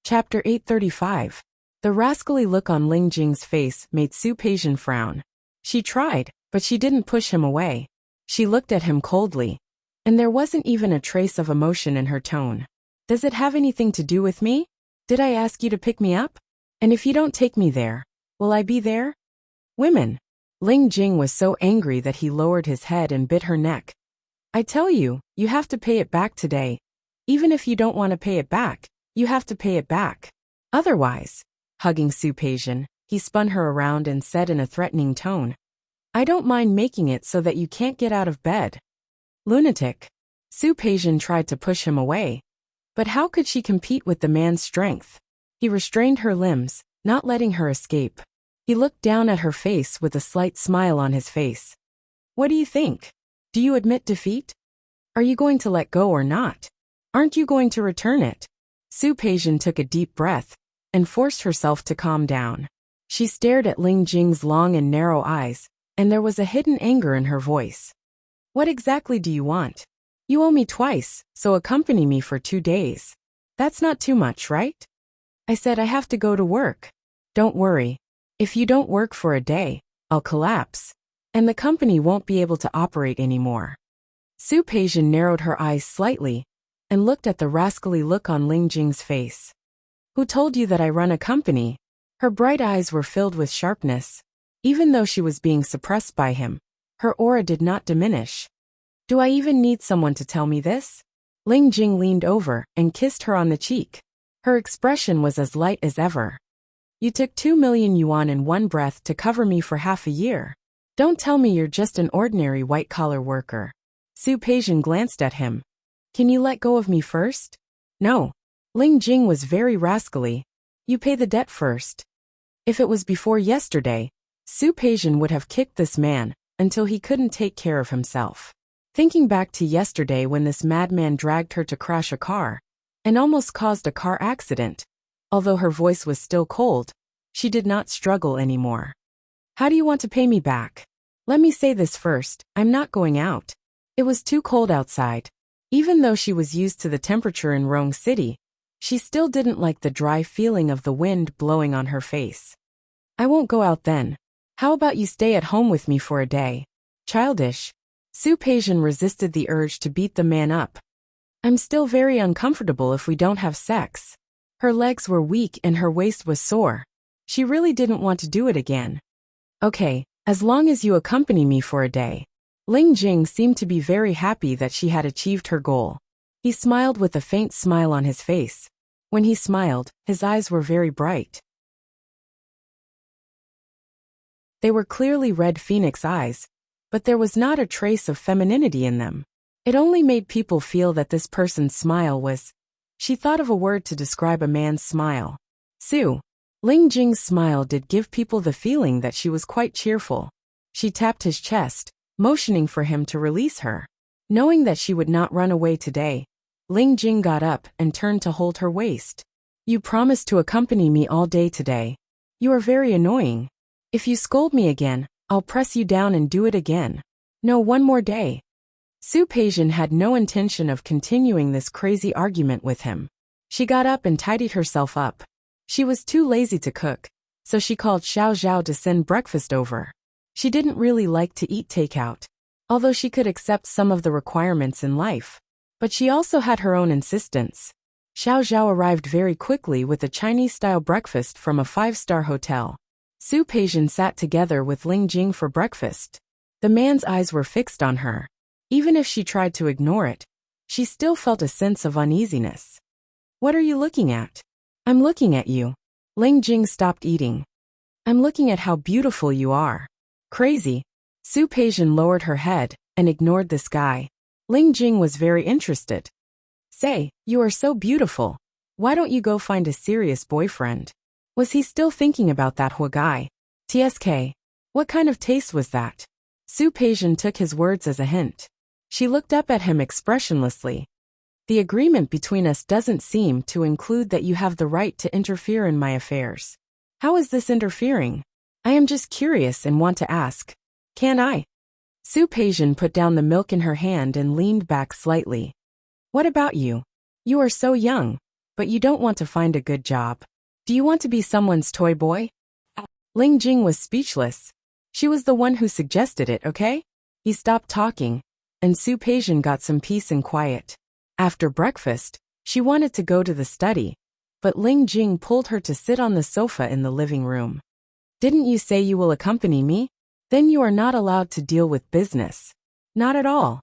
Chapter 835. The rascally look on Ling Jing's face made Su Peijian frown. She tried, but she didn't push him away. She looked at him coldly, and there wasn't even a trace of emotion in her tone. Does it have anything to do with me? Did I ask you to pick me up? And if you don't take me there, will I be there? Women. Ling Jing was so angry that he lowered his head and bit her neck. I tell you, you have to pay it back today. Even if you don't want to pay it back, you have to pay it back. Otherwise, hugging Su Peijian, he spun her around and said in a threatening tone, I don't mind making it so that you can't get out of bed. Lunatic. Su Peijian tried to push him away. But how could she compete with the man's strength? He restrained her limbs, not letting her escape. He looked down at her face with a slight smile on his face. What do you think? Do you admit defeat? Are you going to let go or not? Aren't you going to return it? Su Peijian took a deep breath and forced herself to calm down. She stared at Ling Jing's long and narrow eyes, and there was a hidden anger in her voice. What exactly do you want? You owe me twice, so accompany me for 2 days. That's not too much, right? I said I have to go to work. Don't worry. If you don't work for a day, I'll collapse, and the company won't be able to operate anymore. Su Peijian narrowed her eyes slightly and looked at the rascally look on Ling Jing's face. Who told you that I run a company? Her bright eyes were filled with sharpness. Even though she was being suppressed by him, her aura did not diminish. Do I even need someone to tell me this? Ling Jing leaned over and kissed her on the cheek. Her expression was as light as ever. You took 2 million yuan in one breath to cover me for half a year. Don't tell me you're just an ordinary white-collar worker. Su Peijian glanced at him. Can you let go of me first? No. Ling Jing was very rascally. You pay the debt first. If it was before yesterday, Su Peijian would have kicked this man until he couldn't take care of himself. Thinking back to yesterday when this madman dragged her to crash a car and almost caused a car accident, although her voice was still cold, she did not struggle anymore. How do you want to pay me back? Let me say this first, I'm not going out. It was too cold outside. Even though she was used to the temperature in Rong City, she still didn't like the dry feeling of the wind blowing on her face. I won't go out then. How about you stay at home with me for a day? Childish. Su Peijian resisted the urge to beat the man up. I'm still very uncomfortable if we don't have sex. Her legs were weak and her waist was sore. She really didn't want to do it again. Okay, as long as you accompany me for a day. Ling Jing seemed to be very happy that she had achieved her goal. He smiled with a faint smile on his face. When he smiled, his eyes were very bright. They were clearly red phoenix eyes, but there was not a trace of femininity in them. It only made people feel that this person's smile was... She thought of a word to describe a man's smile. Su. Ling Jing's smile did give people the feeling that she was quite cheerful. She tapped his chest, motioning for him to release her. Knowing that she would not run away today, Ling Jing got up and turned to hold her waist. You promised to accompany me all day today. You are very annoying. If you scold me again, I'll press you down and do it again. No, one more day. Su Peijian had no intention of continuing this crazy argument with him. She got up and tidied herself up. She was too lazy to cook, so she called Xiao Zhao to send breakfast over. She didn't really like to eat takeout, although she could accept some of the requirements in life. But she also had her own insistence. Xiao Zhao arrived very quickly with a Chinese-style breakfast from a 5-star hotel. Su Peijian sat together with Ling Jing for breakfast. The man's eyes were fixed on her. Even if she tried to ignore it, she still felt a sense of uneasiness. What are you looking at? I'm looking at you. Ling Jing stopped eating. I'm looking at how beautiful you are. Crazy. Su Peijian lowered her head and ignored this guy. Ling Jing was very interested. Say, you are so beautiful. Why don't you go find a serious boyfriend? Was he still thinking about that Hua guy? TSK. What kind of taste was that? Su Peijian took his words as a hint. She looked up at him expressionlessly. The agreement between us doesn't seem to include that you have the right to interfere in my affairs. How is this interfering? I am just curious and want to ask. Can I? Su Peijian put down the milk in her hand and leaned back slightly. What about you? You are so young, but you don't want to find a good job. Do you want to be someone's toy boy? Ling Jing was speechless. She was the one who suggested it, okay? He stopped talking, and Su Peijian got some peace and quiet. After breakfast, she wanted to go to the study, but Ling Jing pulled her to sit on the sofa in the living room. Didn't you say you will accompany me? Then you are not allowed to deal with business. Not at all.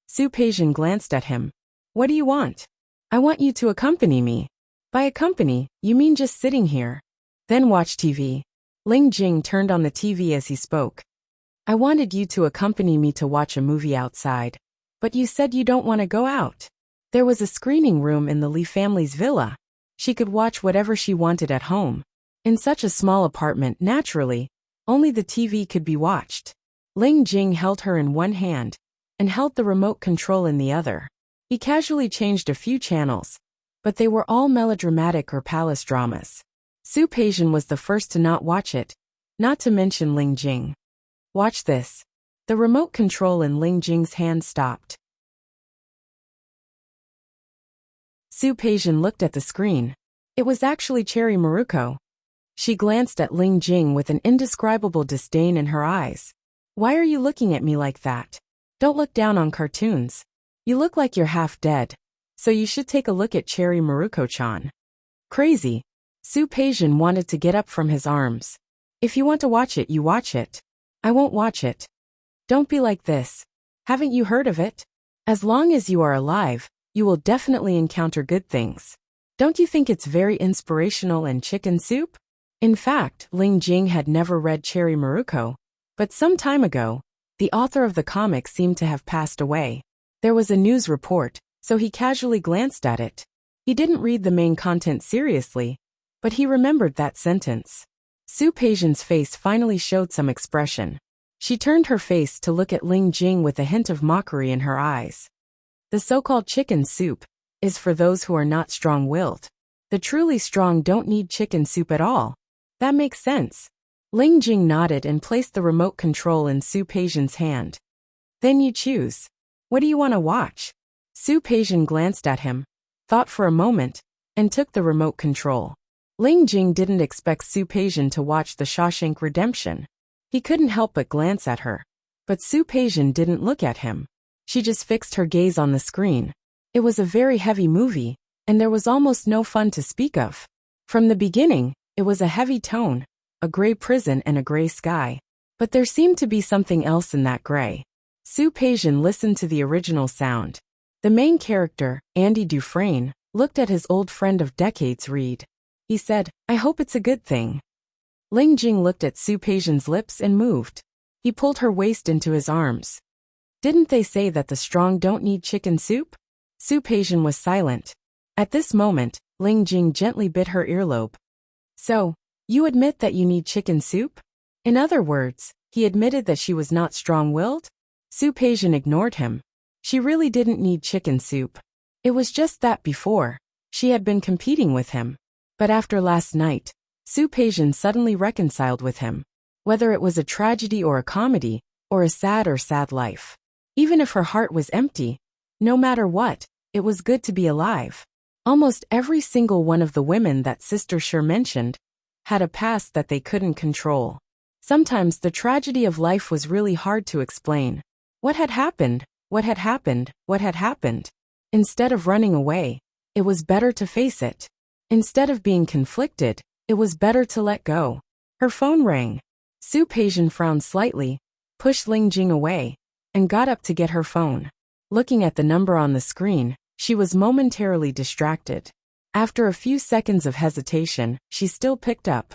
Su Peijian glanced at him. What do you want? I want you to accompany me. By accompany, you mean just sitting here. Then watch TV. Ling Jing turned on the TV as he spoke. I wanted you to accompany me to watch a movie outside, but you said you don't want to go out. There was a screening room in the Li family's villa. She could watch whatever she wanted at home. In such a small apartment, naturally, only the TV could be watched. Ling Jing held her in one hand and held the remote control in the other. He casually changed a few channels, but they were all melodramatic or palace dramas. Su Peijian was the first to not watch it, not to mention Ling Jing. Watch this. The remote control in Ling Jing's hand stopped. Su Peijian looked at the screen. It was actually Cherry Maruko. She glanced at Ling Jing with an indescribable disdain in her eyes. Why are you looking at me like that? Don't look down on cartoons. You look like you're half dead, so you should take a look at Cherry Maruko-chan. Crazy. Su Peijian wanted to get up from his arms. If you want to watch it, you watch it. I won't watch it. Don't be like this. Haven't you heard of it? As long as you are alive, you will definitely encounter good things. Don't you think it's very inspirational and chicken soup? In fact, Ling Jing had never read Cherry Maruko, but some time ago, the author of the comic seemed to have passed away. There was a news report, so he casually glanced at it. He didn't read the main content seriously, but he remembered that sentence. Su Peijian's face finally showed some expression. She turned her face to look at Ling Jing with a hint of mockery in her eyes. The so-called chicken soup is for those who are not strong-willed. The truly strong don't need chicken soup at all. That makes sense. Ling Jing nodded and placed the remote control in Su Peijian's hand. Then you choose. What do you want to watch? Su Peijian glanced at him, thought for a moment, and took the remote control. Ling Jing didn't expect Su Peijian to watch The Shawshank Redemption. He couldn't help but glance at her. But Su Peijian didn't look at him. She just fixed her gaze on the screen. It was a very heavy movie, and there was almost no fun to speak of. From the beginning, it was a heavy tone, a gray prison and a gray sky. But there seemed to be something else in that gray. Su Peijian listened to the original sound. The main character, Andy Dufresne, looked at his old friend of decades Reed. He said, I hope it's a good thing. Ling Jing looked at Su Peijian's lips and moved. He pulled her waist into his arms. Didn't they say that the strong don't need chicken soup? Su Peijian was silent. At this moment, Ling Jing gently bit her earlobe. So, you admit that you need chicken soup? In other words, he admitted that she was not strong-willed? Su Peijian ignored him. She really didn't need chicken soup. It was just that before, she had been competing with him. But after last night, Su Peijian suddenly reconciled with him. Whether it was a tragedy or a comedy, or a sad life. Even if her heart was empty, no matter what, it was good to be alive. Almost every single one of the women that Sister Sher mentioned had a past that they couldn't control. Sometimes the tragedy of life was really hard to explain. What had happened? What had happened? What had happened? Instead of running away, it was better to face it. Instead of being conflicted, it was better to let go. Her phone rang. Su Peijian frowned slightly, pushed Ling Jing away, and got up to get her phone. Looking at the number on the screen, she was momentarily distracted. After a few seconds of hesitation, she still picked up.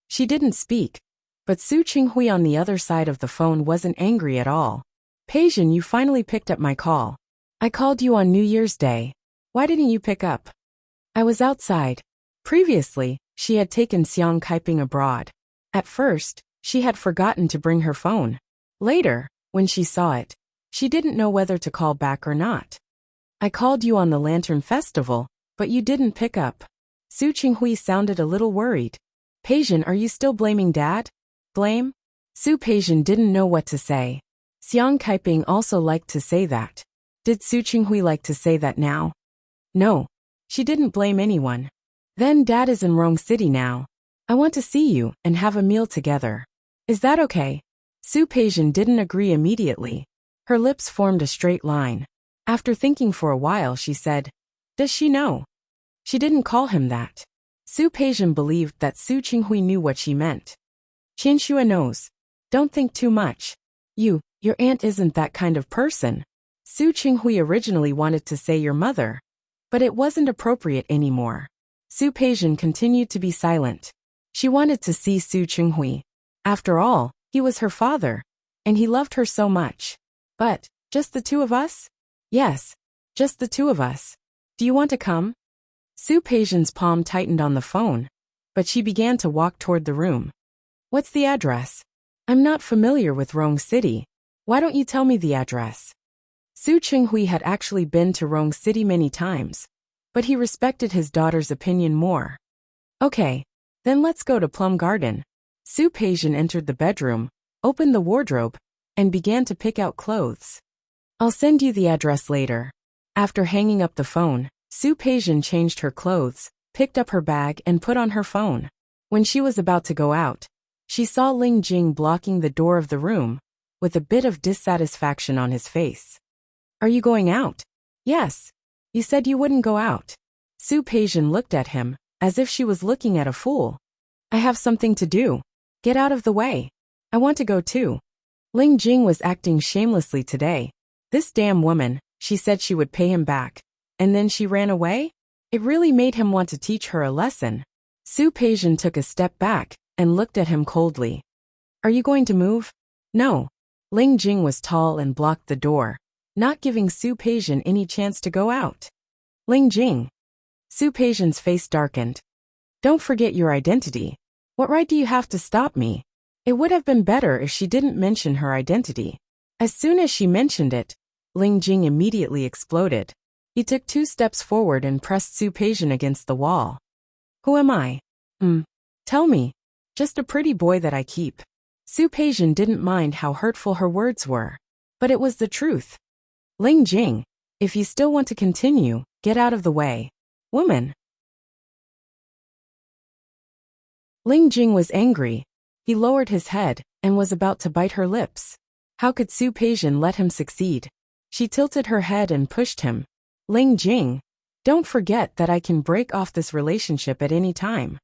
She didn't speak, but Su Qinghui on the other side of the phone wasn't angry at all. Peijian, you finally picked up my call. I called you on New Year's Day. Why didn't you pick up? I was outside. Previously, she had taken Xiang Kaiping abroad. At first, she had forgotten to bring her phone. Later, when she saw it, she didn't know whether to call back or not. I called you on the Lantern Festival, but you didn't pick up. Su Qinghui sounded a little worried. Peijian, are you still blaming Dad? Blame? Su Peijian didn't know what to say. Xiang Kaiping also liked to say that. Did Su Qinghui like to say that now? No. She didn't blame anyone. Then Dad is in wrong city now. I want to see you and have a meal together. Is that okay? Su Peijian didn't agree immediately. Her lips formed a straight line. After thinking for a while, she said, Does she know? She didn't call him that. Su Peijian believed that Su Qinghui knew what she meant. Qianxue knows. Don't think too much. Your aunt isn't that kind of person. Su Qinghui originally wanted to say your mother, but it wasn't appropriate anymore. Su Peijian continued to be silent. She wanted to see Su Qinghui. After all, he was her father, and he loved her so much. But, just the two of us? Yes, just the two of us. Do you want to come? Su Peijian's palm tightened on the phone, but she began to walk toward the room. What's the address? I'm not familiar with Rong City. Why don't you tell me the address? Su Qinghui had actually been to Rong City many times, but he respected his daughter's opinion more. Okay, then let's go to Plum Garden. Su Peijian entered the bedroom, opened the wardrobe, and began to pick out clothes. I'll send you the address later. After hanging up the phone, Su Peijian changed her clothes, picked up her bag and put on her phone. When she was about to go out, she saw Ling Jing blocking the door of the room, with a bit of dissatisfaction on his face. Are you going out? Yes. You said you wouldn't go out. Su Peijian looked at him, as if she was looking at a fool. I have something to do. Get out of the way. I want to go too. Ling Jing was acting shamelessly today. This damn woman, she said she would pay him back. And then she ran away? It really made him want to teach her a lesson. Su Peijian took a step back and looked at him coldly. Are you going to move? No. Ling Jing was tall and blocked the door, not giving Su Peijian any chance to go out. Ling Jing. Su Peijian's face darkened. Don't forget your identity. What right do you have to stop me? It would have been better if she didn't mention her identity. As soon as she mentioned it, Ling Jing immediately exploded. He took 2 steps forward and pressed Su Peijian against the wall. Who am I? Tell me. Just a pretty boy that I keep. Su Peijian didn't mind how hurtful her words were, but it was the truth. Ling Jing, if you still want to continue, get out of the way. Woman. Ling Jing was angry. He lowered his head and was about to bite her lips. How could Su Peijian let him succeed? She tilted her head and pushed him. Ling Jing, don't forget that I can break off this relationship at any time.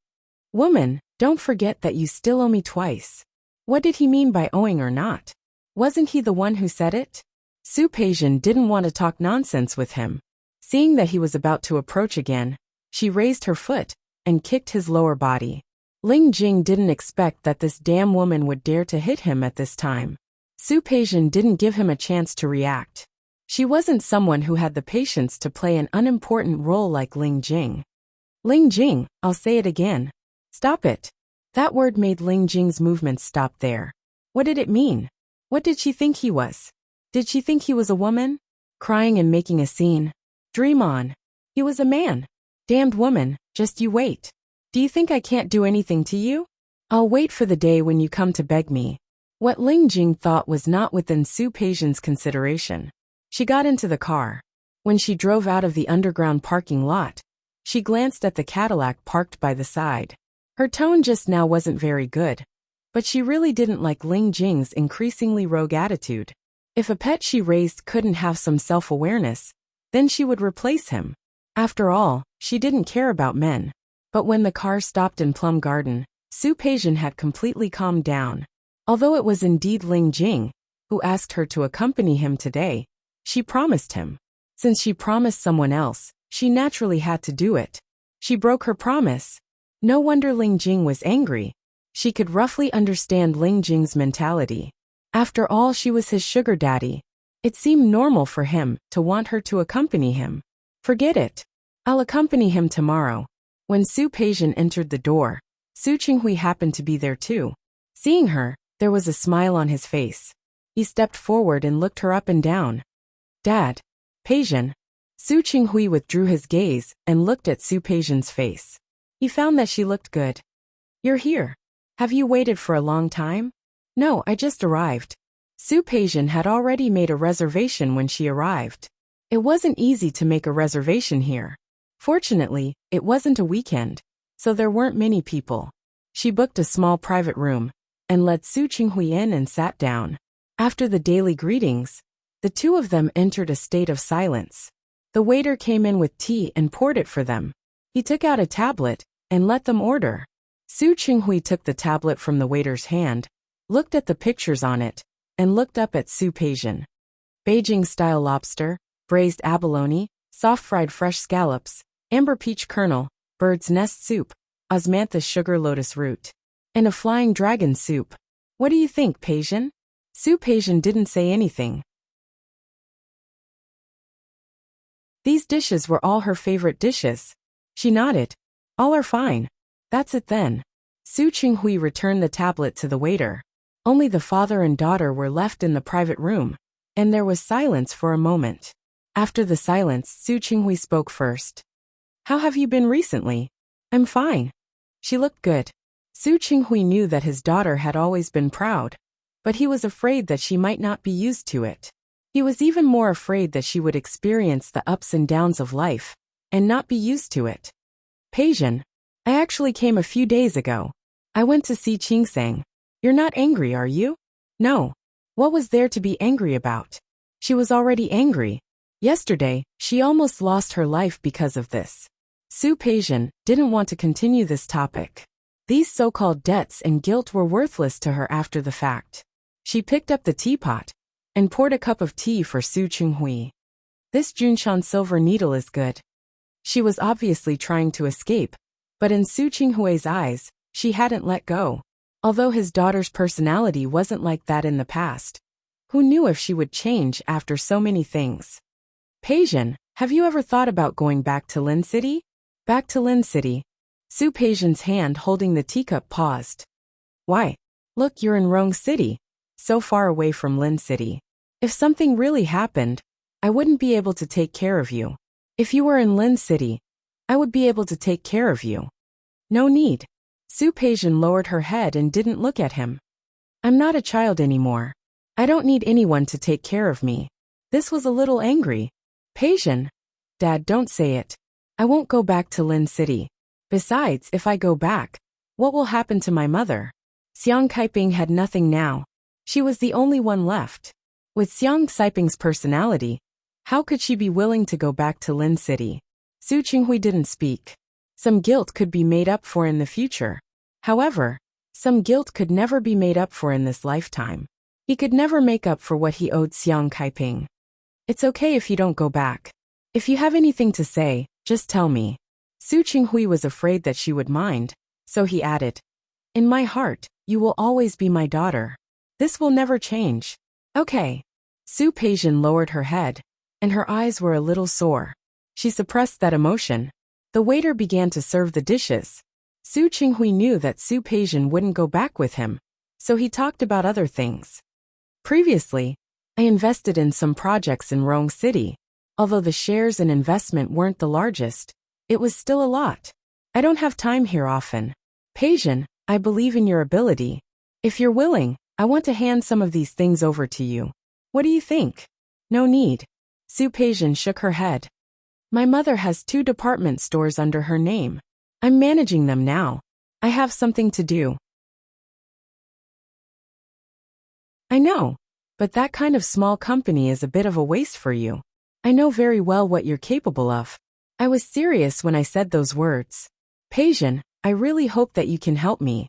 Woman, don't forget that you still owe me twice. What did he mean by owing or not? Wasn't he the one who said it? Su Peijian didn't want to talk nonsense with him. Seeing that he was about to approach again, she raised her foot and kicked his lower body. Ling Jing didn't expect that this damn woman would dare to hit him at this time. Su Peijian didn't give him a chance to react. She wasn't someone who had the patience to play an unimportant role like Ling Jing. Ling Jing, I'll say it again. Stop it. That word made Ling Jing's movements stop there. What did it mean? What did she think he was? Did she think he was a woman? Crying and making a scene. Dream on. He was a man. Damned woman, just you wait. Do you think I can't do anything to you? I'll wait for the day when you come to beg me. What Ling Jing thought was not within Su Peijian's consideration. She got into the car. When she drove out of the underground parking lot, she glanced at the Cadillac parked by the side. Her tone just now wasn't very good, but she really didn't like Ling Jing's increasingly rogue attitude. If a pet she raised couldn't have some self-awareness, then she would replace him. After all, she didn't care about men. But when the car stopped in Plum Garden, Su Peijian had completely calmed down. Although it was indeed Ling Jing who asked her to accompany him today, she promised him. Since she promised someone else, she naturally had to do it. She broke her promise. No wonder Ling Jing was angry. She could roughly understand Ling Jing's mentality. After all, she was his sugar daddy, It seemed normal for him to want her to accompany him. Forget it. I'll accompany him tomorrow. When Su Peijian entered the door, Su Qinghui happened to be there too. Seeing her, there was a smile on his face. He stepped forward and looked her up and down. Dad. Peijian. Su Qinghui withdrew his gaze and looked at Su Peijian's face. He found that she looked good. You're here. Have you waited for a long time? No, I just arrived. Su Peijian had already made a reservation when she arrived. It wasn't easy to make a reservation here. Fortunately, it wasn't a weekend, so there weren't many people. She booked a small private room and led Su Qinghui in and sat down. After the daily greetings, the two of them entered a state of silence. The waiter came in with tea and poured it for them. He took out a tablet and let them order. Su Qinghui took the tablet from the waiter's hand, looked at the pictures on it, and looked up at Su Peijian. Beijing-style lobster, braised abalone, soft-fried fresh scallops, amber peach kernel, bird's nest soup, osmanthus sugar lotus root, and a flying dragon soup. What do you think, Peijian? Su Peijian didn't say anything. These dishes were all her favorite dishes. She nodded. All are fine. That's it then. Su Qinghui returned the tablet to the waiter. Only the father and daughter were left in the private room, and there was silence for a moment. After the silence, Su Qinghui spoke first. How have you been recently? I'm fine. She looked good. Su Qinghui knew that his daughter had always been proud, but he was afraid that she might not be used to it. He was even more afraid that she would experience the ups and downs of life and not be used to it. Peijian, I actually came a few days ago. I went to see Qingsang. You're not angry, are you? No. What was there to be angry about? She was already angry. Yesterday, she almost lost her life because of this. Su Peijian didn't want to continue this topic. These so-called debts and guilt were worthless to her after the fact. She picked up the teapot and poured a cup of tea for Su Qinghui. This Junshan silver needle is good. She was obviously trying to escape, but in Su Qinghui's eyes, she hadn't let go. Although his daughter's personality wasn't like that in the past, who knew if she would change after so many things? Peijian, have you ever thought about going back to Lin City? Back to Lin City. Su Peijian's hand holding the teacup paused. Why? Look, you're in Rong City, so far away from Lin City. If something really happened, I wouldn't be able to take care of you. If you were in Lin City, I would be able to take care of you. No need. Su Peijian lowered her head and didn't look at him. I'm not a child anymore. I don't need anyone to take care of me. This was a little angry. Peijian. Dad, don't say it. I won't go back to Lin City. Besides, if I go back, what will happen to my mother? Xiang Kaiping had nothing now. She was the only one left. With Xiang Kaiping's personality, how could she be willing to go back to Lin City? Su Qinghui didn't speak. Some guilt could be made up for in the future. However, some guilt could never be made up for in this lifetime. He could never make up for what he owed Xiang Kaiping. It's okay if you don't go back. If you have anything to say, just tell me. Su Qinghui was afraid that she would mind, so he added, in my heart, you will always be my daughter. This will never change. Okay. Su Peijian lowered her head, and her eyes were a little sore. She suppressed that emotion. The waiter began to serve the dishes. Su Qinghui knew that Su Peijian wouldn't go back with him, so he talked about other things. Previously, I invested in some projects in Rong City. Although the shares and investment weren't the largest, it was still a lot. I don't have time here often. Peijian, I believe in your ability. If you're willing, I want to hand some of these things over to you. What do you think? No need. Su Peijian shook her head. My mother has 2 department stores under her name. I'm managing them now. I have something to do. I know, but that kind of small company is a bit of a waste for you. I know very well what you're capable of. I was serious when I said those words. Peijian, I really hope that you can help me.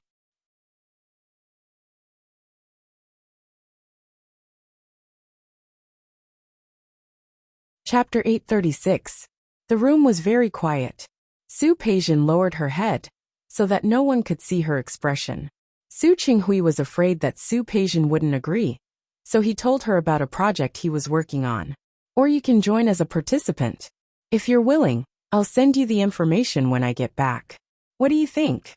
Chapter 836. The room was very quiet. Su Peijian lowered her head, so that no one could see her expression. Su Qinghui was afraid that Su Peijian wouldn't agree, so he told her about a project he was working on. Or you can join as a participant. If you're willing, I'll send you the information when I get back. What do you think?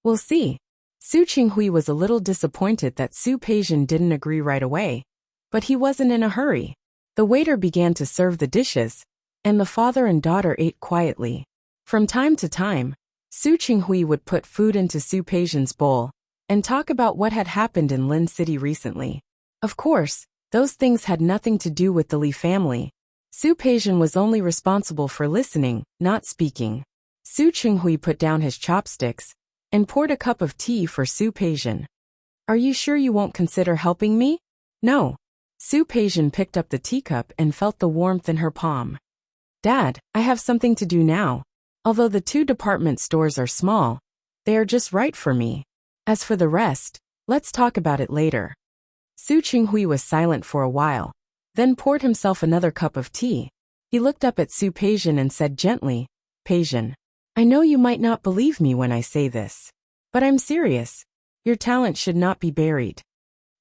We'll see. Su Qinghui was a little disappointed that Su Peijian didn't agree right away, but he wasn't in a hurry. The waiter began to serve the dishes, and the father and daughter ate quietly. From time to time, Su Qinghui would put food into Su Peijian's bowl and talk about what had happened in Lin City recently. Of course, those things had nothing to do with the Li family. Su Peijian was only responsible for listening, not speaking. Su Qinghui put down his chopsticks and poured a cup of tea for Su Peijian. Are you sure you won't consider helping me? No. Su Peijian picked up the teacup and felt the warmth in her palm. Dad, I have something to do now. Although the 2 department stores are small, they are just right for me. As for the rest, let's talk about it later. Su Qinghui was silent for a while, then poured himself another cup of tea. He looked up at Su Peijian and said gently, Peijian, I know you might not believe me when I say this, but I'm serious. Your talent should not be buried.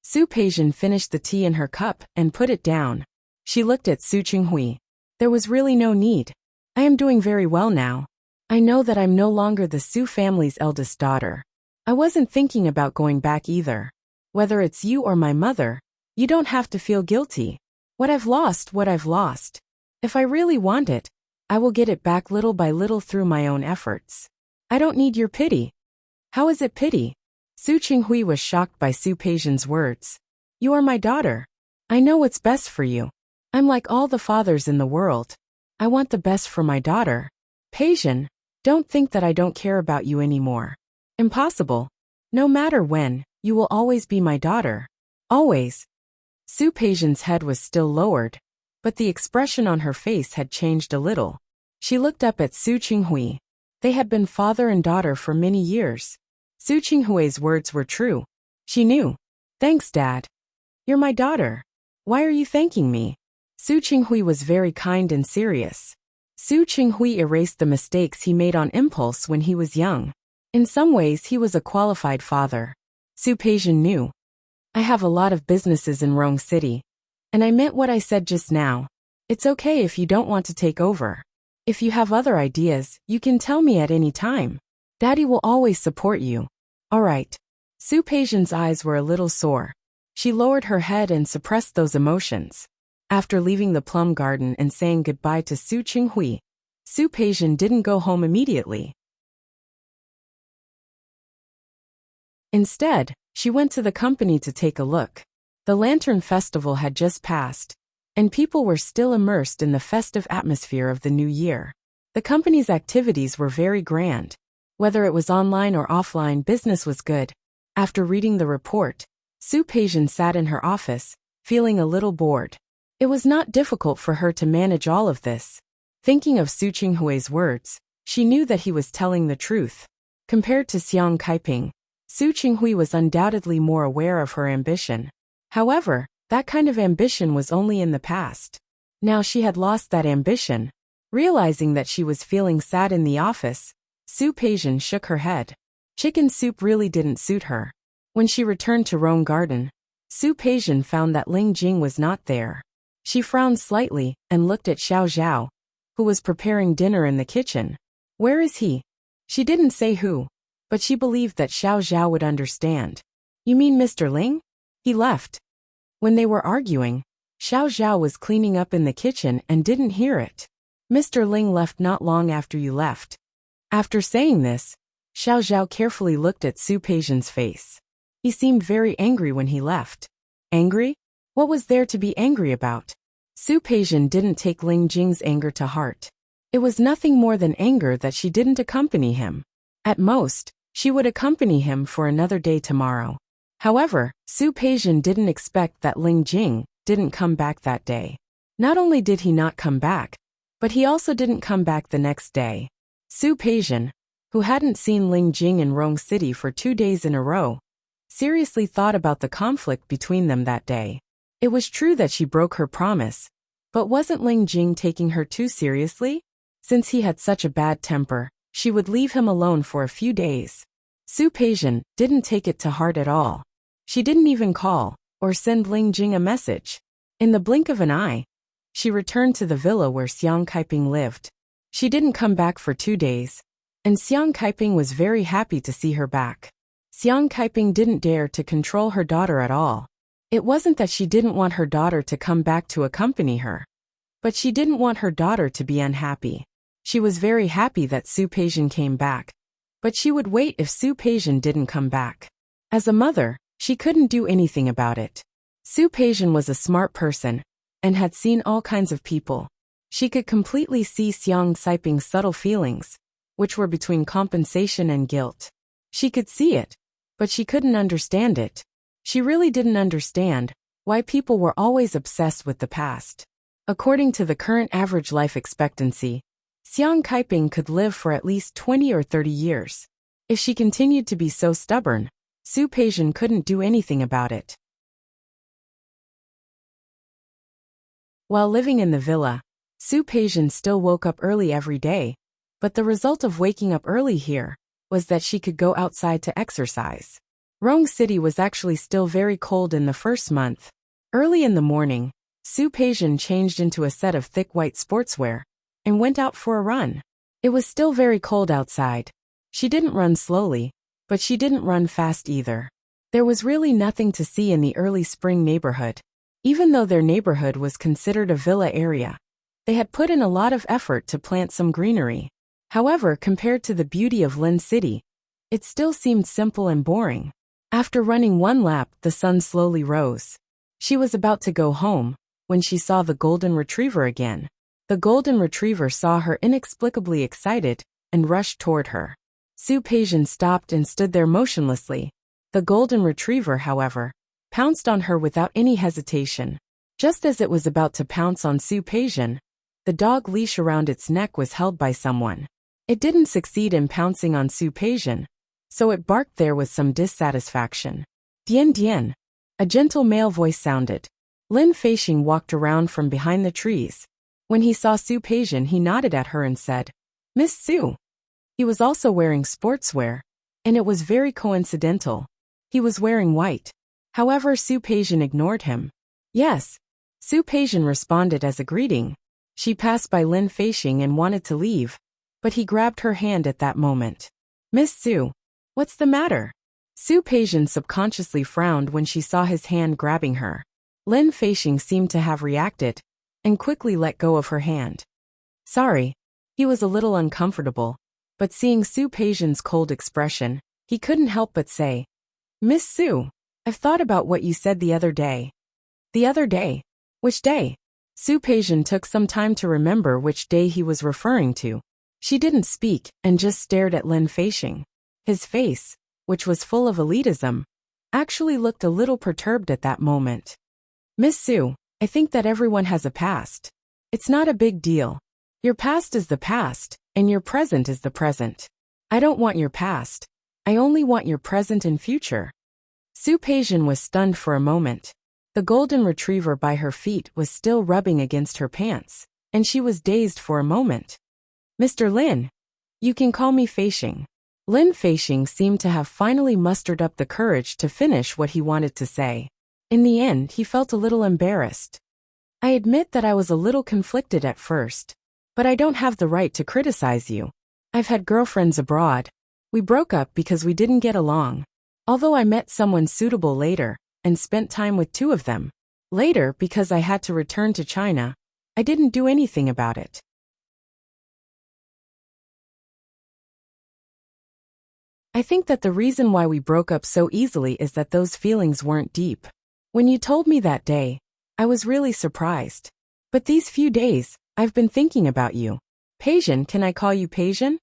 Su Peijian finished the tea in her cup and put it down. She looked at Su Qinghui. There was really no need. I am doing very well now. I know that I'm no longer the Su family's eldest daughter. I wasn't thinking about going back either. Whether it's you or my mother, you don't have to feel guilty. What I've lost. If I really want it, I will get it back little by little through my own efforts. I don't need your pity. How is it pity? Su Qinghui was shocked by Su Peijian's words. You are my daughter. I know what's best for you. I'm like all the fathers in the world. I want the best for my daughter. Peijian, don't think that I don't care about you anymore. Impossible. No matter when, you will always be my daughter. Always. Su Peijian's head was still lowered, but the expression on her face had changed a little. She looked up at Su Qinghui. They had been father and daughter for many years. Su Qinghui's words were true. She knew. Thanks, Dad. You're my daughter. Why are you thanking me? Su Qinghui was very kind and serious. Su Qinghui erased the mistakes he made on impulse when he was young. In some ways he was a qualified father. Su Peijian knew. I have a lot of businesses in Rong City. And I meant what I said just now. It's okay if you don't want to take over. If you have other ideas, you can tell me at any time. Daddy will always support you. All right. Su Peijian's eyes were a little sore. She lowered her head and suppressed those emotions. After leaving the plum garden and saying goodbye to Su Qinghui, Su Peijian didn't go home immediately. Instead, she went to the company to take a look. The Lantern Festival had just passed, and people were still immersed in the festive atmosphere of the new year. The company's activities were very grand. Whether it was online or offline, business was good. After reading the report, Su Peijian sat in her office, feeling a little bored. It was not difficult for her to manage all of this. Thinking of Su Qinghui's words, she knew that he was telling the truth. Compared to Xiang Kaiping, Su Qinghui was undoubtedly more aware of her ambition. However, that kind of ambition was only in the past. Now she had lost that ambition. Realizing that she was feeling sad in the office, Su Peijian shook her head. Chicken soup really didn't suit her. When she returned to Rome Garden, Su Peijian found that Ling Jing was not there. She frowned slightly and looked at Xiao Zhao, who was preparing dinner in the kitchen. Where is he? She didn't say who, but she believed that Xiao Zhao would understand. You mean Mr. Ling? He left. When they were arguing, Xiao Zhao was cleaning up in the kitchen and didn't hear it. Mr. Ling left not long after you left. After saying this, Xiao Zhao carefully looked at Su Peijian's face. He seemed very angry when he left. Angry? What was there to be angry about? Su Peijian didn't take Ling Jing's anger to heart. It was nothing more than anger that she didn't accompany him. At most, she would accompany him for another day tomorrow. However, Su Peijian didn't expect that Ling Jing didn't come back that day. Not only did he not come back, but he also didn't come back the next day. Su Peijian, who hadn't seen Ling Jing in Rong City for 2 days in a row, seriously thought about the conflict between them that day. It was true that she broke her promise, but wasn't Ling Jing taking her too seriously? Since he had such a bad temper, she would leave him alone for a few days. Su Peijian didn't take it to heart at all. She didn't even call. or send Ling Jing a message. In the blink of an eye, she returned to the villa where Xiang Kaiping lived. She didn't come back for 2 days, and Xiang Kaiping was very happy to see her back. Xiang Kaiping didn't dare to control her daughter at all. It wasn't that she didn't want her daughter to come back to accompany her, but she didn't want her daughter to be unhappy. She was very happy that Su Peijian came back, but she would wait if Su Peijian didn't come back. As a mother, she couldn't do anything about it. Su Peijian was a smart person and had seen all kinds of people. She could completely see Xiang Kaiping's subtle feelings, which were between compensation and guilt. She could see it, but she couldn't understand it. She really didn't understand why people were always obsessed with the past. According to the current average life expectancy, Xiang Kaiping could live for at least 20 or 30 years. If she continued to be so stubborn, Su Peijian couldn't do anything about it. While living in the villa, Su Peijian still woke up early every day, but the result of waking up early here was that she could go outside to exercise. Rong City was actually still very cold in the first month. Early in the morning, Su Peijian changed into a set of thick white sportswear and went out for a run. It was still very cold outside. She didn't run slowly, but she didn't run fast either. There was really nothing to see in the early spring neighborhood. Even though their neighborhood was considered a villa area, they had put in a lot of effort to plant some greenery. However, compared to the beauty of Lin City, it still seemed simple and boring. After running one lap, the sun slowly rose. She was about to go home when she saw the golden retriever again. The golden retriever saw her inexplicably excited and rushed toward her. Su Peijian stopped and stood there motionlessly. The golden retriever, however, pounced on her without any hesitation. Just as it was about to pounce on Su Peijian, the dog leash around its neck was held by someone. It didn't succeed in pouncing on Su Peijian, so it barked there with some dissatisfaction. Dian Dian. A gentle male voice sounded. Lin Feixing walked around from behind the trees. When he saw Su Peijian, he nodded at her and said, "Miss Su." He was also wearing sportswear, and it was very coincidental. He was wearing white. However, Su Peijian ignored him. "Yes." Su Peijian responded as a greeting. She passed by Lin Feixing and wanted to leave, but he grabbed her hand at that moment. "Miss Su, what's the matter?" Su Peijian subconsciously frowned when she saw his hand grabbing her. Lin Feixing seemed to have reacted and quickly let go of her hand. "Sorry." He was a little uncomfortable, but seeing Su Peijian's cold expression, he couldn't help but say, "Miss Su, I've thought about what you said the other day." "The other day? Which day?" Su Peijian took some time to remember which day he was referring to. She didn't speak and just stared at Lin Feixing. His face, which was full of elitism, actually looked a little perturbed at that moment. "Miss Su, I think that everyone has a past. It's not a big deal. Your past is the past, and your present is the present. I don't want your past. I only want your present and future." Su Peijian was stunned for a moment. The golden retriever by her feet was still rubbing against her pants, and she was dazed for a moment. "Mr. Lin, you can call me Feixing." Lin Feixing seemed to have finally mustered up the courage to finish what he wanted to say. In the end, he felt a little embarrassed. "I admit that I was a little conflicted at first, but I don't have the right to criticize you. I've had girlfriends abroad. We broke up because we didn't get along. Although I met someone suitable later and spent time with 2 of them. Later, because I had to return to China, I didn't do anything about it. I think that the reason why we broke up so easily is that those feelings weren't deep. When you told me that day, I was really surprised. But these few days, I've been thinking about you. Peijian, can I call you Peijian?"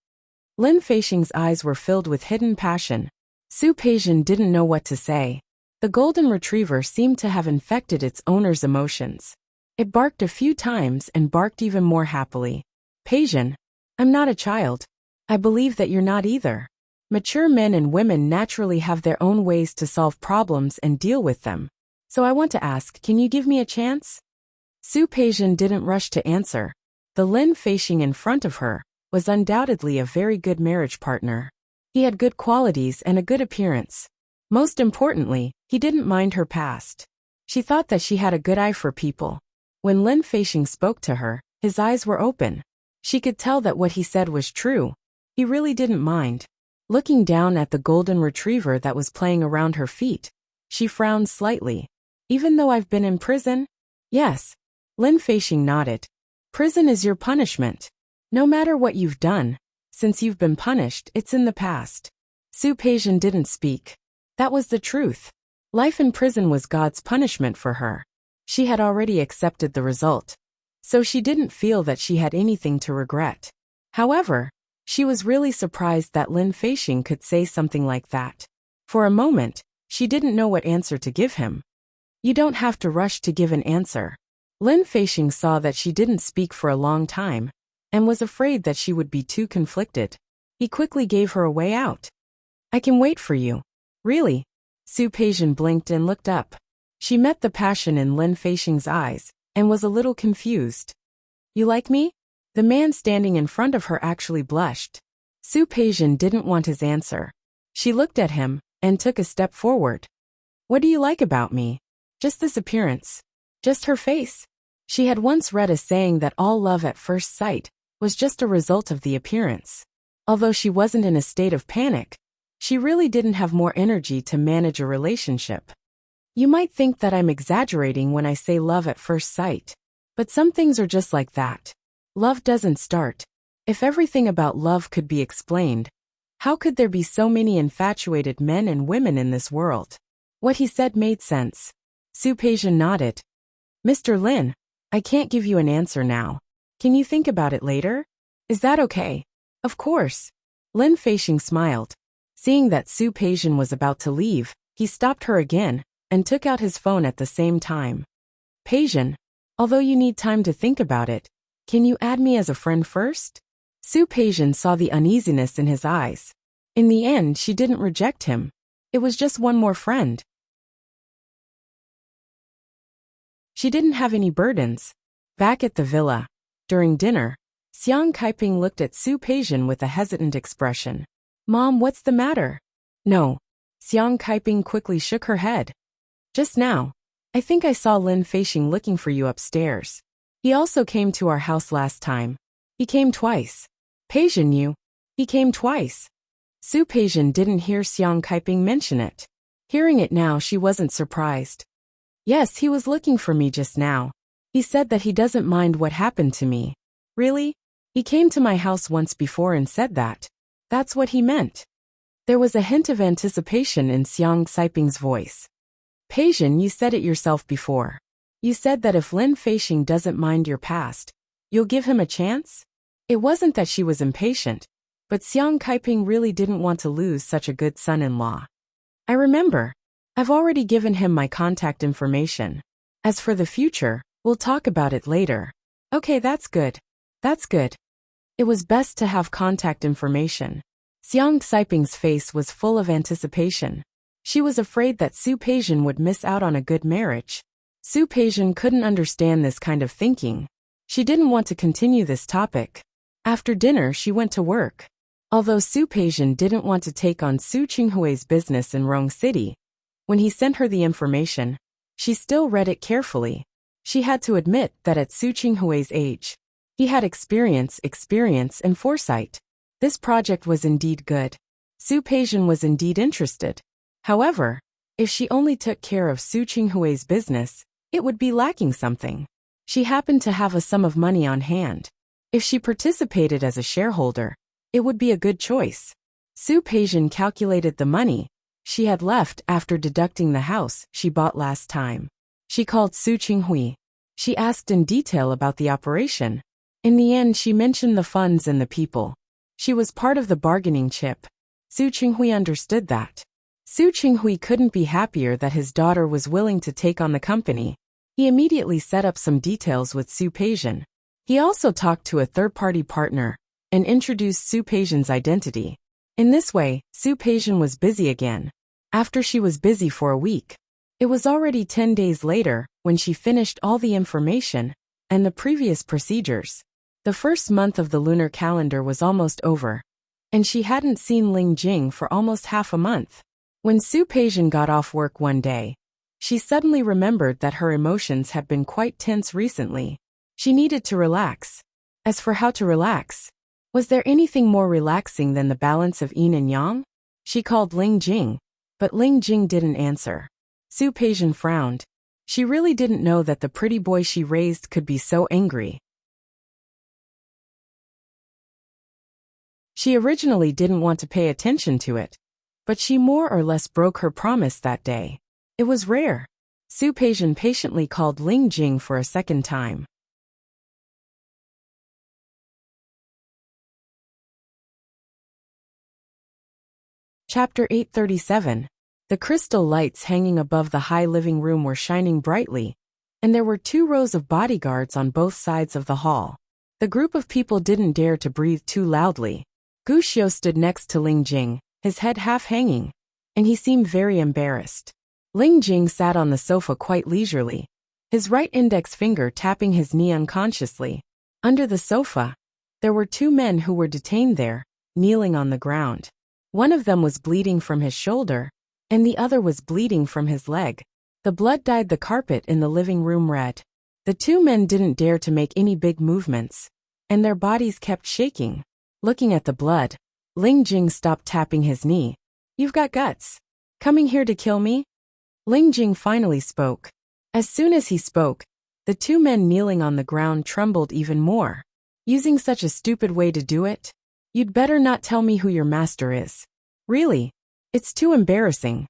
Lin Feixing's eyes were filled with hidden passion. Su Peijian didn't know what to say. The golden retriever seemed to have infected its owner's emotions. It barked a few times and barked even more happily. "Peijian, I'm not a child. I believe that you're not either. Mature men and women naturally have their own ways to solve problems and deal with them. So I want to ask, can you give me a chance?" Su Peijian didn't rush to answer. The Lin Feixing in front of her was undoubtedly a very good marriage partner. He had good qualities and a good appearance. Most importantly, he didn't mind her past. She thought that she had a good eye for people. When Lin Feixing spoke to her, his eyes were open. She could tell that what he said was true. He really didn't mind. Looking down at the golden retriever that was playing around her feet, she frowned slightly. Even though I've been in prison? Yes. Lin Feixing nodded. Prison is your punishment. No matter what you've done, since you've been punished, it's in the past. Su Peijian didn't speak. That was the truth. Life in prison was God's punishment for her. She had already accepted the result. So she didn't feel that she had anything to regret. However, she was really surprised that Lin Feixing could say something like that. For a moment, she didn't know what answer to give him. You don't have to rush to give an answer. Lin Feixing saw that she didn't speak for a long time, and was afraid that she would be too conflicted. He quickly gave her a way out. I can wait for you. Really? Su Peijian blinked and looked up. She met the passion in Lin Feixing's eyes, and was a little confused. You like me? The man standing in front of her actually blushed. Su Peijian didn't want his answer. She looked at him, and took a step forward. What do you like about me? Just this appearance. Just her face. She had once read a saying that all love at first sight was just a result of the appearance. Although she wasn't in a state of panic, she really didn't have more energy to manage a relationship. You might think that I'm exaggerating when I say love at first sight, but some things are just like that. Love doesn't start. If everything about love could be explained, how could there be so many infatuated men and women in this world? What he said made sense. Su Peijian nodded. Mr. Lin, I can't give you an answer now. Can you think about it later? Is that okay? Of course. Lin Feixing smiled. Seeing that Su Peijian was about to leave, he stopped her again, and took out his phone at the same time. Peijian, although you need time to think about it, can you add me as a friend first? Su Peijian saw the uneasiness in his eyes. In the end, she didn't reject him. It was just one more friend. She didn't have any burdens. Back at the villa, during dinner, Xiang Kaiping looked at Su Peijian with a hesitant expression. Mom, what's the matter? No. Xiang Kaiping quickly shook her head. Just now, I think I saw Lin Feixing looking for you upstairs. He also came to our house last time. He came twice. Peijian you. He came twice. Su Peijian didn't hear Xiang Kaiping mention it. Hearing it now, she wasn't surprised. Yes, he was looking for me just now. He said that he doesn't mind what happened to me. Really? He came to my house once before and said that. That's what he meant. There was a hint of anticipation in Xiang Kaiping's voice. Peijian, you said it yourself before. You said that if Lin Feixing doesn't mind your past, you'll give him a chance? It wasn't that she was impatient, but Xiang Kaiping really didn't want to lose such a good son-in-law. I remember. I've already given him my contact information. As for the future, we'll talk about it later. Okay, that's good. That's good. It was best to have contact information. Xiang Kaiping's face was full of anticipation. She was afraid that Su Peijian would miss out on a good marriage. Su Peijian couldn't understand this kind of thinking. She didn't want to continue this topic. After dinner, she went to work. Although Su Peijian didn't want to take on Su Qinghui's business in Rong City, when he sent her the information, she still read it carefully. She had to admit that at Su Qinghui's age, he had experience, and foresight. This project was indeed good. Su Peijian was indeed interested. However, if she only took care of Su Qinghui's business, it would be lacking something. She happened to have a sum of money on hand. If she participated as a shareholder, it would be a good choice. Su Peijian calculated the money she had left after deducting the house she bought last time. She called Su Qinghui. She asked in detail about the operation. In the end, she mentioned the funds and the people. She was part of the bargaining chip. Su Qinghui understood that. Su Qinghui couldn't be happier that his daughter was willing to take on the company. He immediately set up some details with Su Peijian. He also talked to a third-party partner and introduced Su Peijian's identity. In this way, Su Peijian was busy again. After she was busy for a week, it was already 10 days later when she finished all the information and the previous procedures. The first month of the lunar calendar was almost over, and she hadn't seen Ling Jing for almost half a month. When Su Peijian got off work one day, She suddenly remembered that her emotions had been quite tense recently. She needed to relax. As for how to relax, was there anything more relaxing than the balance of yin and yang? She called Ling Jing, but Ling Jing didn't answer. Su Peijian frowned. She really didn't know that the pretty boy she raised could be so angry. She originally didn't want to pay attention to it, but she more or less broke her promise that day. It was rare. Su Peijian patiently called Ling Jing for a second time. Chapter 837. The crystal lights hanging above the high living room were shining brightly, and there were 2 rows of bodyguards on both sides of the hall. The group of people didn't dare to breathe too loudly. Wuxia stood next to Ling Jing, his head half hanging, and he seemed very embarrassed. Ling Jing sat on the sofa quite leisurely, his right index finger tapping his knee unconsciously. Under the sofa, there were 2 men who were detained there, kneeling on the ground. One of them was bleeding from his shoulder, and the other was bleeding from his leg. The blood dyed the carpet in the living room red. The 2 men didn't dare to make any big movements, and their bodies kept shaking. Looking at the blood, Ling Jing stopped tapping his knee. "You've got guts. Coming here to kill me?" Ling Jing finally spoke. As soon as he spoke, the 2 men kneeling on the ground trembled even more. "Using such a stupid way to do it? You'd better not tell me who your master is. Really? It's too embarrassing."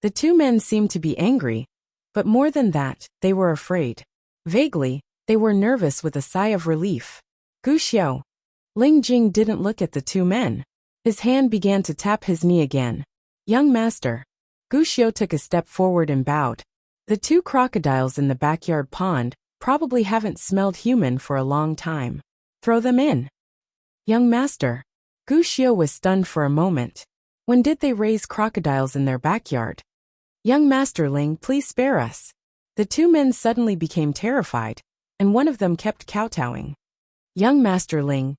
The 2 men seemed to be angry, but more than that, they were afraid. Vaguely, they were nervous with a sigh of relief. "Guxiao." Ling Jing didn't look at the 2 men. His hand began to tap his knee again. "Young master." Guxiao took a step forward and bowed. The 2 crocodiles in the backyard pond probably haven't smelled human for a long time. "Throw them in." "Young master." Guxiao was stunned for a moment. When did they raise crocodiles in their backyard? "Young master Ling, please spare us." The 2 men suddenly became terrified, and one of them kept kowtowing. Young master Ling,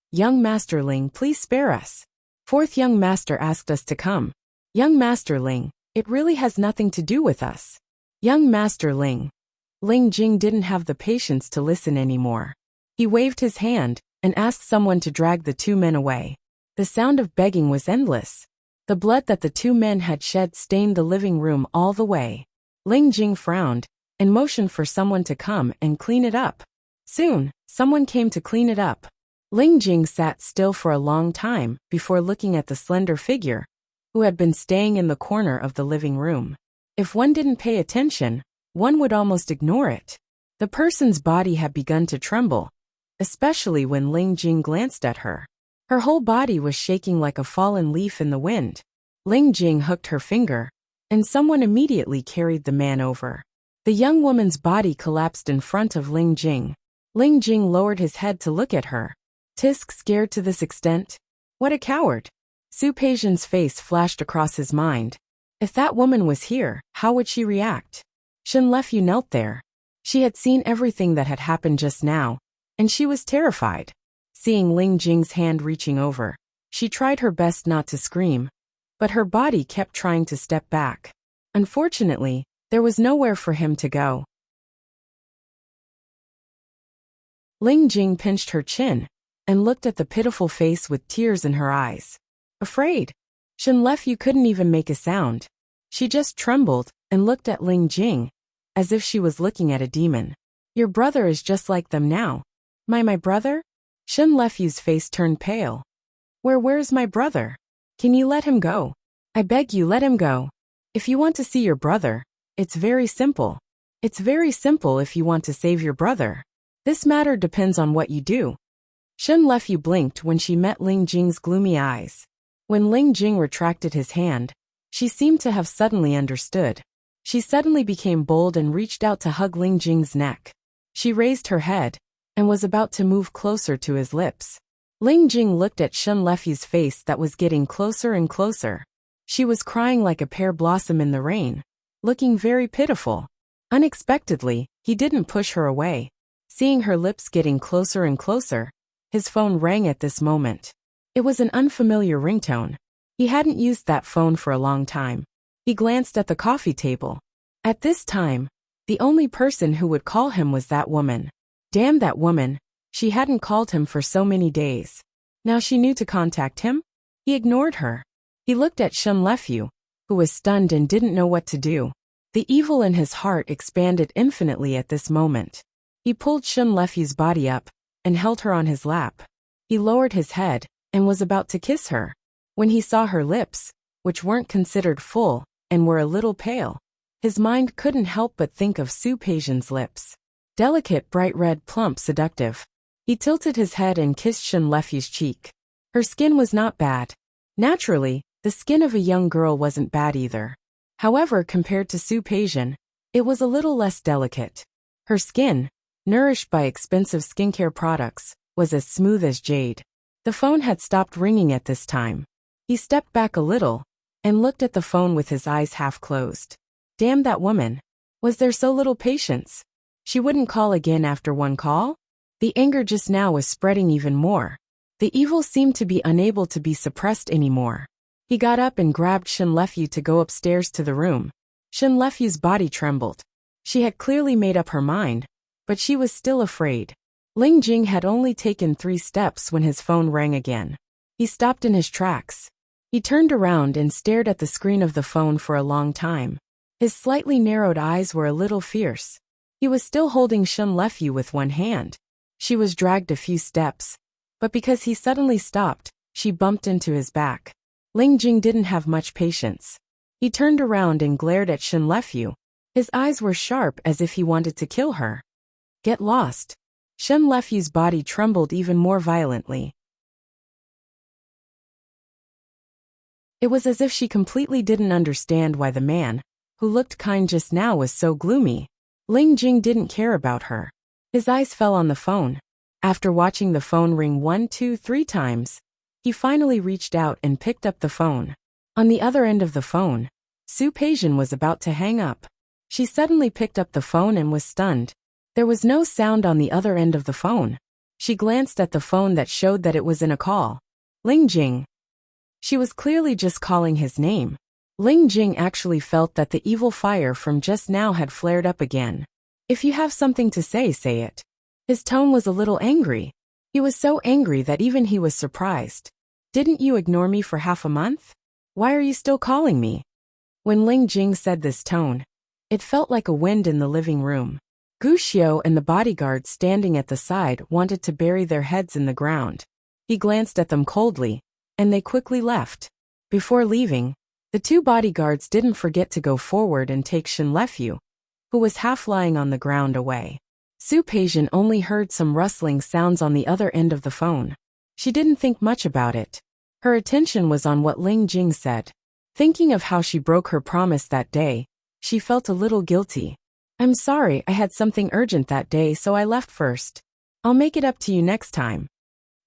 please spare us." 4th young master asked us to come. "Young master Ling, it really has nothing to do with us." "Young master Ling." Ling Jing didn't have the patience to listen anymore. He waved his hand and asked someone to drag the 2 men away. The sound of begging was endless. The blood that the 2 men had shed stained the living room all the way. Ling Jing frowned and motioned for someone to come and clean it up. Soon, someone came to clean it up. Ling Jing sat still for a long time before looking at the slender figure, who had been staying in the corner of the living room. If one didn't pay attention, one would almost ignore it. The person's body had begun to tremble, especially when Ling Jing glanced at her. Her whole body was shaking like a fallen leaf in the wind. Ling Jing hooked her finger, and someone immediately carried the man over. The young woman's body collapsed in front of Ling Jing. Ling Jing lowered his head to look at her. Tisk, scared to this extent? What a coward. Su Peijian's face flashed across his mind. If that woman was here, how would she react? Shen Lefyu knelt there. She had seen everything that had happened just now, and she was terrified. Seeing Ling Jing's hand reaching over, she tried her best not to scream, but her body kept trying to step back. Unfortunately, there was nowhere for him to go. Ling Jing pinched her chin and looked at the pitiful face with tears in her eyes. Afraid? Shen Lefyu couldn't even make a sound. She just trembled and looked at Ling Jing, as if she was looking at a demon. "Your brother is just like them now." My brother?" Shen Lefyu's face turned pale. Where's my brother? Can you let him go? I beg you, let him go. If you want to see your brother, it's very simple. It's very simple if you want to save your brother. This matter depends on what you do. Shen Lefyu blinked when she met Ling Jing's gloomy eyes. When Ling Jing retracted his hand, she seemed to have suddenly understood. She suddenly became bold and reached out to hug Ling Jing's neck. She raised her head and was about to move closer to his lips. Ling Jing looked at Shen Lefyu's face that was getting closer and closer. She was crying like a pear blossom in the rain, looking very pitiful. Unexpectedly, he didn't push her away. Seeing her lips getting closer and closer, his phone rang at this moment. It was an unfamiliar ringtone. He hadn't used that phone for a long time. He glanced at the coffee table. At this time, the only person who would call him was that woman. Damn that woman, she hadn't called him for so many days. Now she knew to contact him? He ignored her. He looked at Shen Lefyu, who was stunned and didn't know what to do. The evil in his heart expanded infinitely at this moment. He pulled Shen Lefyu's body up and held her on his lap. He lowered his head and was about to kiss her, when he saw her lips, which weren't considered full and were a little pale. His mind couldn't help but think of Su Peijian's lips. Delicate, bright red, plump, seductive. He tilted his head and kissed Shen Lefyu's cheek. Her skin was not bad. Naturally, the skin of a young girl wasn't bad either. However, compared to Su Peijian, it was a little less delicate. Her skin, nourished by expensive skincare products, was as smooth as jade. The phone had stopped ringing at this time. He stepped back a little and looked at the phone with his eyes half closed. Damn that woman. Was there so little patience? She wouldn't call again after one call? The anger just now was spreading even more. The evil seemed to be unable to be suppressed anymore. He got up and grabbed Shen Lefyu to go upstairs to the room. Shen Lefyu's body trembled. She had clearly made up her mind, but she was still afraid. Ling Jing had only taken 3 steps when his phone rang again. He stopped in his tracks. He turned around and stared at the screen of the phone for a long time. His slightly narrowed eyes were a little fierce. He was still holding Shen Lefyu with one hand. She was dragged a few steps, but because he suddenly stopped, she bumped into his back. Ling Jing didn't have much patience. He turned around and glared at Shen Lefyu. His eyes were sharp as if he wanted to kill her. Get lost. Shen Lefyu's body trembled even more violently. It was as if she completely didn't understand why the man, who looked kind just now, was so gloomy. Ling Jing didn't care about her. His eyes fell on the phone. After watching the phone ring 1, 2, 3 times, he finally reached out and picked up the phone. On the other end of the phone, Su Peijian was about to hang up. She suddenly picked up the phone and was stunned. There was no sound on the other end of the phone. She glanced at the phone that showed that it was in a call. Ling Jing. She was clearly just calling his name. Ling Jing actually felt that the evil fire from just now had flared up again. If you have something to say, say it. His tone was a little angry. He was so angry that even he was surprised. Didn't you ignore me for half a month? Why are you still calling me? When Ling Jing said this tone, it felt like a wind in the living room. Wuxia and the bodyguard standing at the side wanted to bury their heads in the ground. He glanced at them coldly, and they quickly left. Before leaving, the 2 bodyguards didn't forget to go forward and take Shen Lefyu, who was half lying on the ground, away. Su Peijian only heard some rustling sounds on the other end of the phone. She didn't think much about it. Her attention was on what Ling Jing said. Thinking of how she broke her promise that day, she felt a little guilty. I'm sorry, I had something urgent that day, so I left first. I'll make it up to you next time.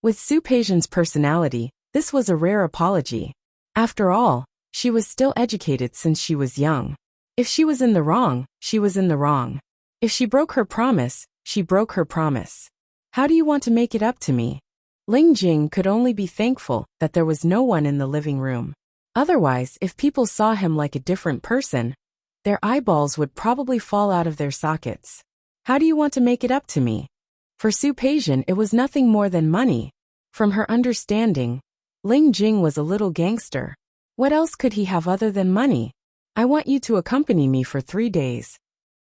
With Su Peijian's personality, this was a rare apology. After all, she was still educated since she was young. If she was in the wrong, she was in the wrong. If she broke her promise, she broke her promise. How do you want to make it up to me? Ling Jing could only be thankful that there was no one in the living room. Otherwise, if people saw him like a different person, their eyeballs would probably fall out of their sockets. How do you want to make it up to me? For Su Peijian, it was nothing more than money. From her understanding, Ling Jing was a little gangster. What else could he have other than money? I want you to accompany me for 3 days.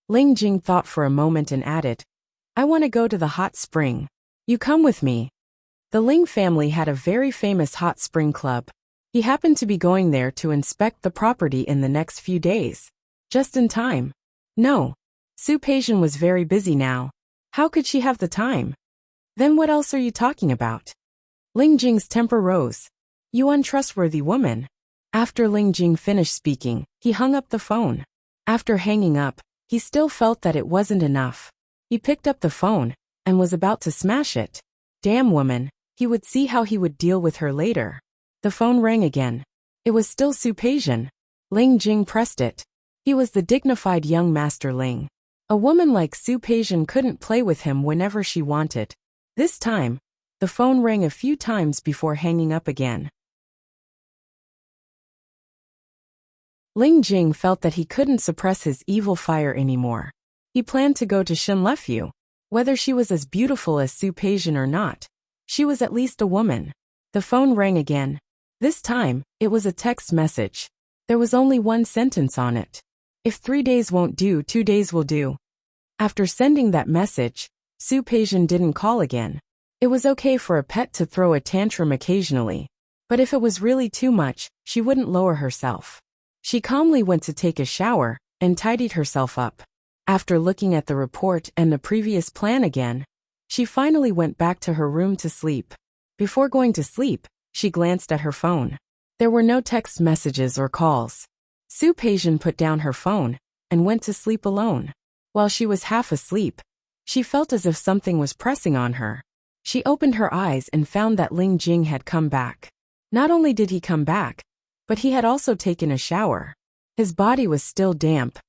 Ling Jing thought for a moment and added, I want to go to the hot spring. You come with me. The Ling family had a very famous hot spring club. He happened to be going there to inspect the property in the next few days. Just in time. No. Su Peijian was very busy now. How could she have the time? Then what else are you talking about? Ling Jing's temper rose. You untrustworthy woman. After Ling Jing finished speaking, he hung up the phone. After hanging up, he still felt that it wasn't enough. He picked up the phone and was about to smash it. Damn woman, he would see how he would deal with her later. The phone rang again. It was still Su Peijian. Ling Jing pressed it. He was the dignified young Master Ling. A woman like Su Peijian couldn't play with him whenever she wanted. This time, the phone rang a few times before hanging up again. Ling Jing felt that he couldn't suppress his evil fire anymore. He planned to go to Shen Lefyu. Whether she was as beautiful as Su Peijian or not, she was at least a woman. The phone rang again. This time, it was a text message. There was only one sentence on it. If 3 days won't do, 2 days will do. After sending that message, Su Peijian didn't call again. It was okay for a pet to throw a tantrum occasionally, but if it was really too much, she wouldn't lower herself. She calmly went to take a shower and tidied herself up. After looking at the report and the previous plan again, she finally went back to her room to sleep. Before going to sleep, she glanced at her phone. There were no text messages or calls. Su Peijian put down her phone and went to sleep alone. While she was half asleep, she felt as if something was pressing on her. She opened her eyes and found that Ling Jing had come back. Not only did he come back, but he had also taken a shower. His body was still damp,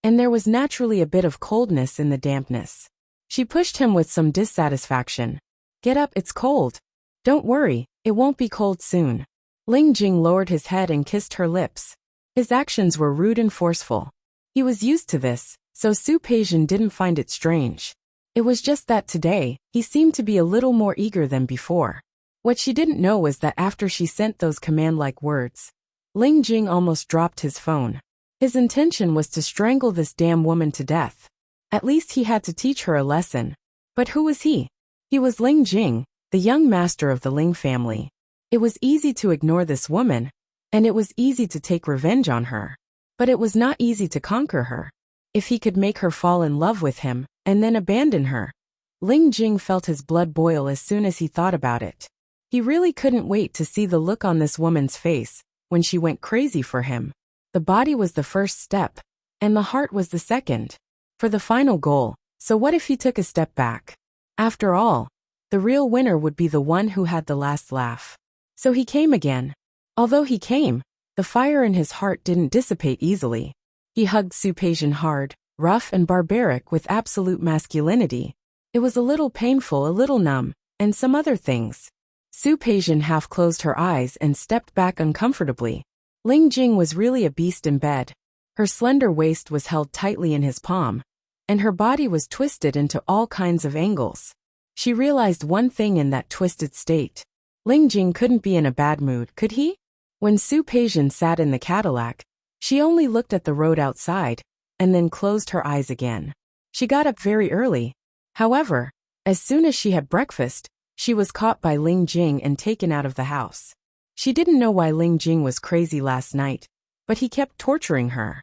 and there was naturally a bit of coldness in the dampness. She pushed him with some dissatisfaction. "Get up, it's cold." "Don't worry, it won't be cold soon." Ling Jing lowered his head and kissed her lips. His actions were rude and forceful. He was used to this, so Su Peijian didn't find it strange. It was just that today, he seemed to be a little more eager than before. What she didn't know was that after she sent those command-like words, Ling Jing almost dropped his phone. His intention was to strangle this damn woman to death. At least he had to teach her a lesson. But who was he? He was Ling Jing, the young master of the Ling family. It was easy to ignore this woman, and it was easy to take revenge on her. But it was not easy to conquer her. If he could make her fall in love with him, and then abandon her. Ling Jing felt his blood boil as soon as he thought about it. He really couldn't wait to see the look on this woman's face when she went crazy for him. The body was the first step, and the heart was the second. For the final goal, so what if he took a step back? After all, the real winner would be the one who had the last laugh. So he came again. Although he came, the fire in his heart didn't dissipate easily. He hugged Su Peijian hard, rough and barbaric with absolute masculinity. It was a little painful, a little numb, and some other things. Su Peijian half closed her eyes and stepped back uncomfortably. Ling Jing was really a beast in bed. Her slender waist was held tightly in his palm, and her body was twisted into all kinds of angles. She realized one thing in that twisted state. Ling Jing couldn't be in a bad mood, could he? When Su Peijian sat in the Cadillac, she only looked at the road outside, and then closed her eyes again. She got up very early. However, as soon as she had breakfast, she was caught by Ling Jing and taken out of the house. She didn't know why Ling Jing was crazy last night, but he kept torturing her.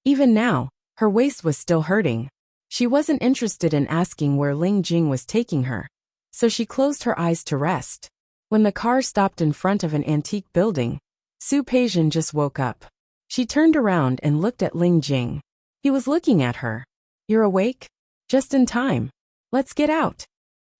Even now, her waist was still hurting. She wasn't interested in asking where Ling Jing was taking her, so she closed her eyes to rest. When the car stopped in front of an antique building, Su Peijian just woke up. She turned around and looked at Ling Jing. He was looking at her. "You're awake? Just in time. Let's get out."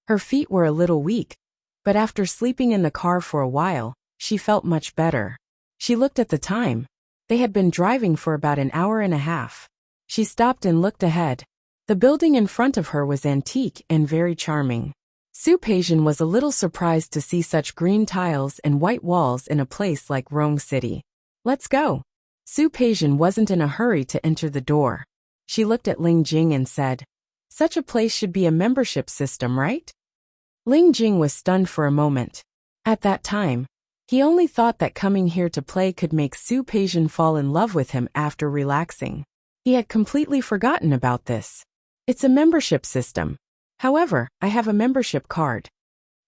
Her feet were a little weak, but after sleeping in the car for a while, she felt much better. She looked at the time. They had been driving for about an hour and a half. She stopped and looked ahead. The building in front of her was antique and very charming. Su Peijian was a little surprised to see such green tiles and white walls in a place like Rong City. "Let's go." Su Peijian wasn't in a hurry to enter the door. She looked at Ling Jing and said, "Such a place should be a membership system, right?" Ling Jing was stunned for a moment. At that time, he only thought that coming here to play could make Su Peijian fall in love with him after relaxing. He had completely forgotten about this. "It's a membership system. However, I have a membership card."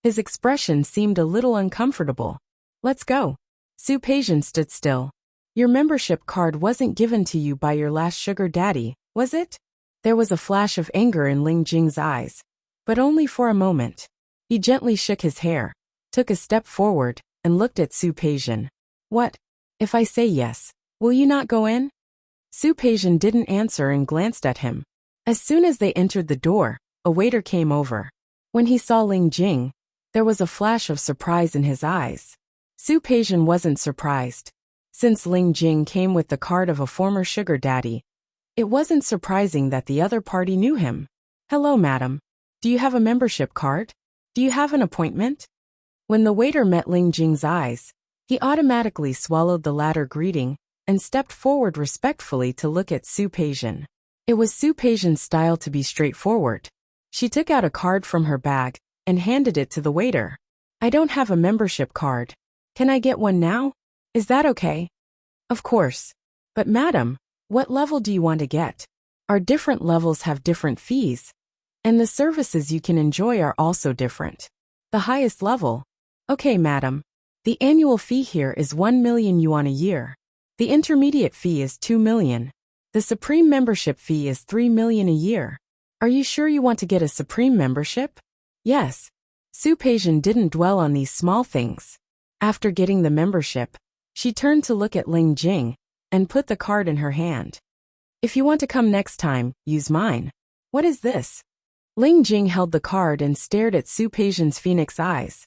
His expression seemed a little uncomfortable. "Let's go." Su Peijian stood still. "Your membership card wasn't given to you by your last sugar daddy, was it?" There was a flash of anger in Ling Jing's eyes, but only for a moment. He gently shook his hair, took a step forward, and looked at Su Peijian. "What? If I say yes, will you not go in?" Su Peijian didn't answer and glanced at him. As soon as they entered the door, a waiter came over. When he saw Ling Jing, there was a flash of surprise in his eyes. Su Peijian wasn't surprised. Since Ling Jing came with the card of a former sugar daddy, it wasn't surprising that the other party knew him. "Hello, madam. Do you have a membership card? Do you have an appointment?" When the waiter met Ling Jing's eyes, He automatically swallowed the latter greeting and stepped forward respectfully to look at Su Peijian. It was Su Peijian's style to be straightforward. She took out a card from her bag and handed it to the waiter. I don't have a membership card. Can I get one now? Is that okay? Of course. But madam, what level do you want to get? Our different levels have different fees. And the services you can enjoy are also different. The highest level. Okay, madam. The annual fee here is 1 million yuan a year. The intermediate fee is 2 million. The supreme membership fee is 3 million a year. Are you sure you want to get a supreme membership? Yes. Su Peijian didn't dwell on these small things. After getting the membership, she turned to look at Ling Jing and put the card in her hand. If you want to come next time, use mine. What is this? Ling Jing held the card and stared at Su Peijian's phoenix eyes.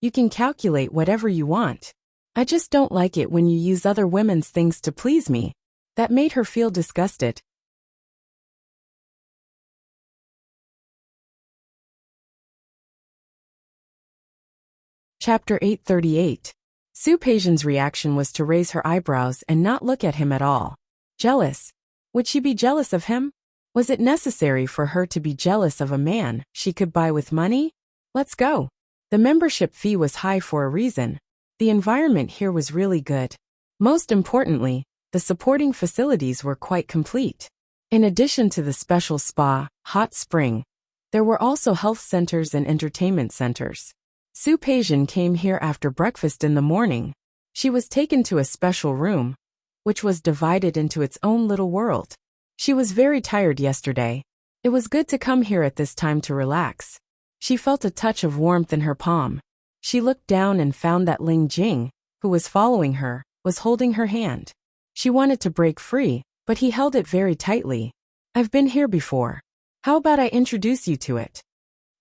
You can calculate whatever you want. I just don't like it when you use other women's things to please me. That made her feel disgusted. Chapter 838. Su Peijian's reaction was to raise her eyebrows and not look at him at all. Jealous? Would she be jealous of him? Was it necessary for her to be jealous of a man she could buy with money? Let's go. The membership fee was high for a reason. The environment here was really good. Most importantly, the supporting facilities were quite complete. In addition to the special spa, hot spring, there were also health centers and entertainment centers. Su Peijian came here after breakfast in the morning. She was taken to a special room, which was divided into its own little world. She was very tired yesterday. It was good to come here at this time to relax. She felt a touch of warmth in her palm. She looked down and found that Ling Jing, who was following her, was holding her hand. She wanted to break free, but he held it very tightly. I've been here before. How about I introduce you to it?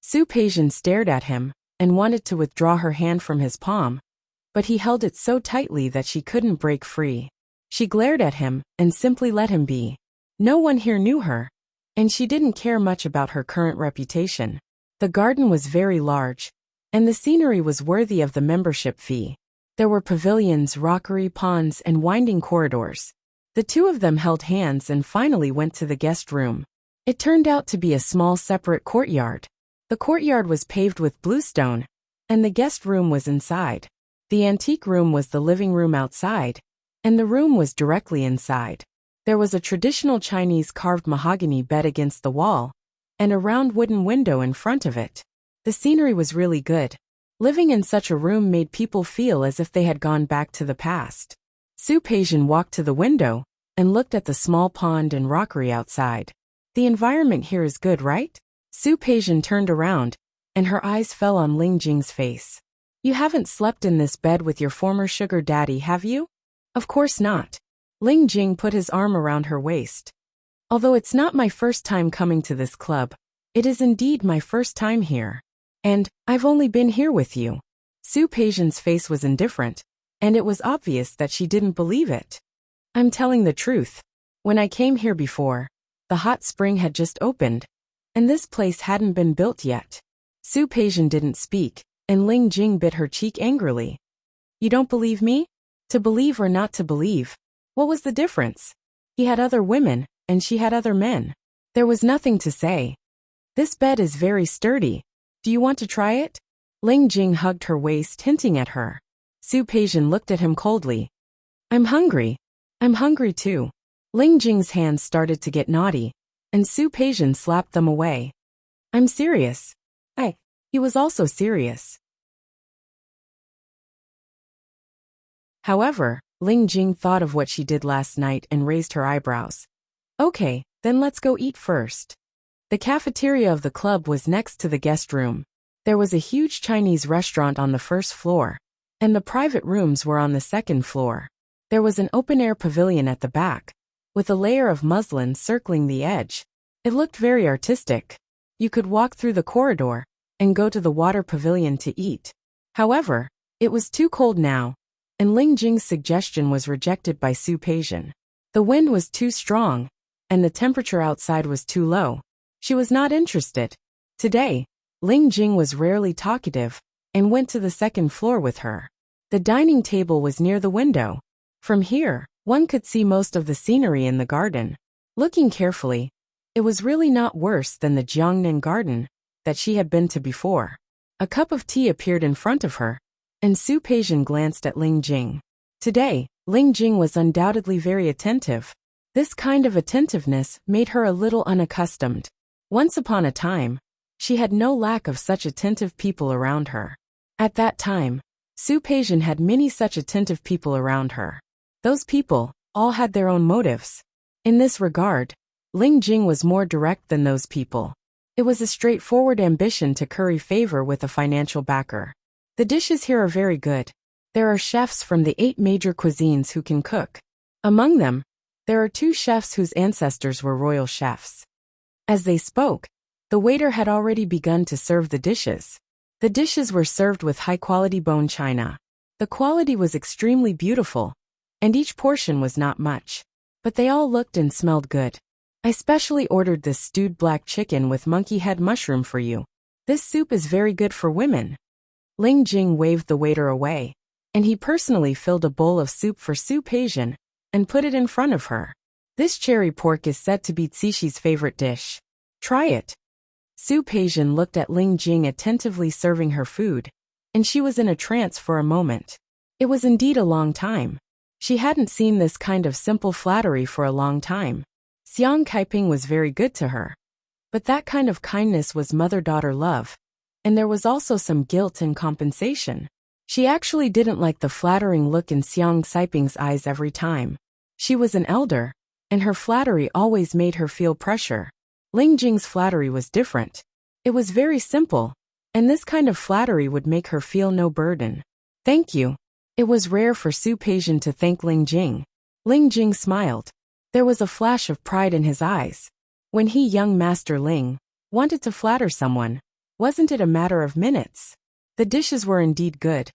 Su Peijian stared at him and wanted to withdraw her hand from his palm, but he held it so tightly that she couldn't break free. She glared at him and simply let him be. No one here knew her, and she didn't care much about her current reputation. The garden was very large, and the scenery was worthy of the membership fee. There were pavilions, rockery ponds, and winding corridors. The two of them held hands and finally went to the guest room. It turned out to be a small separate courtyard. The courtyard was paved with bluestone, and the guest room was inside. The antique room was the living room outside, and the room was directly inside. There was a traditional Chinese carved mahogany bed against the wall, and a round wooden window in front of it. The scenery was really good. Living in such a room made people feel as if they had gone back to the past. Su Peijian walked to the window and looked at the small pond and rockery outside. The environment here is good, right? Su Peijian turned around, and her eyes fell on Ling Jing's face. You haven't slept in this bed with your former sugar daddy, have you? Of course not. Ling Jing put his arm around her waist. Although it's not my first time coming to this club, it is indeed my first time here. And I've only been here with you. Su Peijian's face was indifferent, and it was obvious that she didn't believe it. I'm telling the truth. When I came here before, the hot spring had just opened, and this place hadn't been built yet. Su Peijian didn't speak, and Ling Jing bit her cheek angrily. You don't believe me? To believe or not to believe? What was the difference? He had other women, and she had other men. There was nothing to say. This bed is very sturdy. Do you want to try it? Ling Jing hugged her waist, hinting at her. Su Peijian looked at him coldly. I'm hungry. I'm hungry too. Ling Jing's hands started to get naughty, and Su Peijian slapped them away. I'm serious. He was also serious. However, Ling Jing thought of what she did last night and raised her eyebrows. Okay, then let's go eat first. The cafeteria of the club was next to the guest room. There was a huge Chinese restaurant on the first floor, and the private rooms were on the second floor. There was an open-air pavilion at the back, with a layer of muslin circling the edge. It looked very artistic. You could walk through the corridor and go to the water pavilion to eat. However, it was too cold now, and Ling Jing's suggestion was rejected by Su Peijian. The wind was too strong, and the temperature outside was too low. She was not interested. Today, Ling Jing was rarely talkative and went to the second floor with her. The dining table was near the window. From here, one could see most of the scenery in the garden. Looking carefully, it was really not worse than the Jiangnan garden that she had been to before. A cup of tea appeared in front of her, and Su Peijian glanced at Ling Jing. Today, Ling Jing was undoubtedly very attentive. This kind of attentiveness made her a little unaccustomed. Once upon a time, she had no lack of such attentive people around her. At that time, Su Peijian had many such attentive people around her. Those people all had their own motives. In this regard, Ling Jing was more direct than those people. It was a straightforward ambition to curry favor with a financial backer. The dishes here are very good. There are chefs from the 8 major cuisines who can cook. Among them, there are 2 chefs whose ancestors were royal chefs. As they spoke, the waiter had already begun to serve the dishes. The dishes were served with high-quality bone china. The quality was extremely beautiful, and each portion was not much. But they all looked and smelled good. I specially ordered this stewed black chicken with monkey head mushroom for you. This soup is very good for women. Ling Jing waved the waiter away, and he personally filled a bowl of soup for Su Peijian and put it in front of her. This cherry pork is said to be Cixie's favorite dish. Try it. Su Peijian looked at Ling Jing attentively serving her food, and she was in a trance for a moment. It was indeed a long time. She hadn't seen this kind of simple flattery for a long time. Xiang Kaiping was very good to her. But that kind of kindness was mother-daughter love, and there was also some guilt and compensation. She actually didn't like the flattering look in Xiang Kaiping's eyes every time. She was an elder, and her flattery always made her feel pressure. Ling Jing's flattery was different. It was very simple, and this kind of flattery would make her feel no burden. Thank you. It was rare for Su Peijian to thank Ling Jing. Ling Jing smiled. There was a flash of pride in his eyes. When he, young Master Ling, wanted to flatter someone, wasn't it a matter of minutes? The dishes were indeed good.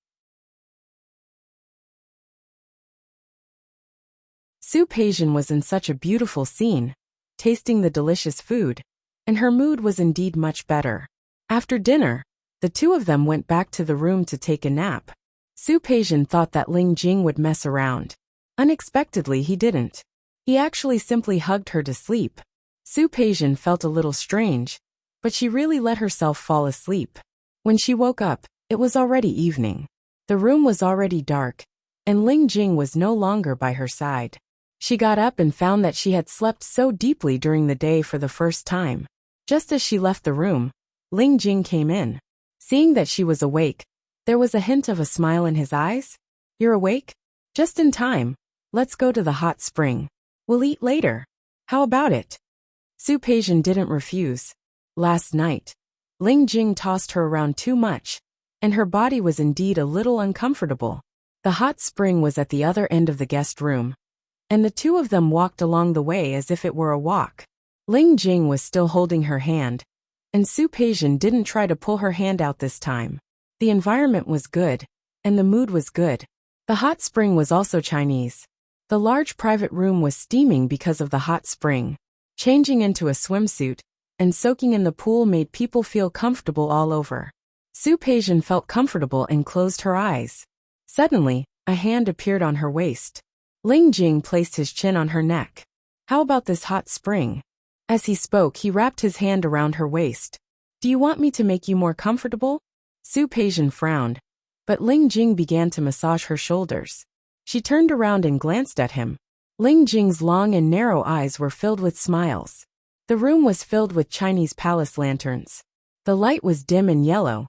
Su Peijian was in such a beautiful scene, tasting the delicious food, and her mood was indeed much better. After dinner, the 2 of them went back to the room to take a nap. Su Peijian thought that Ling Jing would mess around. Unexpectedly, he didn't. He actually simply hugged her to sleep. Su Peijian felt a little strange, but she really let herself fall asleep. When she woke up, it was already evening. The room was already dark, and Ling Jing was no longer by her side. She got up and found that she had slept so deeply during the day for the first time. Just as she left the room, Ling Jing came in. Seeing that she was awake, there was a hint of a smile in his eyes. You're awake? Just in time. Let's go to the hot spring. We'll eat later. How about it? Su Peijian didn't refuse. Last night, Ling Jing tossed her around too much, and her body was indeed a little uncomfortable. The hot spring was at the other end of the guest room, and the 2 of them walked along the way as if it were a walk. Ling Jing was still holding her hand, and Su Peijian didn't try to pull her hand out this time. The environment was good, and the mood was good. The hot spring was also Chinese. The large private room was steaming because of the hot spring. Changing into a swimsuit and soaking in the pool made people feel comfortable all over. Su Peijian felt comfortable and closed her eyes. Suddenly, a hand appeared on her waist. Ling Jing placed his chin on her neck. How about this hot spring? As he spoke, he wrapped his hand around her waist. Do you want me to make you more comfortable? Su Peijian frowned, but Ling Jing began to massage her shoulders. She turned around and glanced at him. Ling Jing's long and narrow eyes were filled with smiles. The room was filled with Chinese palace lanterns. The light was dim and yellow,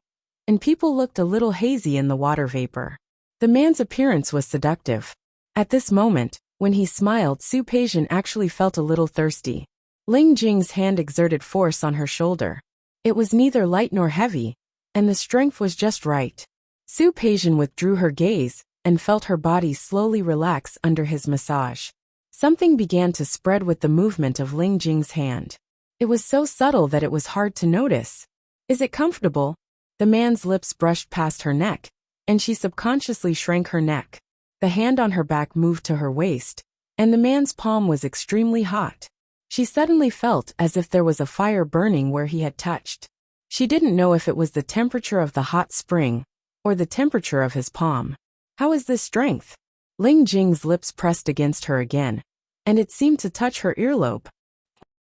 and people looked a little hazy in the water vapor. The man's appearance was seductive. At this moment, when he smiled, Su Peijian actually felt a little thirsty. Ling Jing's hand exerted force on her shoulder. It was neither light nor heavy, and the strength was just right. Su Peijian withdrew her gaze and felt her body slowly relax under his massage. Something began to spread with the movement of Ling Jing's hand. It was so subtle that it was hard to notice. Is it comfortable? The man's lips brushed past her neck, and she subconsciously shrank her neck. The hand on her back moved to her waist, and the man's palm was extremely hot. She suddenly felt as if there was a fire burning where he had touched. She didn't know if it was the temperature of the hot spring or the temperature of his palm. How is this strength? Ling Jing's lips pressed against her again, and it seemed to touch her earlobe.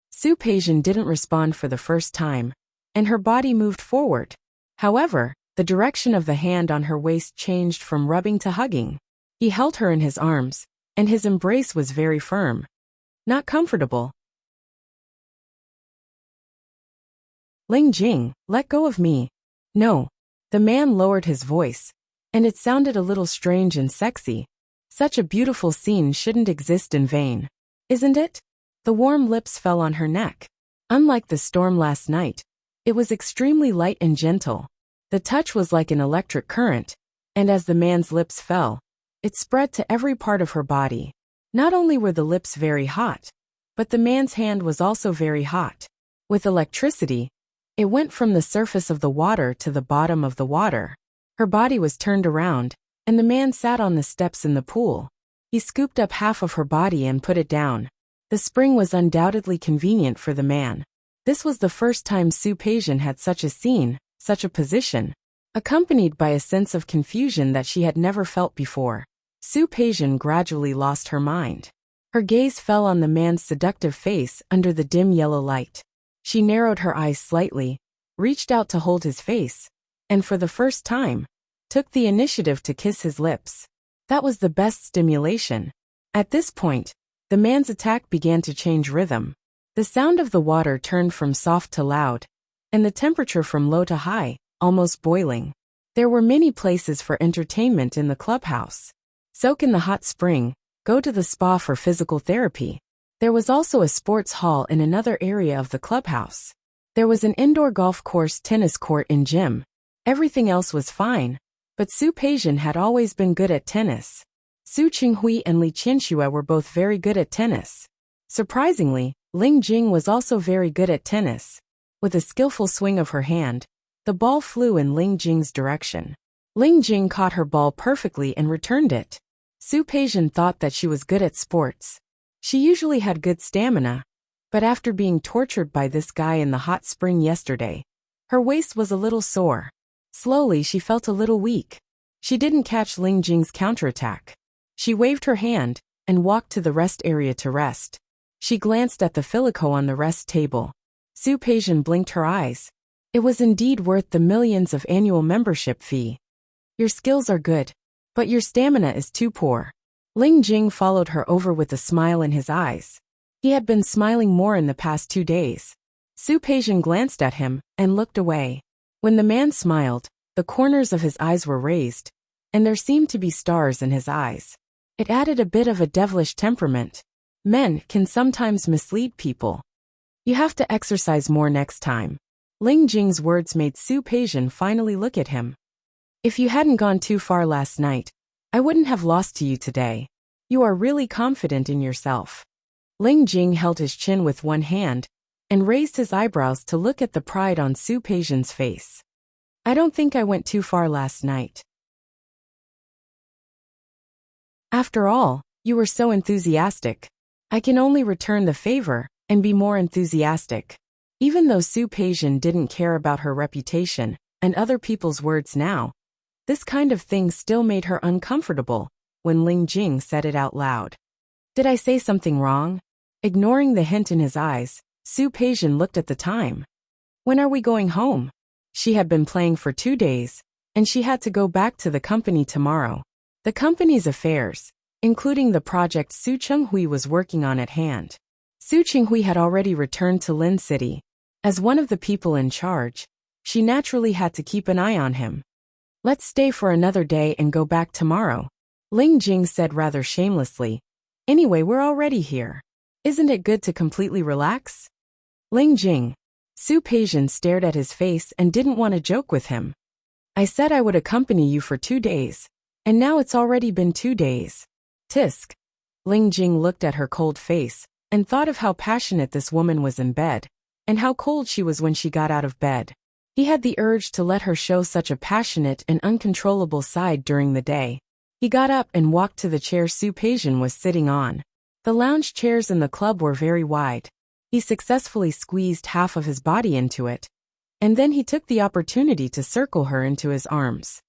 Su Peijian didn't respond for the first time, and her body moved forward. However, the direction of the hand on her waist changed from rubbing to hugging. He held her in his arms, and his embrace was very firm. Not comfortable. Ling Jing, let go of me. No. The man lowered his voice, and it sounded a little strange and sexy. Such a beautiful scene shouldn't exist in vain. Isn't it? The warm lips fell on her neck. Unlike the storm last night, it was extremely light and gentle. The touch was like an electric current, and as the man's lips fell, it spread to every part of her body. Not only were the lips very hot, but the man's hand was also very hot. With electricity, it went from the surface of the water to the bottom of the water. Her body was turned around, and the man sat on the steps in the pool. He scooped up half of her body and put it down. The spring was undoubtedly convenient for the man. This was the first time Su Peijian had such a scene, such a position, accompanied by a sense of confusion that she had never felt before. Su Peijian gradually lost her mind. Her gaze fell on the man's seductive face under the dim yellow light. She narrowed her eyes slightly, reached out to hold his face, and for the first time, took the initiative to kiss his lips. That was the best stimulation. At this point, the man's attack began to change rhythm. The sound of the water turned from soft to loud, and the temperature from low to high, almost boiling. There were many places for entertainment in the clubhouse. Soak in the hot spring, go to the spa for physical therapy. There was also a sports hall in another area of the clubhouse. There was an indoor golf course, tennis court, and gym. Everything else was fine, but Su Peijian had always been good at tennis. Su Qinghui and Li Qianxue were both very good at tennis. Surprisingly, Ling Jing was also very good at tennis. With a skillful swing of her hand, the ball flew in Ling Jing's direction. Ling Jing caught her ball perfectly and returned it. Su Peijian thought that she was good at sports. She usually had good stamina, but after being tortured by this guy in the hot spring yesterday, her waist was a little sore. Slowly she felt a little weak. She didn't catch Ling Jing's counterattack. She waved her hand and walked to the rest area to rest. She glanced at the filico on the rest table. Su Peijian blinked her eyes. It was indeed worth the millions of annual membership fee. Your skills are good, but your stamina is too poor. Ling Jing followed her over with a smile in his eyes. He had been smiling more in the past 2 days. Su Peijian glanced at him and looked away. When the man smiled, the corners of his eyes were raised, and there seemed to be stars in his eyes. It added a bit of a devilish temperament. Men can sometimes mislead people. You have to exercise more next time. Ling Jing's words made Su Peijian finally look at him. If you hadn't gone too far last night, I wouldn't have lost to you today. You are really confident in yourself. Ling Jing held his chin with one hand and raised his eyebrows to look at the pride on Su Peijian's face. I don't think I went too far last night. After all, you were so enthusiastic. I can only return the favor and be more enthusiastic. Even though Su Peijian didn't care about her reputation and other people's words now, this kind of thing still made her uncomfortable when Ling Jing said it out loud. Did I say something wrong? Ignoring the hint in his eyes, Su Peijian looked at the time. When are we going home? She had been playing for 2 days, and she had to go back to the company tomorrow. The company's affairs, including the project Su Qinghui was working on at hand. Su Qinghui had already returned to Lin City. As one of the people in charge, she naturally had to keep an eye on him. Let's stay for another day and go back tomorrow, Ling Jing said rather shamelessly. Anyway, we're already here. Isn't it good to completely relax? Ling Jing. Su Peijian stared at his face and didn't want to joke with him. I said I would accompany you for 2 days, and now it's already been 2 days. Tisk. Ling Jing looked at her cold face and thought of how passionate this woman was in bed, and how cold she was when she got out of bed. He had the urge to let her show such a passionate and uncontrollable side during the day. He got up and walked to the chair Su Peijian was sitting on. The lounge chairs in the club were very wide. He successfully squeezed half of his body into it, and then he took the opportunity to circle her into his arms.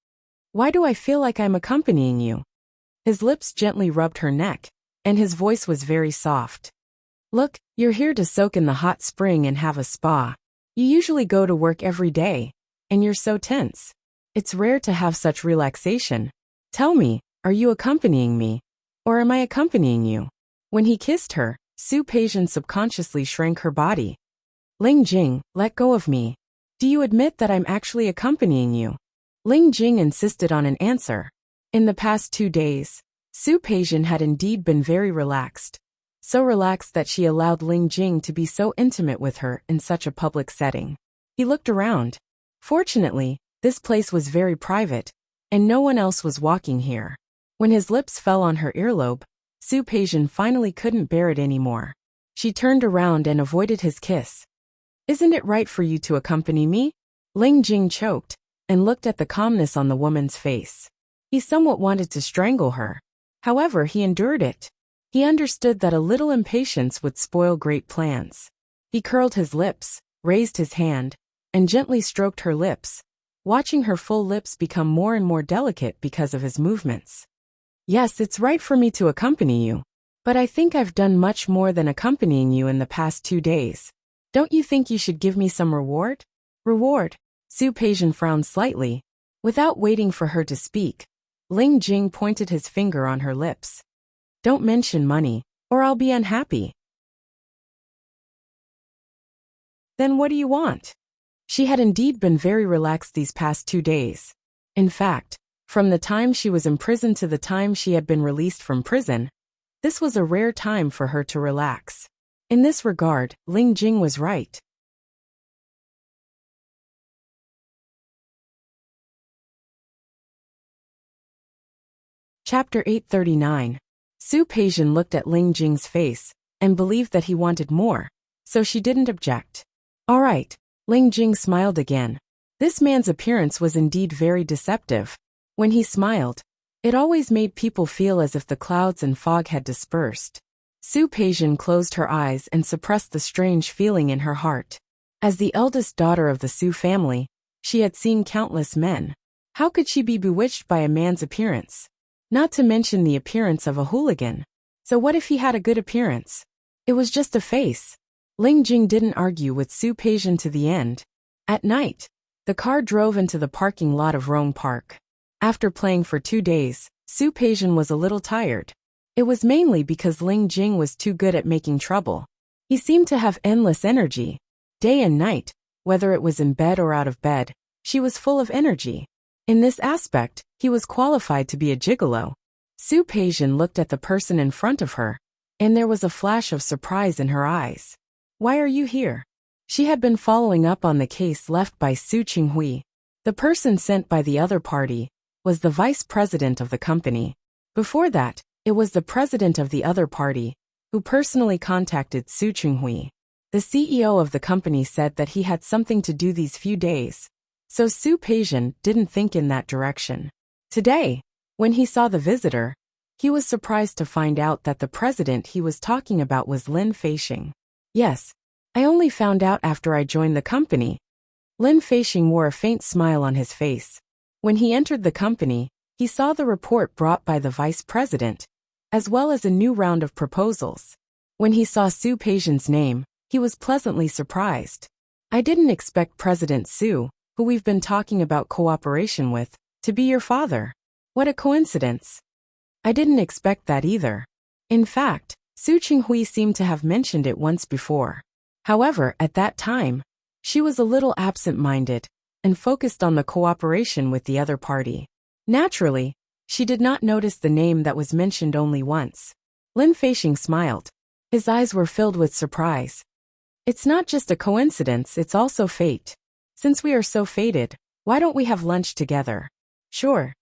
Why do I feel like I'm accompanying you? His lips gently rubbed her neck, and his voice was very soft. Look, you're here to soak in the hot spring and have a spa. You usually go to work every day, and you're so tense. It's rare to have such relaxation. Tell me, are you accompanying me? Or am I accompanying you? When he kissed her, Su Peijian subconsciously shrank her body. Ling Jing, let go of me. Do you admit that I'm actually accompanying you? Ling Jing insisted on an answer. In the past 2 days, Su Peijian had indeed been very relaxed. So relaxed that she allowed Ling Jing to be so intimate with her in such a public setting. He looked around. Fortunately, this place was very private, and no one else was walking here. When his lips fell on her earlobe, Su Peijian finally couldn't bear it anymore. She turned around and avoided his kiss. Isn't it right for you to accompany me? Ling Jing choked and looked at the calmness on the woman's face. He somewhat wanted to strangle her. However, he endured it. He understood that a little impatience would spoil great plans. He curled his lips, raised his hand, and gently stroked her lips, watching her full lips become more and more delicate because of his movements. Yes, it's right for me to accompany you. But I think I've done much more than accompanying you in the past 2 days. Don't you think you should give me some reward? Reward? Su Peijian frowned slightly. Without waiting for her to speak, Ling Jing pointed his finger on her lips. Don't mention money, or I'll be unhappy. Then what do you want? She had indeed been very relaxed these past 2 days. In fact, from the time she was imprisoned to the time she had been released from prison, this was a rare time for her to relax. In this regard, Ling Jing was right. Chapter 839. Su Peijian looked at Ling Jing's face and believed that he wanted more, so she didn't object. All right, Ling Jing smiled again. This man's appearance was indeed very deceptive. When he smiled, it always made people feel as if the clouds and fog had dispersed. Su Peijian closed her eyes and suppressed the strange feeling in her heart. As the eldest daughter of the Su family, she had seen countless men. How could she be bewitched by a man's appearance? Not to mention the appearance of a hooligan. So what if he had a good appearance? It was just a face. Ling Jing didn't argue with Su Peijian to the end. At night, the car drove into the parking lot of Rong Park. After playing for 2 days, Su Peijian was a little tired. It was mainly because Ling Jing was too good at making trouble. He seemed to have endless energy. Day and night, whether it was in bed or out of bed, she was full of energy. In this aspect, he was qualified to be a gigolo. Su Peijian looked at the person in front of her, and there was a flash of surprise in her eyes. Why are you here? She had been following up on the case left by Su Qinghui. The person sent by the other party was the vice president of the company. Before that, it was the president of the other party who personally contacted Su Qinghui. The CEO of the company said that he had something to do these few days, so Su Peijian didn't think in that direction. Today, when he saw the visitor, he was surprised to find out that the president he was talking about was Lin Feixing. Yes, I only found out after I joined the company. Lin Feixing wore a faint smile on his face. When he entered the company, he saw the report brought by the vice president, as well as a new round of proposals. When he saw Su Peijian's name, he was pleasantly surprised. I didn't expect President Su, who we've been talking about cooperation with, to be your father. What a coincidence. I didn't expect that either. In fact, Su Qinghui seemed to have mentioned it once before. However, at that time, she was a little absent-minded and focused on the cooperation with the other party. Naturally, she did not notice the name that was mentioned only once. Lin Feixing smiled. His eyes were filled with surprise. It's not just a coincidence, it's also fate. Since we are so fated, why don't we have lunch together? Sure.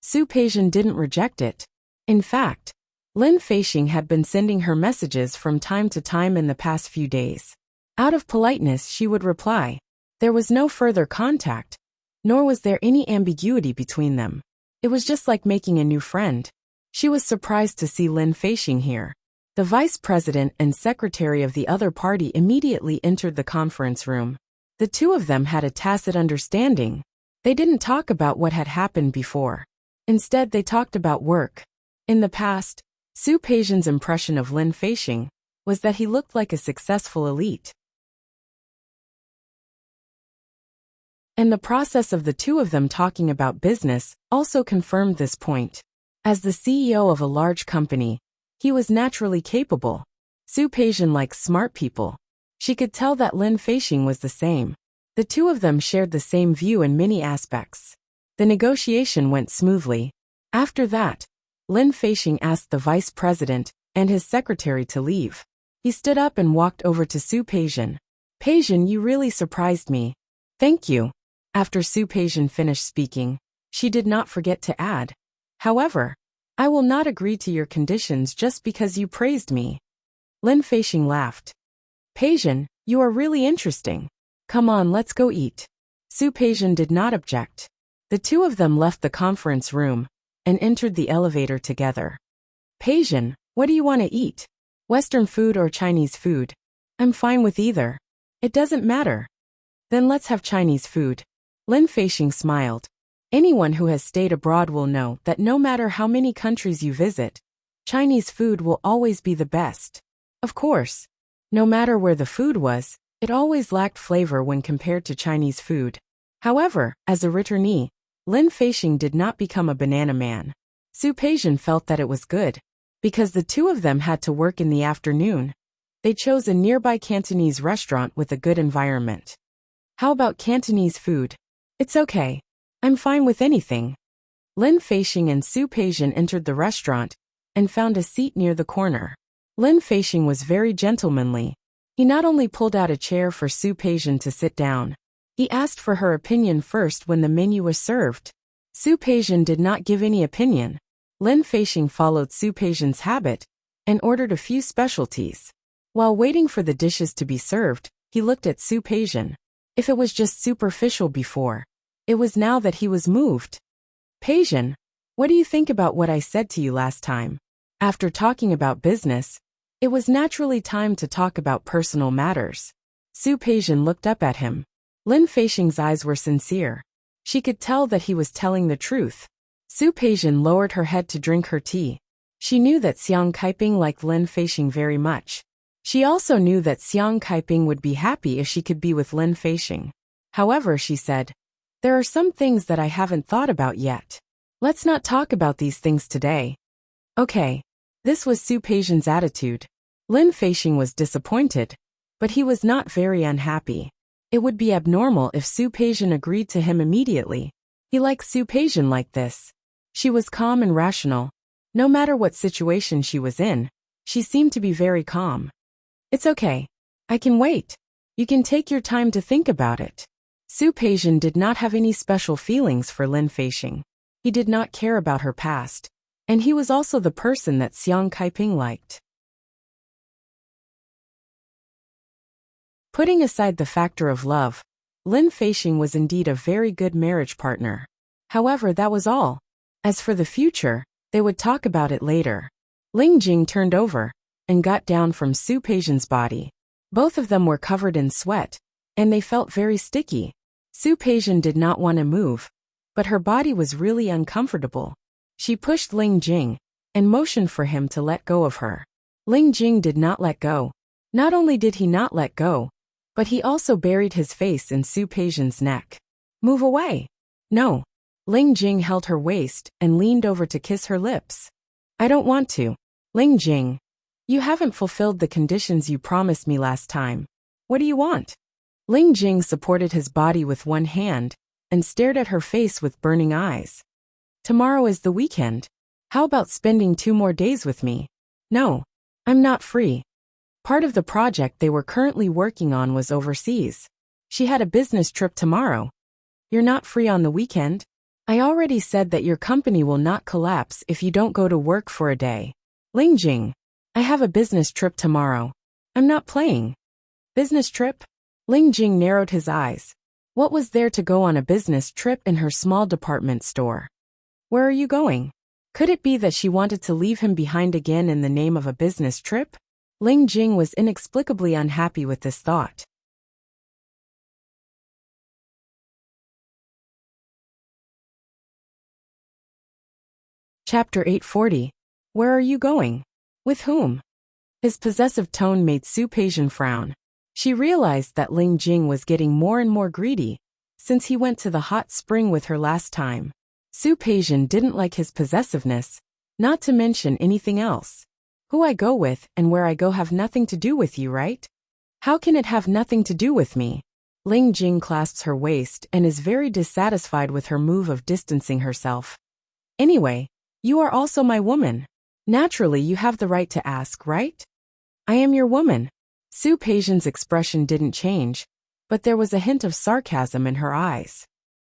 Su Peijian didn't reject it. In fact, Lin Feixing had been sending her messages from time to time in the past few days. Out of politeness, she would reply. There was no further contact, nor was there any ambiguity between them. It was just like making a new friend. She was surprised to see Lin Feixing here. The vice president and secretary of the other party immediately entered the conference room. The two of them had a tacit understanding. They didn't talk about what had happened before. Instead, they talked about work. In the past, Su Peijian's impression of Lin Feixing was that he looked like a successful elite. And the process of the two of them talking about business also confirmed this point. As the CEO of a large company, he was naturally capable. Su Peijian likes smart people. She could tell that Lin Feixing was the same. The two of them shared the same view in many aspects. The negotiation went smoothly. After that, Lin Feixing asked the vice president and his secretary to leave. He stood up and walked over to Su Peijian. "Peijian, you really surprised me." "Thank you." After Su Peijian finished speaking, she did not forget to add, "However, I will not agree to your conditions just because you praised me." Lin Feixing laughed. "Peijian, you are really interesting. Come on, let's go eat." Su Peijian did not object. The two of them left the conference room and entered the elevator together. "Peijian, what do you want to eat? Western food or Chinese food?" "I'm fine with either. It doesn't matter." "Then let's have Chinese food." Lin Feixing smiled. Anyone who has stayed abroad will know that no matter how many countries you visit, Chinese food will always be the best. Of course, no matter where the food was, it always lacked flavor when compared to Chinese food. However, as a returnee, Lin Feixing did not become a banana man. Su Peijian felt that it was good. Because the two of them had to work in the afternoon, they chose a nearby Cantonese restaurant with a good environment. "How about Cantonese food?" "It's okay. I'm fine with anything." Lin Feixing and Su Peijian entered the restaurant and found a seat near the corner. Lin Feixing was very gentlemanly. He not only pulled out a chair for Su Peijian to sit down, he asked for her opinion first when the menu was served. Su Peijian did not give any opinion. Lin Feixing followed Su Peijian's habit and ordered a few specialties. While waiting for the dishes to be served, he looked at Su Peijian. If it was just superficial before, it was now that he was moved. "Peijian, what do you think about what I said to you last time?" After talking about business, it was naturally time to talk about personal matters. Su Peijian looked up at him. Lin Feixing's eyes were sincere. She could tell that he was telling the truth. Su Peijian lowered her head to drink her tea. She knew that Xiang Kaiping liked Lin Feixing very much. She also knew that Xiang Kaiping would be happy if she could be with Lin Feixing. However, she said, "There are some things that I haven't thought about yet. Let's not talk about these things today." "Okay." This was Su Peijian's attitude. Lin Feixing was disappointed, but he was not very unhappy. It would be abnormal if Su Peijian agreed to him immediately. He liked Su Peijian like this. She was calm and rational. No matter what situation she was in, she seemed to be very calm. "It's okay. I can wait. You can take your time to think about it." Su Peijian did not have any special feelings for Lin Feixing. He did not care about her past, and he was also the person that Xiang Kaiping liked. Putting aside the factor of love, Lin Feixing was indeed a very good marriage partner. However, that was all. As for the future, they would talk about it later. Ling Jing turned over and got down from Su Peijian's body. Both of them were covered in sweat, and they felt very sticky. Su Peijian did not want to move, but her body was really uncomfortable. She pushed Ling Jing and motioned for him to let go of her. Ling Jing did not let go. Not only did he not let go, but he also buried his face in Su Peijian's neck. "Move away." "No." Ling Jing held her waist and leaned over to kiss her lips. "I don't want to." "Ling Jing, you haven't fulfilled the conditions you promised me last time. What do you want?" Ling Jing supported his body with one hand and stared at her face with burning eyes. "Tomorrow is the weekend. How about spending 2 more days with me?" "No. I'm not free." Part of the project they were currently working on was overseas. She had a business trip tomorrow. "You're not free on the weekend?" "I already said that your company will not collapse if you don't go to work for a day." "Ling Jing, I have a business trip tomorrow. I'm not playing." "Business trip?" Ling Jing narrowed his eyes. What was there to go on a business trip in her small department store? "Where are you going?" Could it be that she wanted to leave him behind again in the name of a business trip? Ling Jing was inexplicably unhappy with this thought. Chapter 840. Where are you going? With whom? His possessive tone made Su Peijian frown. She realized that Ling Jing was getting more and more greedy since he went to the hot spring with her last time. Su Peijian didn't like his possessiveness, not to mention anything else. Who I go with and where I go have nothing to do with you, right? How can it have nothing to do with me? Ling Jing clasps her waist and is very dissatisfied with her move of distancing herself. Anyway, you are also my woman. Naturally, you have the right to ask, right? I am your woman. Su Peijian's expression didn't change, but there was a hint of sarcasm in her eyes.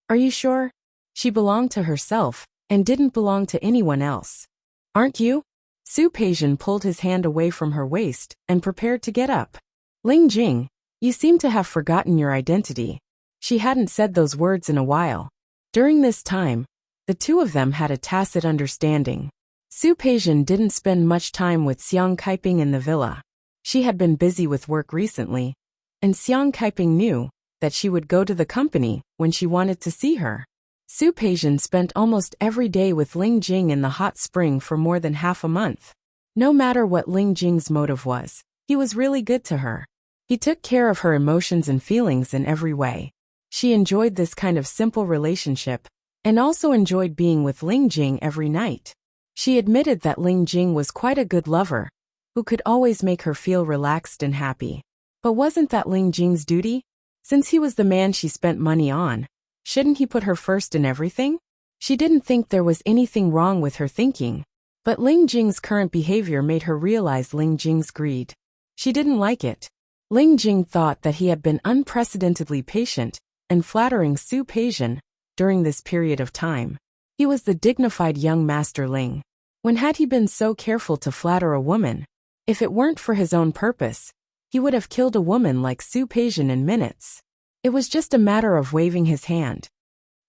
Are you sure? She belonged to herself and didn't belong to anyone else. Aren't you? Su Peijian pulled his hand away from her waist and prepared to get up. Ling Jing, you seem to have forgotten your identity. She hadn't said those words in a while. During this time, the two of them had a tacit understanding. Su Peijian didn't spend much time with Xiang Kaiping in the villa. She had been busy with work recently, and Xiang Kaiping knew that she would go to the company when she wanted to see her. Su Peijian spent almost every day with Ling Jing in the hot spring for more than half a month. No matter what Ling Jing's motive was, he was really good to her. He took care of her emotions and feelings in every way. She enjoyed this kind of simple relationship, and also enjoyed being with Ling Jing every night. She admitted that Ling Jing was quite a good lover, who could always make her feel relaxed and happy. But wasn't that Ling Jing's duty? Since he was the man she spent money on, shouldn't he put her first in everything? She didn't think there was anything wrong with her thinking, but Ling Jing's current behavior made her realize Ling Jing's greed. She didn't like it. Ling Jing thought that he had been unprecedentedly patient and flattering Su Peijian during this period of time. He was the dignified young Master Ling. When had he been so careful to flatter a woman? If it weren't for his own purpose, he would have killed a woman like Su Peijian in minutes. It was just a matter of waving his hand.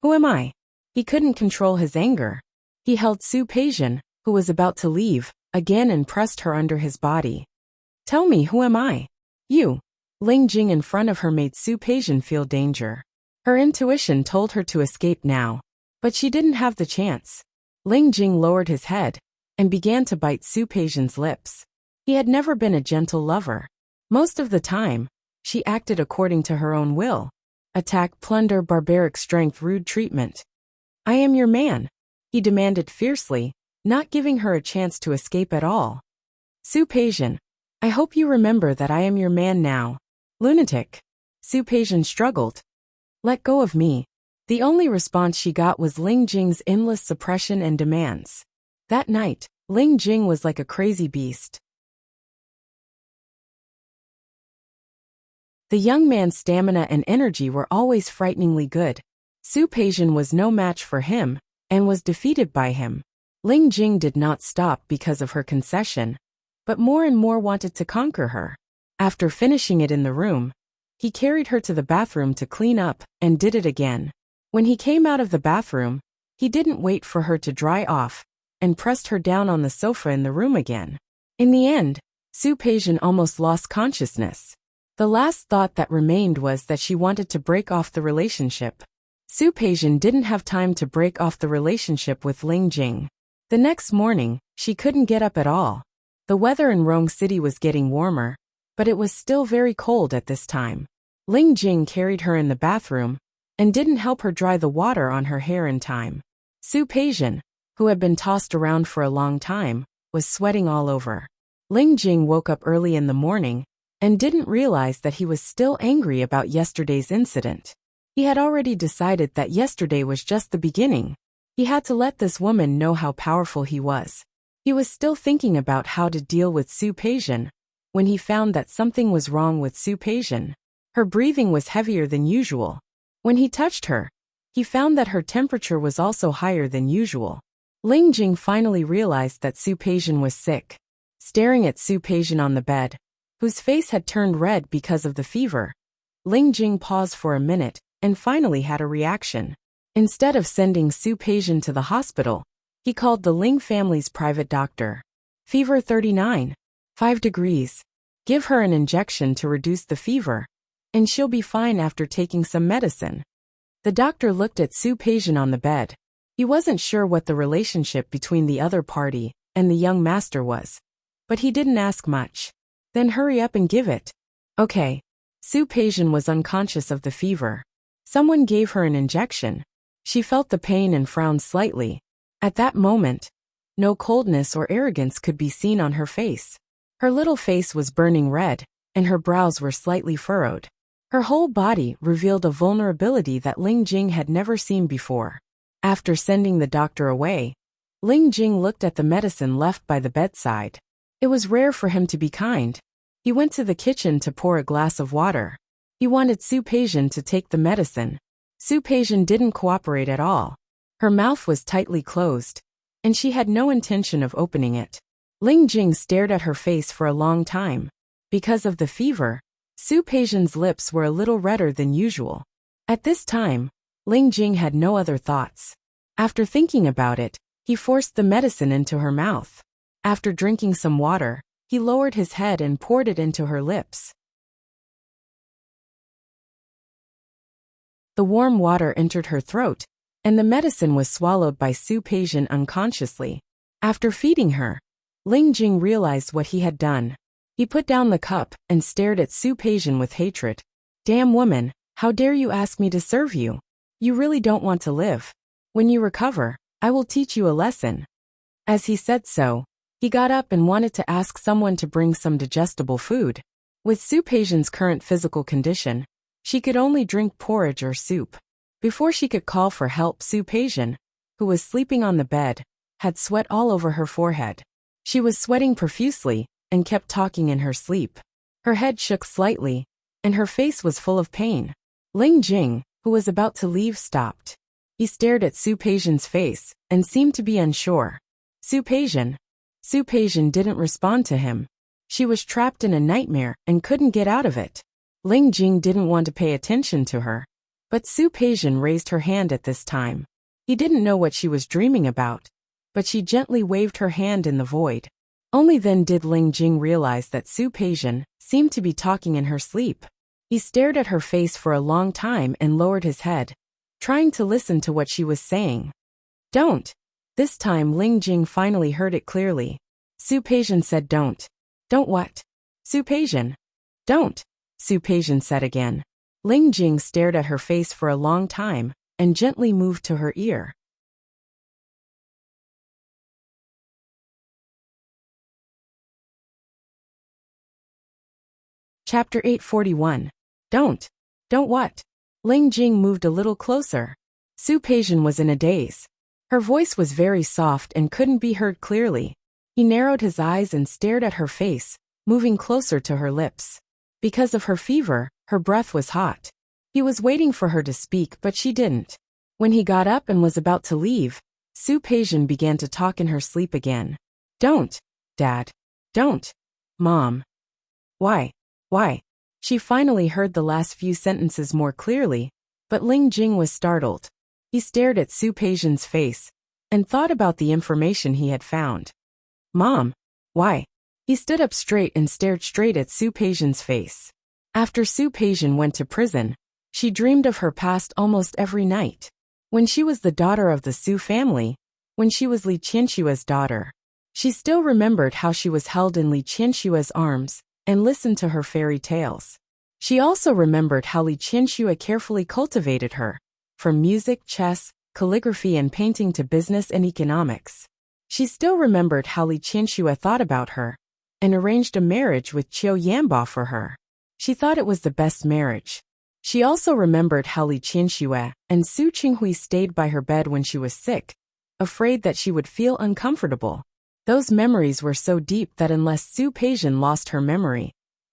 Who am I? He couldn't control his anger. He held Su Peijian, who was about to leave, again and pressed her under his body. Tell me, who am I? You. Ling Jing in front of her made Su Peijian feel danger. Her intuition told her to escape now, but she didn't have the chance. Ling Jing lowered his head and began to bite Su Peijian's lips. He had never been a gentle lover. Most of the time, she acted according to her own will. Attack, plunder, barbaric strength, rude treatment. I am your man, he demanded fiercely, not giving her a chance to escape at all. Su Peijian, I hope you remember that I am your man now. Lunatic. Su Peijian struggled. Let go of me. The only response she got was Ling Jing's endless suppression and demands. That night, Ling Jing was like a crazy beast. The young man's stamina and energy were always frighteningly good. Su Peijian was no match for him, and was defeated by him. Ling Jing did not stop because of her concession, but more and more wanted to conquer her. After finishing it in the room, he carried her to the bathroom to clean up, and did it again. When he came out of the bathroom, he didn't wait for her to dry off, and pressed her down on the sofa in the room again. In the end, Su Peijian almost lost consciousness. The last thought that remained was that she wanted to break off the relationship. Su Peijian didn't have time to break off the relationship with Ling Jing. The next morning, she couldn't get up at all. The weather in Rong City was getting warmer, but it was still very cold at this time. Ling Jing carried her in the bathroom, and didn't help her dry the water on her hair in time. Su Peijian, who had been tossed around for a long time, was sweating all over. Ling Jing woke up early in the morning, and didn't realize that he was still angry about yesterday's incident. He had already decided that yesterday was just the beginning. He had to let this woman know how powerful he was. He was still thinking about how to deal with Su Peijian, when he found that something was wrong with Su Peijian. Her breathing was heavier than usual. When he touched her, he found that her temperature was also higher than usual. Ling Jing finally realized that Su Peijian was sick. Staring at Su Peijian on the bed, whose face had turned red because of the fever, Ling Jing paused for a minute, and finally had a reaction. Instead of sending Su Peijian to the hospital, he called the Ling family's private doctor. Fever 39. 5 degrees. Give her an injection to reduce the fever, and she'll be fine after taking some medicine. The doctor looked at Su Peijian on the bed. He wasn't sure what the relationship between the other party and the young master was, but he didn't ask much. Then hurry up and give it. Okay. Su Peijian was unconscious of the fever. Someone gave her an injection. She felt the pain and frowned slightly. At that moment, no coldness or arrogance could be seen on her face. Her little face was burning red, and her brows were slightly furrowed. Her whole body revealed a vulnerability that Ling Jing had never seen before. After sending the doctor away, Ling Jing looked at the medicine left by the bedside. It was rare for him to be kind. He went to the kitchen to pour a glass of water. He wanted Su Peijian to take the medicine. Su Peijian didn't cooperate at all. Her mouth was tightly closed, and she had no intention of opening it. Ling Jing stared at her face for a long time. Because of the fever, Su Peijian's lips were a little redder than usual. At this time, Ling Jing had no other thoughts. After thinking about it, he forced the medicine into her mouth. After drinking some water, he lowered his head and poured it into her lips. The warm water entered her throat, and the medicine was swallowed by Su Peijian unconsciously. After feeding her, Ling Jing realized what he had done. He put down the cup and stared at Su Peijian with hatred. Damn woman, how dare you ask me to serve you? You really don't want to live. When you recover, I will teach you a lesson. As he said so, he got up and wanted to ask someone to bring some digestible food. With Su Peijian's current physical condition, she could only drink porridge or soup. Before she could call for help, Su Peijian, who was sleeping on the bed, had sweat all over her forehead. She was sweating profusely and kept talking in her sleep. Her head shook slightly, and her face was full of pain. Ling Jing, who was about to leave, stopped. He stared at Su Peijian's face and seemed to be unsure. Su Peijian didn't respond to him. She was trapped in a nightmare and couldn't get out of it. Ling Jing didn't want to pay attention to her, but Su Peijian raised her hand at this time. He didn't know what she was dreaming about, but she gently waved her hand in the void. Only then did Ling Jing realize that Su Peijian seemed to be talking in her sleep. He stared at her face for a long time and lowered his head, trying to listen to what she was saying. Don't. This time Ling Jing finally heard it clearly. Su Peijian said don't. Don't what? Su Peijian. Don't. Su Peijian said again. Ling Jing stared at her face for a long time and gently moved to her ear. Chapter 841. Don't. Don't what? Ling Jing moved a little closer. Su Peijian was in a daze. Her voice was very soft and couldn't be heard clearly. He narrowed his eyes and stared at her face, moving closer to her lips. Because of her fever, her breath was hot. He was waiting for her to speak, but she didn't. When he got up and was about to leave, Su Peijian began to talk in her sleep again. Don't, Dad. Don't. Mom. Why? Why? She finally heard the last few sentences more clearly, but Ling Jing was startled. He stared at Su Peijian's face and thought about the information he had found. Mom. Why? He stood up straight and stared straight at Su Peijian's face. After Su Peijian went to prison, she dreamed of her past almost every night. When she was the daughter of the Su family, when she was Li Qianshua's daughter, she still remembered how she was held in Li Qianshua's arms and listened to her fairy tales. She also remembered how Li Qianshua carefully cultivated her, from music, chess, calligraphy and painting to business and economics. She still remembered how Li Qianshua thought about her and arranged a marriage with Qiu Yanba for her. She thought it was the best marriage. She also remembered how Li Qianshua and Su Qinghui stayed by her bed when she was sick, afraid that she would feel uncomfortable. Those memories were so deep that unless Su Peijian lost her memory,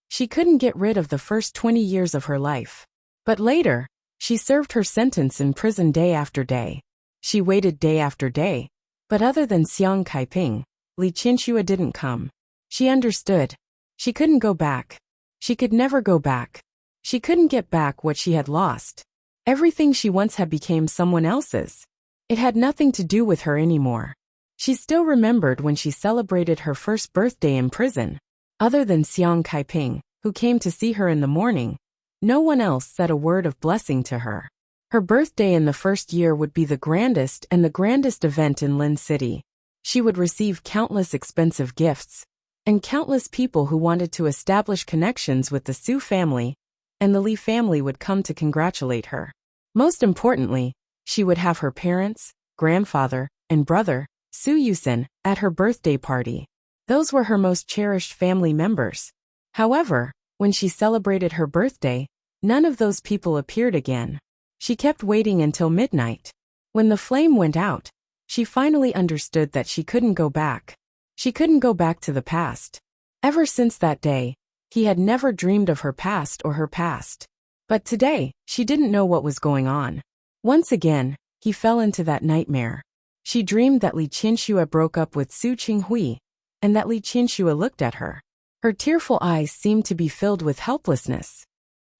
she couldn't get rid of the first 20 years of her life. But later, she served her sentence in prison day after day. She waited day after day, but other than Xiang Kaiping, Li Qianshua didn't come. She understood. She couldn't go back. She could never go back. She couldn't get back what she had lost. Everything she once had became someone else's. It had nothing to do with her anymore. She still remembered when she celebrated her first birthday in prison. Other than Xiang Kaiping, who came to see her in the morning, no one else said a word of blessing to her. Her birthday in the first year would be the grandest event in Lin City. She would receive countless expensive gifts, and countless people who wanted to establish connections with the Su family, and the Li family would come to congratulate her. Most importantly, she would have her parents, grandfather, and brother, Su Yusen, at her birthday party. Those were her most cherished family members. However, when she celebrated her birthday, none of those people appeared again. She kept waiting until midnight. When the flame went out, she finally understood that she couldn't go back. She couldn't go back to the past. Ever since that day, he had never dreamed of her past or her past. But today, she didn't know what was going on. Once again, he fell into that nightmare. She dreamed that Li Qinxue broke up with Su Qinghui, and that Li Qinxue looked at her. Her tearful eyes seemed to be filled with helplessness.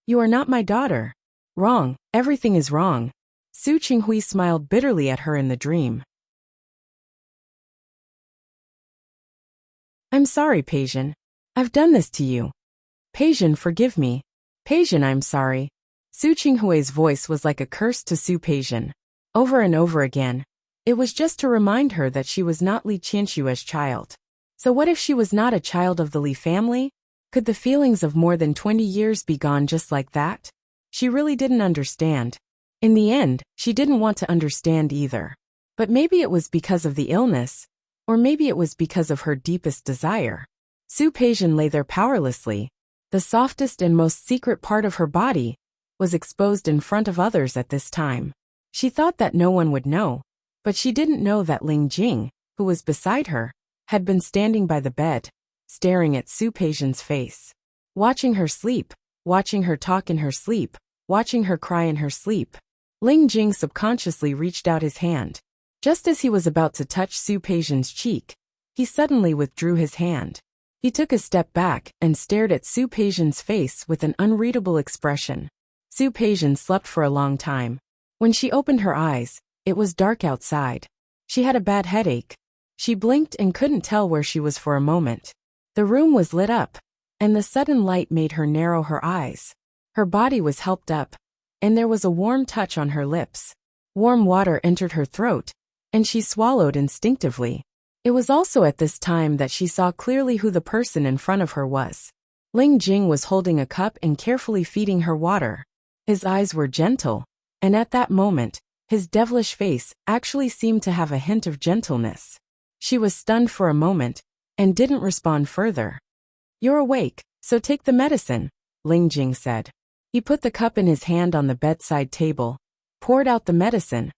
"You are not my daughter." "Wrong, everything is wrong." Su Qinghui smiled bitterly at her in the dream. "I'm sorry, Peijin. I've done this to you. Peijin, forgive me. Peijin, I'm sorry." Su Qinghui's voice was like a curse to Su Peijin. Over and over again, it was just to remind her that she was not Li Qinshue's child. So what if she was not a child of the Li family? Could the feelings of more than 20 years be gone just like that? She really didn't understand. In the end, she didn't want to understand either. But maybe it was because of the illness, or maybe it was because of her deepest desire. Su Peijin lay there powerlessly. The softest and most secret part of her body was exposed in front of others at this time. She thought that no one would know, but she didn't know that Ling Jing, who was beside her, had been standing by the bed, staring at Su Peijin's face. Watching her sleep, watching her talk in her sleep, watching her cry in her sleep. Ling Jing subconsciously reached out his hand. Just as he was about to touch Su Peijin's cheek, he suddenly withdrew his hand. He took a step back and stared at Su Peijin's face with an unreadable expression. Su Peijin slept for a long time. When she opened her eyes, it was dark outside. She had a bad headache. She blinked and couldn't tell where she was for a moment. The room was lit up, and the sudden light made her narrow her eyes. Her body was helped up, and there was a warm touch on her lips. Warm water entered her throat, and she swallowed instinctively. It was also at this time that she saw clearly who the person in front of her was. Ling Jing was holding a cup and carefully feeding her water. His eyes were gentle, and at that moment, his devilish face actually seemed to have a hint of gentleness. She was stunned for a moment, and didn't respond further. "You're awake, so take the medicine," Ling Jing said. He put the cup in his hand on the bedside table, poured out the medicine,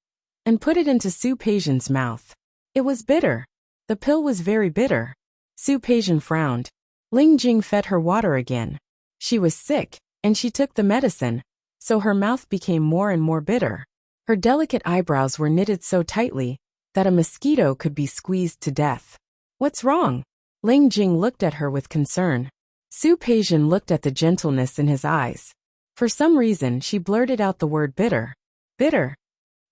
and put it into Su Peijin's mouth. It was bitter. The pill was very bitter. Su Peijin frowned. Ling Jing fed her water again. She was sick, and she took the medicine, so her mouth became more and more bitter. Her delicate eyebrows were knitted so tightly that a mosquito could be squeezed to death. "What's wrong?" Ling Jing looked at her with concern. Su Peijin looked at the gentleness in his eyes. For some reason, she blurted out the word bitter. "Bitter?"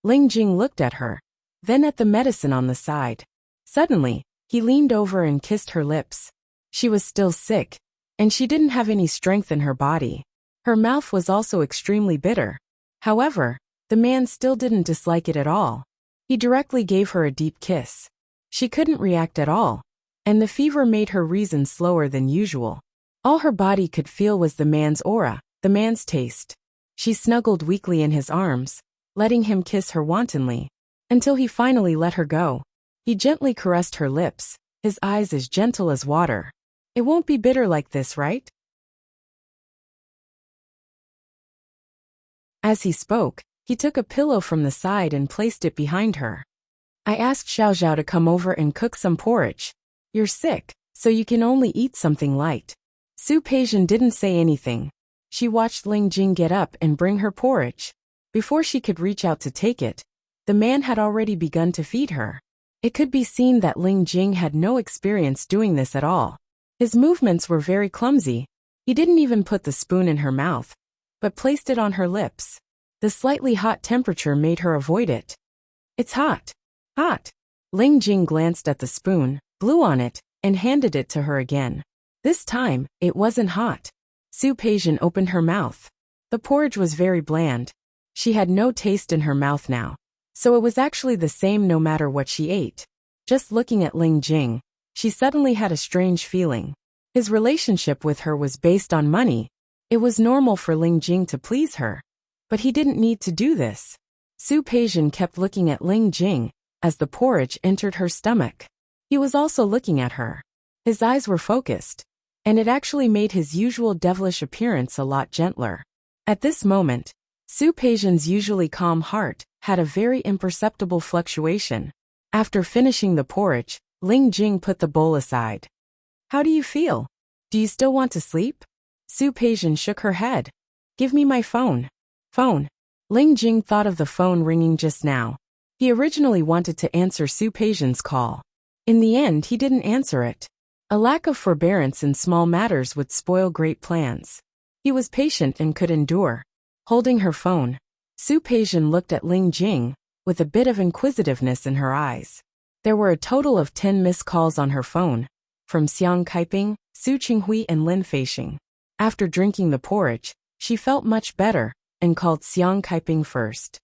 Ling Jing looked at her, then at the medicine on the side. Suddenly, he leaned over and kissed her lips. She was still sick, and she didn't have any strength in her body. Her mouth was also extremely bitter. However, the man still didn't dislike it at all. He directly gave her a deep kiss. She couldn't react at all, and the fever made her reason slower than usual. All her body could feel was the man's aura, the man's taste. She snuggled weakly in his arms, letting him kiss her wantonly, until he finally let her go. He gently caressed her lips, his eyes as gentle as water. "It won't be bitter like this, right?" As he spoke, he took a pillow from the side and placed it behind her. "I asked Xiao Zhao to come over and cook some porridge. You're sick, so you can only eat something light." Su Peijin didn't say anything. She watched Ling Jing get up and bring her porridge. Before she could reach out to take it, the man had already begun to feed her. It could be seen that Ling Jing had no experience doing this at all. His movements were very clumsy. He didn't even put the spoon in her mouth, but placed it on her lips. The slightly hot temperature made her avoid it. "It's hot. Hot." Ling Jing glanced at the spoon, blew on it, and handed it to her again. This time, it wasn't hot. Su Peijin opened her mouth. The porridge was very bland. She had no taste in her mouth now, so it was actually the same no matter what she ate. Just looking at Ling Jing, she suddenly had a strange feeling. His relationship with her was based on money. It was normal for Ling Jing to please her. But he didn't need to do this. Su Peijian kept looking at Ling Jing as the porridge entered her stomach. He was also looking at her. His eyes were focused, and it actually made his usual devilish appearance a lot gentler. At this moment, Su Peijian's usually calm heart had a very imperceptible fluctuation. After finishing the porridge, Ling Jing put the bowl aside. How do you feel? Do you still want to sleep? Su Peijian shook her head. Give me my phone. Phone. Ling Jing thought of the phone ringing just now. He originally wanted to answer Su Peijian's call. In the end, he didn't answer it. A lack of forbearance in small matters would spoil great plans. He was patient and could endure. Holding her phone, Su Peijian looked at Ling Jing with a bit of inquisitiveness in her eyes. There were a total of 10 missed calls on her phone, from Xiang Kaiping, Su Qinghui and Lin Feixing. After drinking the porridge, she felt much better and called Xiang Kaiping first.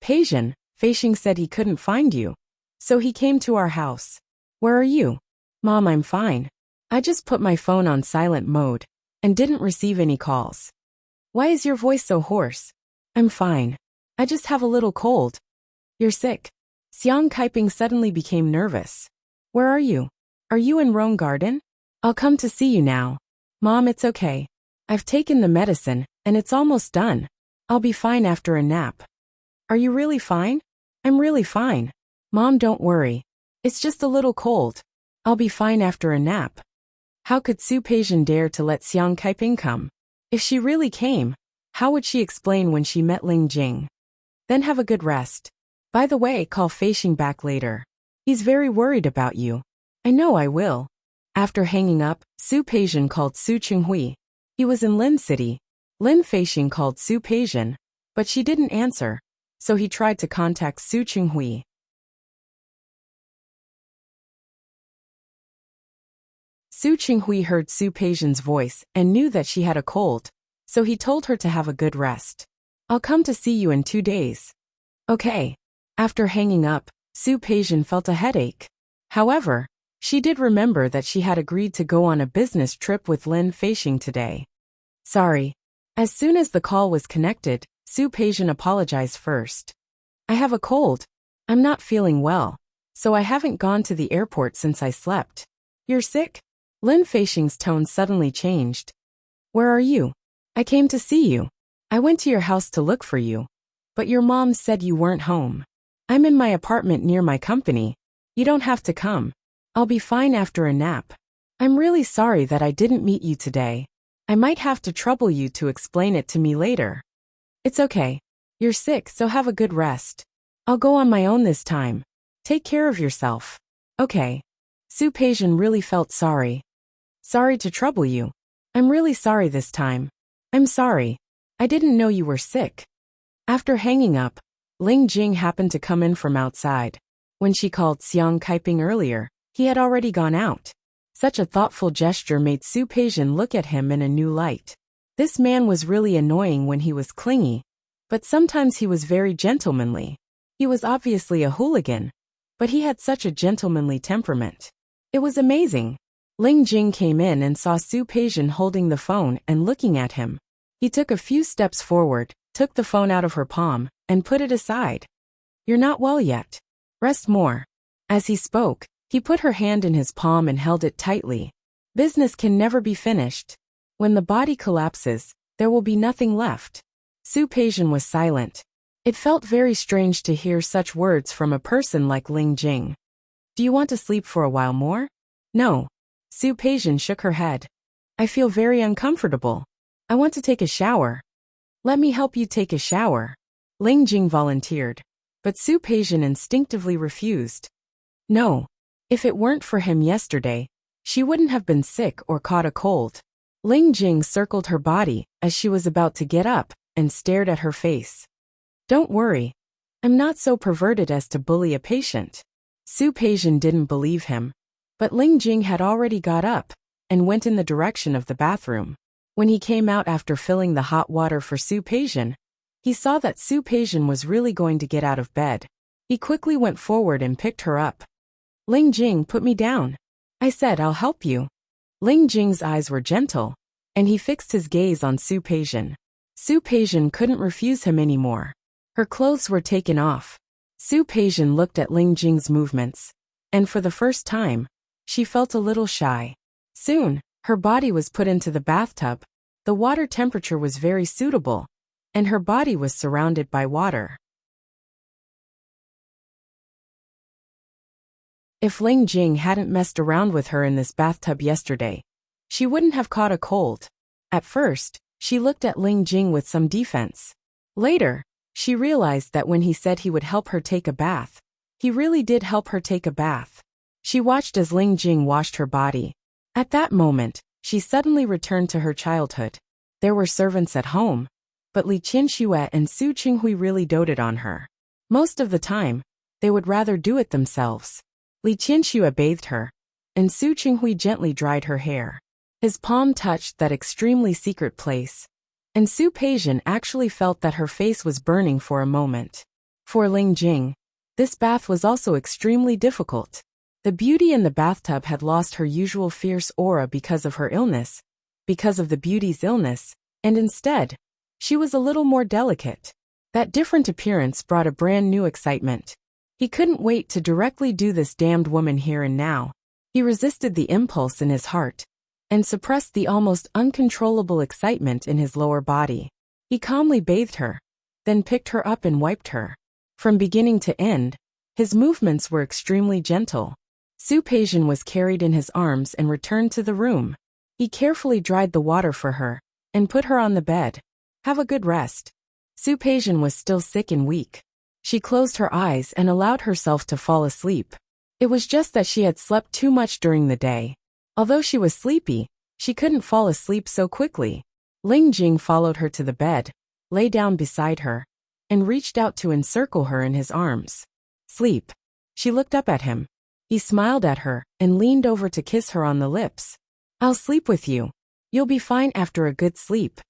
Peijian, Feixing said he couldn't find you, so he came to our house. Where are you? Mom, I'm fine. I just put my phone on silent mode and didn't receive any calls. Why is your voice so hoarse? I'm fine. I just have a little cold. You're sick. Xiang Kaiping suddenly became nervous. Where are you? Are you in Rome Garden? I'll come to see you now. Mom, it's okay. I've taken the medicine, and it's almost done. I'll be fine after a nap. Are you really fine? I'm really fine. Mom, don't worry. It's just a little cold. I'll be fine after a nap. How could Su Peijian dare to let Xiang Kaiping come? If she really came, how would she explain when she met Ling Jing? Then have a good rest. By the way, call Feixing back later. He's very worried about you. I know I will. After hanging up, Su Peijian called Su Qinghui. He was in Lin City. Lin Feixing called Su Peijian, but she didn't answer, so he tried to contact Su Qinghui. Su Qinghui heard Su Peijian's voice and knew that she had a cold, so he told her to have a good rest. I'll come to see you in 2 days. Okay. After hanging up, Su Peijian felt a headache. However, she did remember that she had agreed to go on a business trip with Lin Feixing today. Sorry. As soon as the call was connected, Su Peijian apologized first. I have a cold. I'm not feeling well, so I haven't gone to the airport since I slept. You're sick? Lin Feixing's tone suddenly changed. Where are you? I came to see you. I went to your house to look for you, but your mom said you weren't home. I'm in my apartment near my company. You don't have to come. I'll be fine after a nap. I'm really sorry that I didn't meet you today. I might have to trouble you to explain it to me later. It's okay. You're sick, so have a good rest. I'll go on my own this time. Take care of yourself. Okay. Su Peijian really felt sorry. Sorry to trouble you. I'm really sorry this time. I'm sorry. I didn't know you were sick. After hanging up, Ling Jing happened to come in from outside. When she called Xiang Kaiping earlier, he had already gone out. Such a thoughtful gesture made Su Peijian look at him in a new light. This man was really annoying when he was clingy, but sometimes he was very gentlemanly. He was obviously a hooligan, but he had such a gentlemanly temperament. It was amazing. Ling Jing came in and saw Su Peijian holding the phone and looking at him. He took a few steps forward, took the phone out of her palm, and put it aside. You're not well yet. Rest more. As he spoke, he put her hand in his palm and held it tightly. Business can never be finished. When the body collapses, there will be nothing left. Su Peijian was silent. It felt very strange to hear such words from a person like Ling Jing. Do you want to sleep for a while more? No. Su Peijian shook her head. I feel very uncomfortable. I want to take a shower. Let me help you take a shower. Ling Jing volunteered, but Su Peijian instinctively refused. No. If it weren't for him yesterday, she wouldn't have been sick or caught a cold. Ling Jing circled her body as she was about to get up and stared at her face. Don't worry. I'm not so perverted as to bully a patient. Su Peijian didn't believe him, but Ling Jing had already got up and went in the direction of the bathroom. When he came out after filling the hot water for Su Peijian, He saw that Su Peijian was really going to get out of bed. He quickly went forward and picked her up. Ling Jing, put me down. I said, I'll help you. Ling Jing's eyes were gentle, and he fixed his gaze on Su Peijian. Su Peijian couldn't refuse him anymore. Her clothes were taken off. Su Peijian looked at Ling Jing's movements, and for the first time, she felt a little shy. Soon, her body was put into the bathtub. The water temperature was very suitable, and her body was surrounded by water. If Ling Jing hadn't messed around with her in this bathtub yesterday, she wouldn't have caught a cold. At first, she looked at Ling Jing with some defense. Later, she realized that when he said he would help her take a bath, he really did help her take a bath. She watched as Ling Jing washed her body. At that moment, she suddenly returned to her childhood. There were servants at home, but Li Qinxue and Su Qinghui really doted on her. Most of the time, they would rather do it themselves. Li Qinxue bathed her, and Su Qinghui gently dried her hair. His palm touched that extremely secret place, and Su Peijian actually felt that her face was burning for a moment. For Ling Jing, this bath was also extremely difficult. The beauty in the bathtub had lost her usual fierce aura because of her illness, because of the beauty's illness, and instead, she was a little more delicate. That different appearance brought a brand new excitement. He couldn't wait to directly do this damned woman here and now. He resisted the impulse in his heart and suppressed the almost uncontrollable excitement in his lower body. He calmly bathed her, then picked her up and wiped her. From beginning to end, his movements were extremely gentle. Su Peijian was carried in his arms and returned to the room. He carefully dried the water for her and put her on the bed. Have a good rest. Su Peijian was still sick and weak. She closed her eyes and allowed herself to fall asleep. It was just that she had slept too much during the day. Although she was sleepy, she couldn't fall asleep so quickly. Ling Jing followed her to the bed, lay down beside her, and reached out to encircle her in his arms. Sleep. She looked up at him. He smiled at her and leaned over to kiss her on the lips. I'll sleep with you. You'll be fine after a good sleep.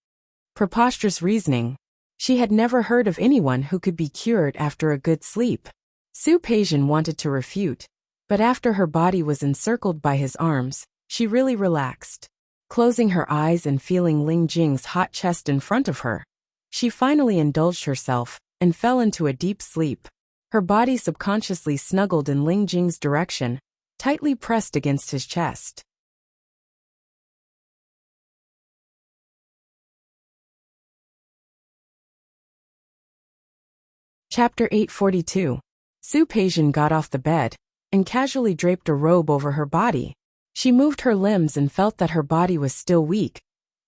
Preposterous reasoning. She had never heard of anyone who could be cured after a good sleep. Su Peijian wanted to refute, but after her body was encircled by his arms, she really relaxed. Closing her eyes and feeling Ling Jing's hot chest in front of her, she finally indulged herself and fell into a deep sleep. Her body subconsciously snuggled in Ling Jing's direction, tightly pressed against his chest. Chapter 842. Su Peijian got off the bed and casually draped a robe over her body. She moved her limbs and felt that her body was still weak,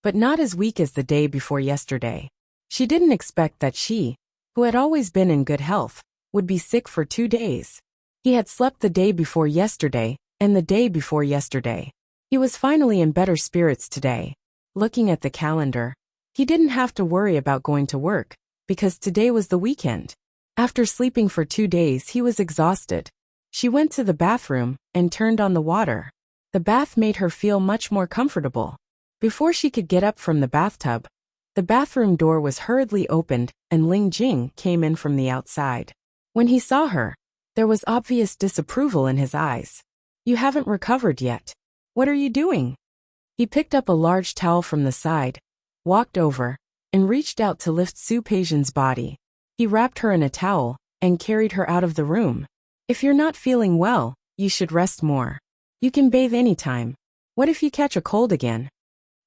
but not as weak as the day before yesterday. She didn't expect that she, who had always been in good health, would be sick for 2 days. He had slept the day before yesterday and the day before yesterday. He was finally in better spirits today. Looking at the calendar, he didn't have to worry about going to work, because today was the weekend. After sleeping for 2 days, he was exhausted. She went to the bathroom and turned on the water. The bath made her feel much more comfortable. Before she could get up from the bathtub, the bathroom door was hurriedly opened and Ling Jing came in from the outside. When he saw her, there was obvious disapproval in his eyes. You haven't recovered yet. What are you doing? He picked up a large towel from the side, walked over, and reached out to lift Su Peijian's body. He wrapped her in a towel and carried her out of the room. If you're not feeling well, you should rest more. You can bathe anytime. What if you catch a cold again?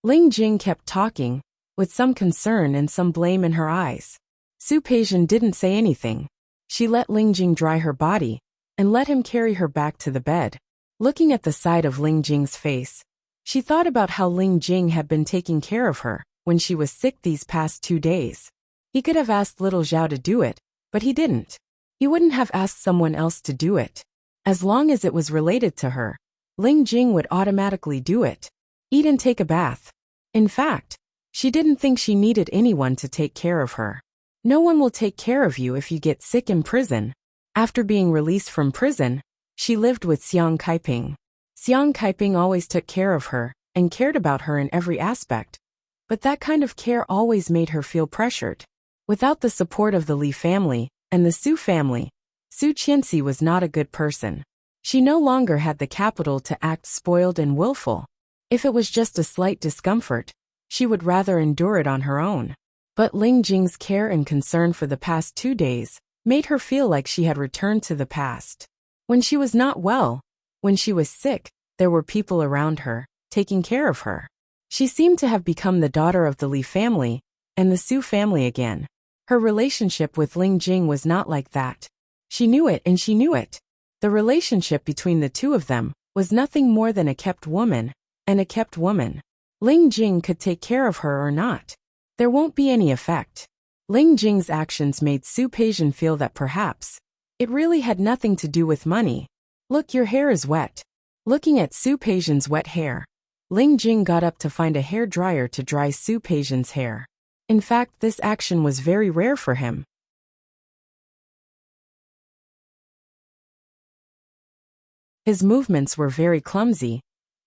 Ling Jing kept talking, with some concern and some blame in her eyes. Su Peijian didn't say anything. She let Ling Jing dry her body and let him carry her back to the bed. Looking at the side of Ling Jing's face, she thought about how Ling Jing had been taking care of her when she was sick these past 2 days. He could have asked little Zhao to do it, but he didn't. He wouldn't have asked someone else to do it. As long as it was related to her, Ling Jing would automatically do it. Eat and take a bath. In fact, she didn't think she needed anyone to take care of her. No one will take care of you if you get sick in prison. After being released from prison, she lived with Xiang Kaiping. Xiang Kaiping always took care of her and cared about her in every aspect, but that kind of care always made her feel pressured. Without the support of the Li family and the Su family, Su Qianxi was not a good person. She no longer had the capital to act spoiled and willful. If it was just a slight discomfort, she would rather endure it on her own. But Ling Jing's care and concern for the past 2 days made her feel like she had returned to the past. When she was not well, when she was sick, there were people around her, taking care of her. She seemed to have become the daughter of the Li family and the Su family again. Her relationship with Ling Jing was not like that. She knew it and she knew it. The relationship between the two of them was nothing more than a kept woman and a kept woman. Ling Jing could take care of her or not. There won't be any effect. Ling Jing's actions made Su Peijian feel that perhaps it really had nothing to do with money. Look, your hair is wet. Looking at Su Peijian's wet hair, Ling Jing got up to find a hair dryer to dry Su Peijian's hair. In fact, this action was very rare for him. His movements were very clumsy,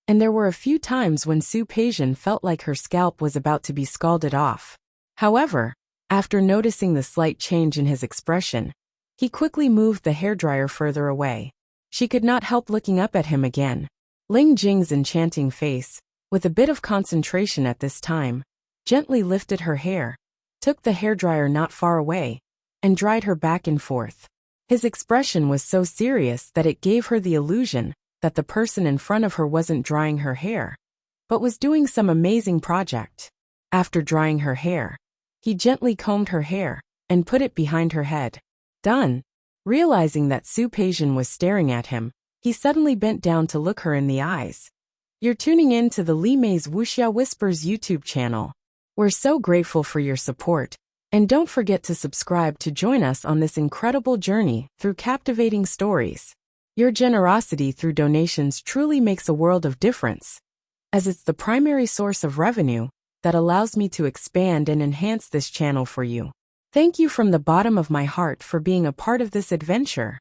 and there were a few times when Su Peijian felt like her scalp was about to be scalded off. However, after noticing the slight change in his expression, he quickly moved the hairdryer further away. She could not help looking up at him again. Ling Jing's enchanting face, with a bit of concentration at this time, gently lifted her hair, took the hairdryer not far away, and dried her back and forth. His expression was so serious that it gave her the illusion that the person in front of her wasn't drying her hair, but was doing some amazing project. After drying her hair, he gently combed her hair and put it behind her head. Done. Realizing that Su Peijian was staring at him, he suddenly bent down to look her in the eyes. You're tuning in to the Li Mei's Wuxia Whispers YouTube channel. We're so grateful for your support, and don't forget to subscribe to join us on this incredible journey through captivating stories. Your generosity through donations truly makes a world of difference, as it's the primary source of revenue that allows me to expand and enhance this channel for you. Thank you from the bottom of my heart for being a part of this adventure.